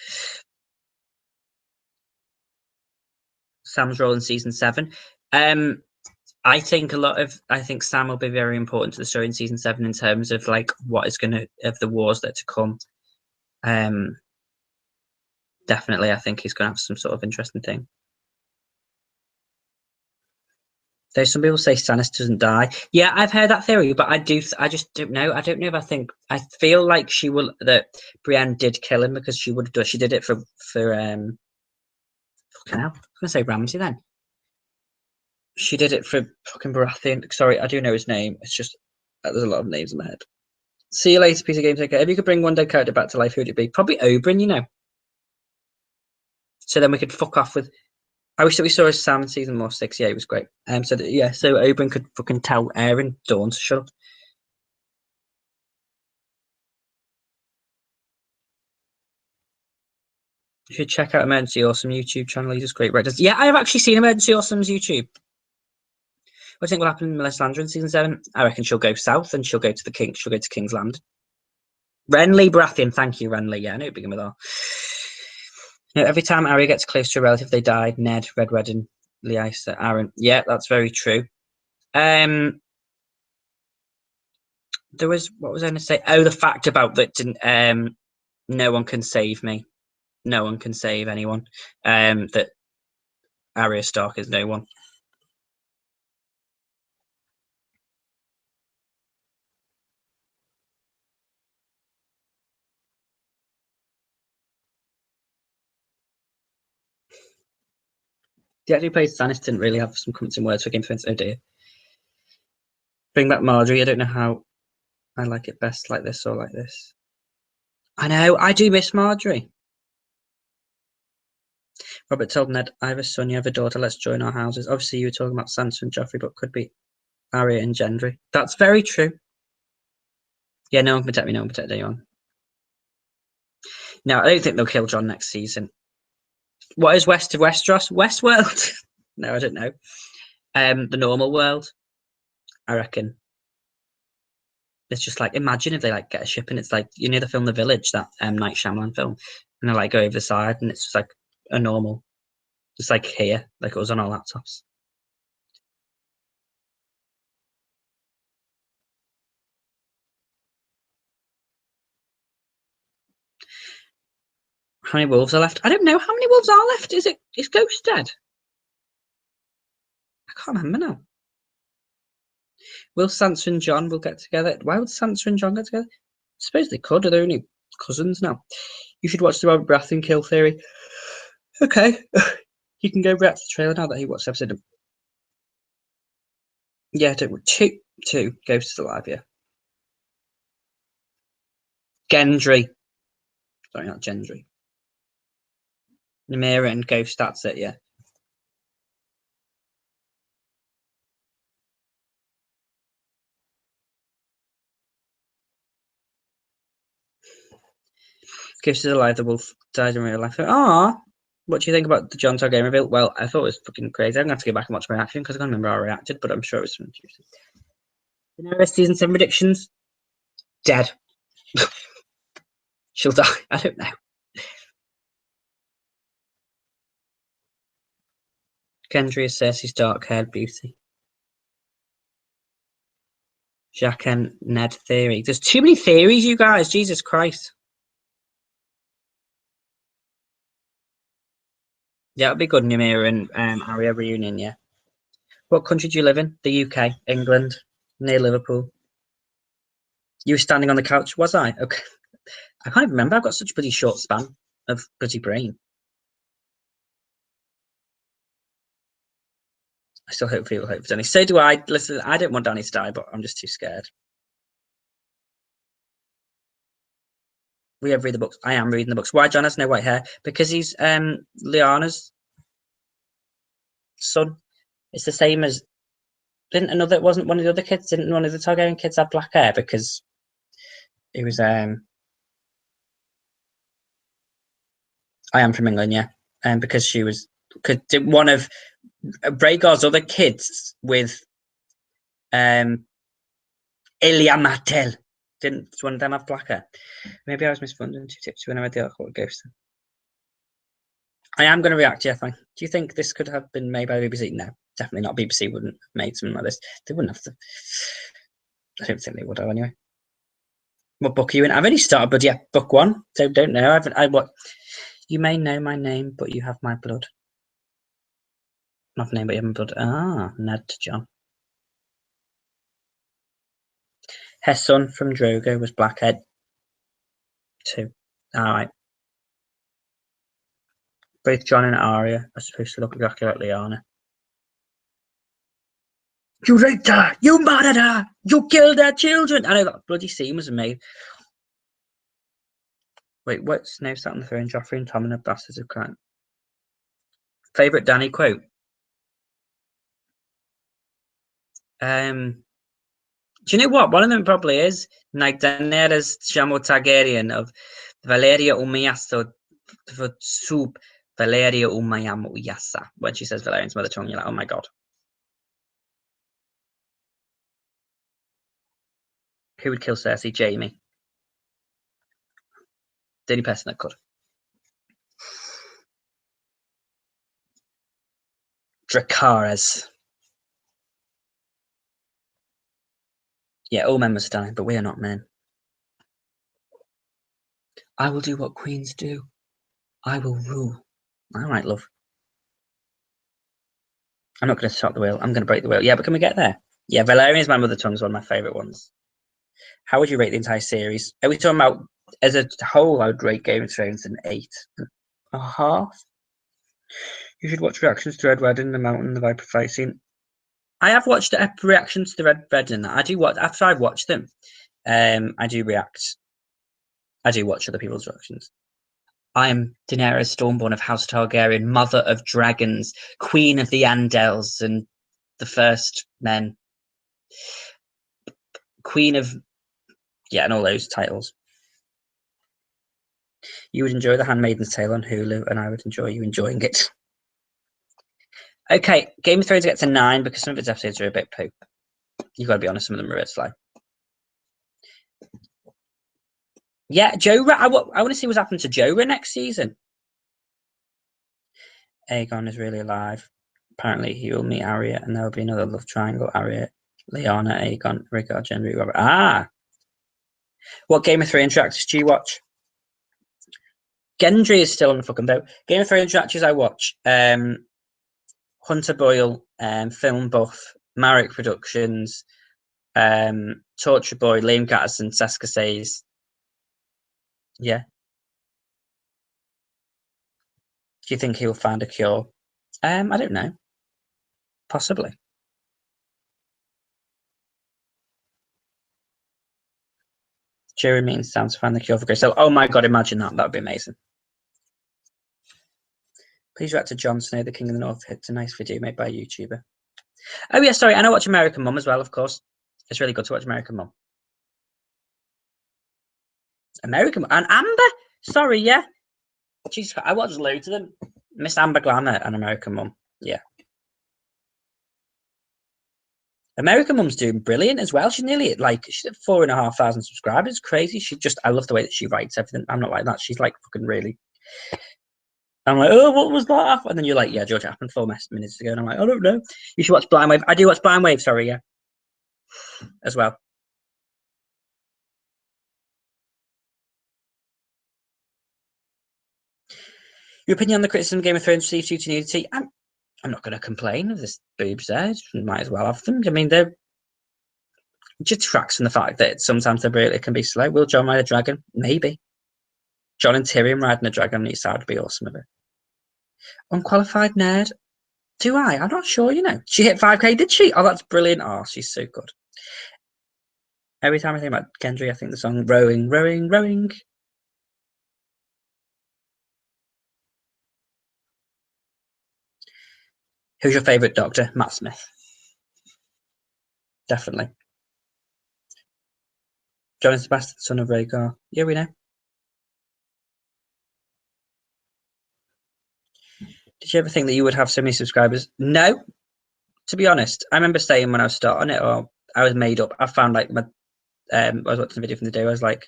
Sam's role in season 7. I think Sam will be very important to the story in season 7 in terms of like what is of the wars that are to come. Definitely, I think he's going to have some sort of interesting thing. There's some people say Stannis doesn't die. Yeah, I've heard that theory, but I just don't know. I don't know if I feel like that Brienne did kill him because she would have done. She did it for fucking hell. I was gonna say Ramsay then. She did it for fucking Baratheon. Sorry, I do know his name. It's just there's a lot of names in my head. See you later, piece of game taker. If you could bring one dead character back to life, who would it be? Probably Oberyn, you know. So then we could fuck off with. I wish that we saw his Sam in season 6. Yeah, it was great. So Oberyn could fucking tell Aaron Dawn to shut up. You should check out Emergency Awesome YouTube channel. He's just great writers. Yeah, I have actually seen Emergency Awesome's YouTube. What do you think will happen in Melisandre in season 7? I reckon she'll go south and she'll go to King's Land. Renly Baratheon, thank you, Renly. Yeah, I knew it'd begin with R. You know, every time Arya gets close to a relative, they died. Ned, Red Wedding, Lysa, Aaron. Yeah, that's very true. There was what was I going to say? Oh, the fact about that. No one can save me. No one can save anyone. That Arya Stark is no one. The actor who plays Stannis didn't really have some comforting words for Game of Thrones. Oh dear. Bring back Marjorie. I don't know how I like it best, like this or like this. I know, I do miss Marjorie. Robert told Ned, I have a son, you have a daughter, let's join our houses. Obviously, you were talking about Sansa and Joffrey, but could be Arya and Gendry. That's very true. Yeah, no one can protect me, no one can protect anyone. No, I don't think they'll kill Jon next season. What is west of Westeros? Westworld? No, I don't know. The normal world, I reckon. It's just like, imagine if they like get a ship and it's like, you know the film The Village, that Night Shyamalan film, and they like go over the side and it's just like a normal, just like here, like it was on our laptops. How many wolves are left? I don't know how many wolves are left. Is Ghost dead? I can't remember now. Will Sansa and Jon will get together? Why would Sansa and Jon get together? I suppose they could. Are they only cousins now? You should watch the Robert Baratheon kill theory. Okay. You can go back to the trailer now that he watched the episode. Yeah, two. Ghost is alive, yeah. Gendry. Sorry, not Gendry. Nymeria and Ghost, that's it, yeah. Ghost is alive, the wolf died in real life. Ah, what do you think about the Jon Targaryen reveal? Well, I thought it was fucking crazy. I'm going to have to go back and watch my reaction because I can't remember how I reacted, but I'm sure it was interesting. Daenerys season 7 predictions? Dead. She'll die. I don't know. Gendry is Cersei's dark-haired beauty. Jack and Ned theory. There's too many theories, you guys. Jesus Christ. Yeah, it'll be good. Nymeria and Arya reunion, yeah. What country do you live in? The UK, England, near Liverpool. You were standing on the couch, was I? Okay. I can't even remember. I've got such a pretty short span. of bloody brain. I still hope people hope for Danny. So do I. Listen, I don't want Danny to die, but I'm just too scared. We have read the books. I am reading the books. Why John has no white hair? Because he's Liana's son. It's the same as it wasn't one of the other kids, didn't one of the Targaryen kids have black hair because it was I am from England, yeah. Because she was one of Rhaegar's other kids with Ilya Martell. Didn't one of them have black hair? Maybe I was misfunding 2 tips when I read the article Ghost. I am going to react, yeah, fine. Do you think this could have been made by BBC? No, definitely not. BBC wouldn't have made something like this. They wouldn't have to. I don't think they would have anyway. What book are you in? I've only started, but yeah, book 1. So don't know. What? You may know my name, but you have my blood. Not name, but you have my blood. Ah, Ned to John. Her son from Drogo was Blackhead 2. All right. Both John and Arya are supposed to look exactly like Lyanna. You raped her! You murdered her! You killed her children! I know that bloody scene was made. Wait, what's no sat on the throne? Joffrey and Tommen are bastards of crime. Favorite Danny quote? Do you know what? One of them probably is like Daenerys Shamo Targaryen of Valeria Umayasto for soup Valeria Umayam Uyasa. When she says Valerian's mother tongue, you're like, oh my god. Who would kill Cersei? Jaime. The only person that could. Dracarys. Yeah, all men must die, but we are not men. I will do what queens do. I will rule. All right, love. I'm not going to stop the wheel. I'm going to break the wheel. Yeah, but can we get there? Yeah, Valerian's my mother tongue is one of my favourite ones. How would you rate the entire series? Are we talking about as a whole? I would rate Game of Thrones an 8.5. You should watch reactions to Red Wedding, The Mountain, The Viper fight scene. I have watched reactions to the Red Wedding. I do watch after I've watched them. I do react. I do watch other people's reactions. I am Daenerys Stormborn of House Targaryen, mother of dragons, queen of the Andals and the first men, queen of, yeah, and all those titles. You would enjoy The Handmaid's Tale on Hulu, and I would enjoy you enjoying it. Okay, Game of Thrones gets a 9 because some of its episodes are a bit poop. You've got to be honest, some of them are a bit slow. Yeah, I want to see what's happened to Jorah next season. Aegon is really alive. Apparently, he will meet Arya, and there will be another love triangle. Arya, Lyanna, Aegon, Rickard, Gendry, Robert. Ah! What Game of Thrones interactions do you watch? Gendry is still on the fucking boat. Game of Thrones interactions I watch. Hunter Boyle, Film Buff, Marek Productions, Torture Boy, Liam Catterson, Seska Says. Yeah. Do you think he'll find a cure? I don't know. Possibly. Jerry means sounds to find the cure for Grace. So, oh my god, imagine that. That would be amazing. Please react to Jon Snow, the King of the North. It's a nice video made by a YouTuber. Oh yeah, sorry. And I watch American Mum as well, of course. It's really good to watch American Mum. American Mum and Amber. Sorry, yeah. Jesus, I watched loads of them. Miss Amber Glamour and American Mum. Yeah. American Mum's doing brilliant as well. She's nearly at she's at 4,500 subscribers. It's crazy. I love the way that she writes everything. I'm not like that. She's like fucking really. I'm like, oh, what was that? And then you're like, yeah, George, it happened 4 minutes ago. And I'm like, I don't know. You should watch Blind Wave. I do watch Blind Wave, sorry, yeah. As well. Your opinion on the criticism of Game of Thrones received due to nudity? I'm not going to complain if there's boobs there. Might as well have them. I mean, they're just tracks from the fact that sometimes it can be slow. Will Jon ride a dragon? Maybe. John and Tyrion riding a dragon on each side would be awesome of it. Unqualified nerd. Do I? I'm not sure, you know. She hit 5k, did she? Oh, that's brilliant. Oh, she's so good. Every time I think about Gendry, I think the song Rowing, Rowing, Rowing. Who's your favourite Doctor? Matt Smith. Definitely. John and Sebastian, son of Rhaegar. Yeah, we know. Did you ever think that you would have so many subscribers? No. To be honest, I remember saying when I was starting it, or I was made up. I found like my, I was watching the video from the day. I was like,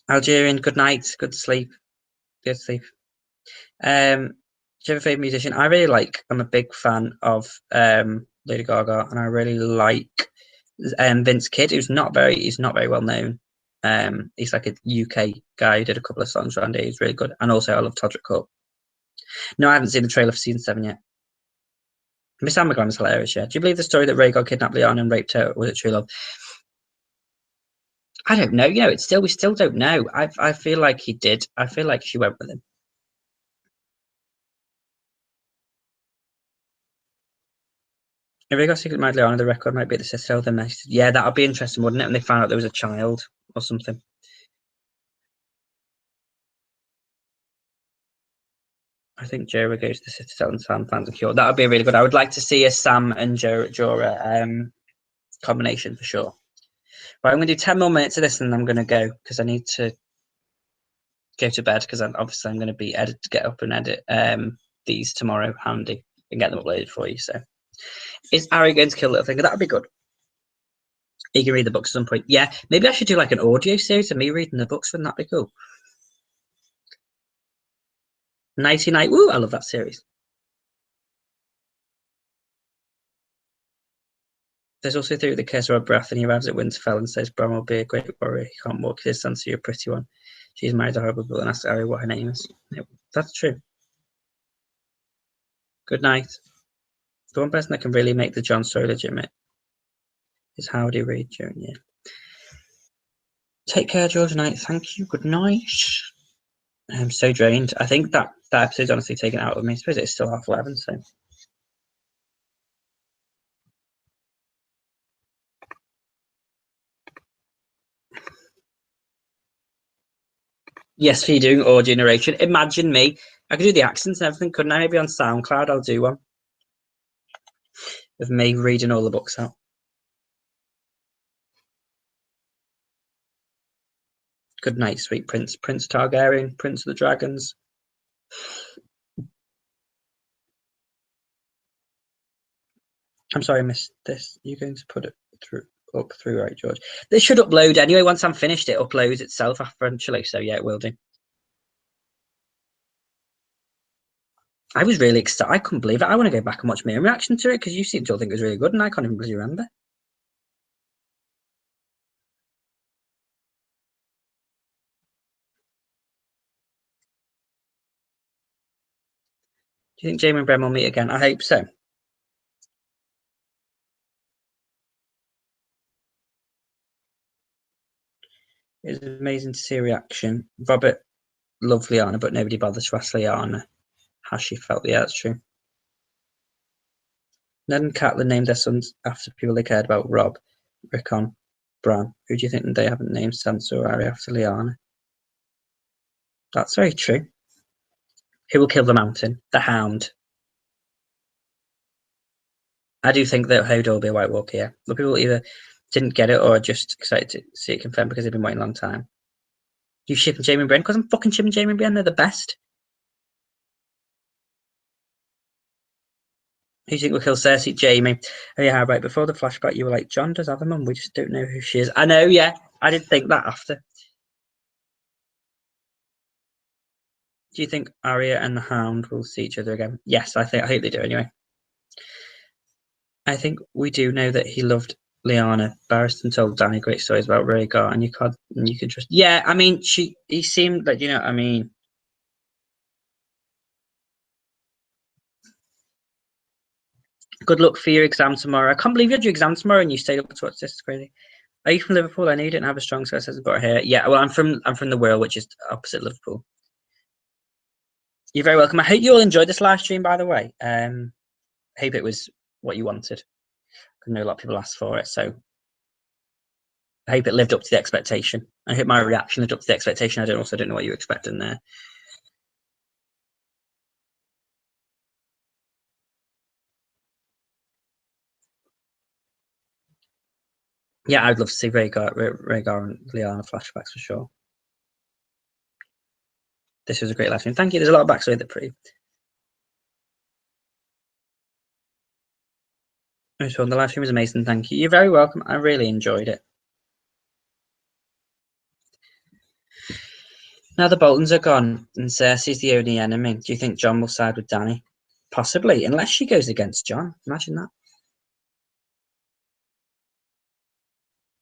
Algerian, good night, good sleep, good sleep. Do you have a favorite musician? I really like. I'm a big fan of Lady Gaga, and I really like Vince Kidd, who's not very well known. He's like a UK guy who did a couple of songs around here. He's really good, and also I love Todrick Court. No, I haven't seen the trailer for season 7 yet. Miss Amberglam is hilarious. Yeah. Do you believe the story that Rhaegar kidnapped Lyanna and raped her? Or was it true love? I don't know. You know, we still don't know. I feel like he did. I feel like she went with him. If Rhaegar secretly married Lyanna, the record might be at the Citadel. Then yeah, that would be interesting, wouldn't it? When they found out there was a child or something. I think Jorah goes to the Citadel and Sam finds a cure. That would be really good. I would like to see a Sam and Jorah combination for sure. Right, I'm going to do 10 more minutes of this and I'm going to go because I need to go to bed because I'm going to be get up and edit these tomorrow handy and get them uploaded for you. So, is Ari going to kill Littlefinger? That would be good. You can read the books at some point. Yeah, maybe I should do like an audio series of me reading the books. Wouldn't that be cool? Nighty Night. Woo! I love that series. There's also through the curse of her breath, and he arrives at Winterfell and says, Bran will be a great warrior. He can't walk his son, so you're a pretty one. She's married a horrible girl and asks Arya what her name is. Yeah, that's true. Good night. The one person that can really make the Jon story legitimate is Howdy Reed Jr. Take care, George Knight. Thank you. Good night. I'm so drained. I think that episode's honestly taken out of me. I suppose it's still 11:30, so. Yes, for you doing audio narration. Imagine me. I could do the accents and everything, couldn't I? Maybe on SoundCloud I'll do one of me reading all the books out. Good night, sweet prince. Prince Targaryen, Prince of the Dragons. I'm sorry I missed this. You're going to put it up through, right, George? This should upload anyway. Once I'm finished, it uploads itself eventually. So yeah, it will do. I was really excited. I couldn't believe it. I want to go back and watch my own reaction to it because you seem to all think it was really good, and I can't even really remember. Do you think Jaime and Bren will meet again? I hope so. It was amazing to see a reaction. Robert loved Lyanna, but nobody bothers to ask Lyanna how she felt. Yeah, that's true. Ned and Catelyn named their sons after people they cared about. Rob, Rickon, Bran. Who do you think they haven't named Sansa or Arya after Lyanna? That's very true. Who will kill the Mountain? The Hound. I do think that Hodor will be a White Walker, yeah. But people either didn't get it or are just excited to see it confirmed because they've been waiting a long time. You shipping Jaime and Bren? Because I'm fucking shipping Jaime and Bren. They're the best. Who do you think will kill Cersei? Jaime. Oh yeah, right. Before the flashback, you were like, Jon does have a mum. We just don't know who she is. I know, yeah. I did think that after. Do you think Arya and the Hound will see each other again? Yes, I hope they do anyway. I think we do know that he loved Lyanna. Barristan told Dany great stories about Rhaegar, and you can trust. Yeah, I mean, he seemed like, you know what I mean. Good luck for your exam tomorrow. I can't believe you had your exam tomorrow and you stayed up to watch this. It's crazy. Are you from Liverpool? I know you didn't have a strong sense about here. Yeah, well, I'm from the Wirral, which is opposite Liverpool. You're very welcome. I hope you all enjoyed this live stream, by the way. I hope it was what you wanted. I know a lot of people asked for it, so I hope it lived up to the expectation. I hope my reaction lived up to the expectation. I don't know what you were expecting there. Yeah, I'd love to see Rhaegar and Lyanna flashbacks for sure. This was a great live stream. Thank you. There's a lot of backstory that pretty. The live stream was amazing. Thank you. You're very welcome. I really enjoyed it. Now the Boltons are gone and Cersei's the only enemy. Do you think Jon will side with Dany? Possibly, unless she goes against Jon. Imagine that.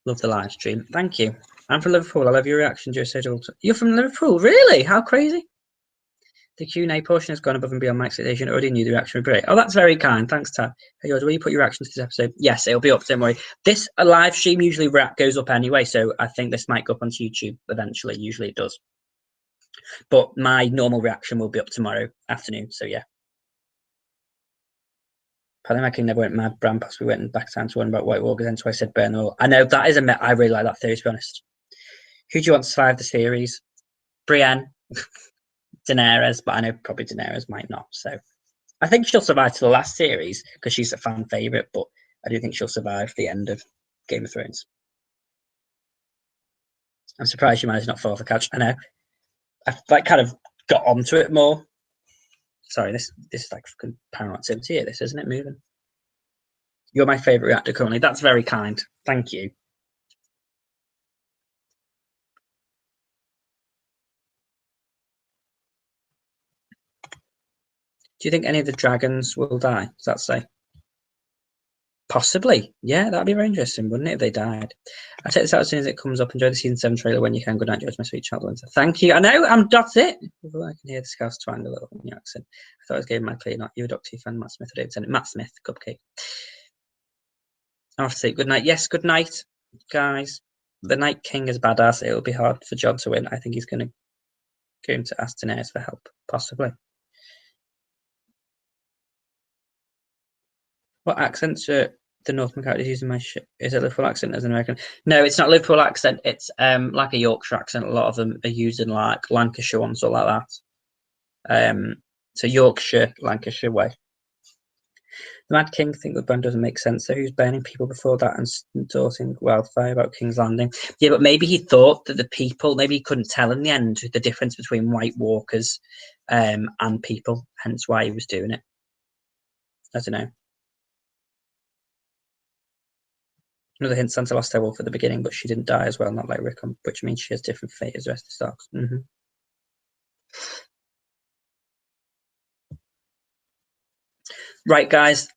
Love the live stream. Thank you. I'm from Liverpool. I love your reaction, Joe said. You're from Liverpool? Really? How crazy? The Q&A portion has gone above and beyond my expectation. I already knew the reaction would be great. Oh, that's very kind. Thanks, Tab. Hey, George, will you put your reactions to this episode? Yes, it'll be up. Don't worry. This live stream usually goes up anyway, so I think this might go up onto YouTube eventually. Usually it does. But my normal reaction will be up tomorrow afternoon, so yeah. Paddy McKing never went mad. Bram possibly went back time to one about White Walkers, hence why I said burn them all. I know, that is I really like that theory, to be honest. Who do you want to survive the series? Brienne. Daenerys, but I know probably Daenerys might not, so I think she'll survive to the last series because she's a fan favourite, but I do think she'll survive the end of Game of Thrones. I'm surprised she managed not to fall off the couch. I know. I've like kind of got onto it more. Sorry, this is like fucking paranormal activity here, this, isn't it? Moving. You're my favourite reactor currently. That's very kind. Thank you. Do you think any of the dragons will die? Does that say? Possibly. Yeah, that'd be very interesting, wouldn't it, if they died? I'll take this out as soon as it comes up. Enjoy the season 7 trailer when you can. Good night, George, my sweet child. Thank you. I know, that's it. I can hear the scouse twang a little in your accent. I thought I was giving my plea, not you, Dr. T fan, Matt Smith, or David Tennant. Matt Smith, Cupcake. I have to say good night. Yes, good night, guys. The Night King is badass. It'll be hard for Jon to win. I think he's going to ask Daenerys for help, possibly. What accents are the Northern characters using my shit? Is it a Liverpool accent as an American? No, it's not a Liverpool accent. It's like a Yorkshire accent. A lot of them are using like Lancashire ones or like that. So Yorkshire, Lancashire way. The Mad King think the burn doesn't make sense. So who's burning people before that and endorsing wildfire about King's Landing? Yeah, but maybe he thought that the people, maybe he couldn't tell in the end the difference between White Walkers and people, hence why he was doing it. I don't know. Another hint, Sansa lost her wolf at the beginning, but she didn't die as well, not like Rickon, which means she has different fate as the rest of the Starks. Right, guys,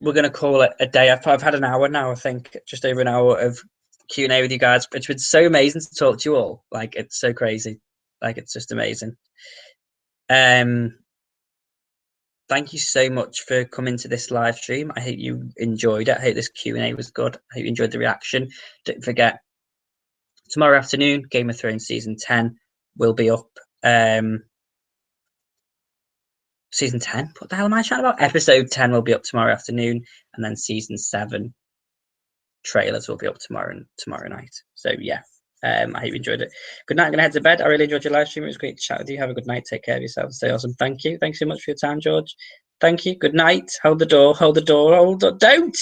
we're going to call it a day. I've had an hour now, I think, just over an hour of Q&A with you guys. It's been so amazing to talk to you all. Like, it's so crazy. Like, it's just amazing. Thank you so much for coming to this live stream. I hope you enjoyed it. I hope this Q&A was good. I hope you enjoyed the reaction. Don't forget, tomorrow afternoon, Game of Thrones Season 10 will be up. Season 10? What the hell am I chatting about? Episode 10 will be up tomorrow afternoon, and then Season 7 trailers will be up tomorrow night. So, yeah. I hope you enjoyed it. Good night. I'm going to head to bed. I really enjoyed your live stream. It was great to chat with you. Have a good night. Take care of yourself. Stay awesome. Thank you. Thanks so much for your time, George. Thank you. Good night. Hold the door. Hold the door. Hold on. Don't.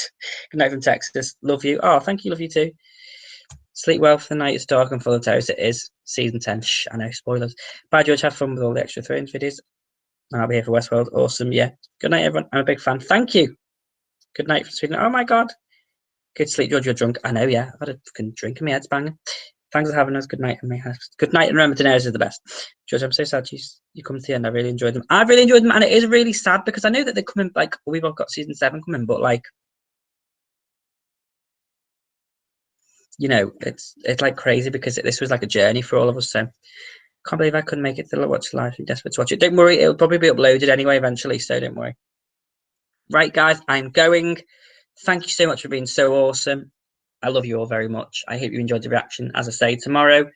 Good night from Texas. Love you. Oh, thank you. Love you too. Sleep well for the night. It's dark and full of terrors. It is. Season 10. Shh, I know. Spoilers. Bye, George. Have fun with all the extra Thrones videos. I'll be here for Westworld. Awesome. Yeah. Good night, everyone. I'm a big fan. Thank you. Good night from Sweden. Oh, my God. Good sleep, George. You're drunk. I know, yeah. I've had a fucking drink in my head's banging. Thanks for having us. Good night. Good night, and remember, Daenerys is the best. George, I'm so sad you come to the end. I really enjoyed them. I've really enjoyed them, and it is really sad because I know that they're coming. Like, we've all got Season 7 coming, but like, you know, it's like crazy because this was like a journey for all of us. So, can't believe I couldn't make it to watch live. I'm desperate to watch it. Don't worry, it'll probably be uploaded anyway eventually. So don't worry. Right, guys, I'm going. Thank you so much for being so awesome. I love you all very much. I hope you enjoyed the reaction. As I say, tomorrow,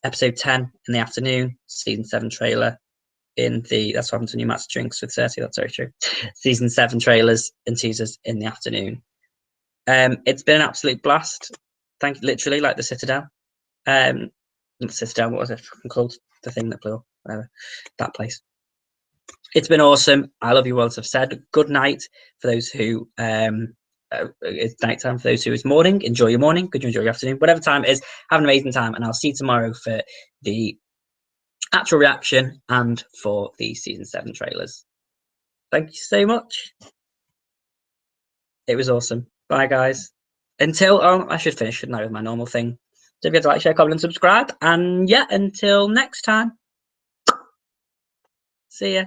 episode 10 in the afternoon, season 7 trailer in the, that's what happened to New Master Drinks with 30, that's very true. Season 7 trailers and teasers in the afternoon. It's been an absolute blast. Thank you, literally, like the Citadel. Not the Citadel, what was it called? The thing that blew up, whatever, that place. It's been awesome. I love you all, as I've said. Good night for those who, it's nighttime for those who it's morning. Enjoy your morning. Could you enjoy your afternoon? Whatever time it is, have an amazing time. And I'll see you tomorrow for the actual reaction and for the season 7 trailers. Thank you so much. It was awesome. Bye, guys. Until, oh, I should finish, shouldn't I, with my normal thing. Don't forget to like, share, comment, and subscribe. And yeah, until next time. See ya.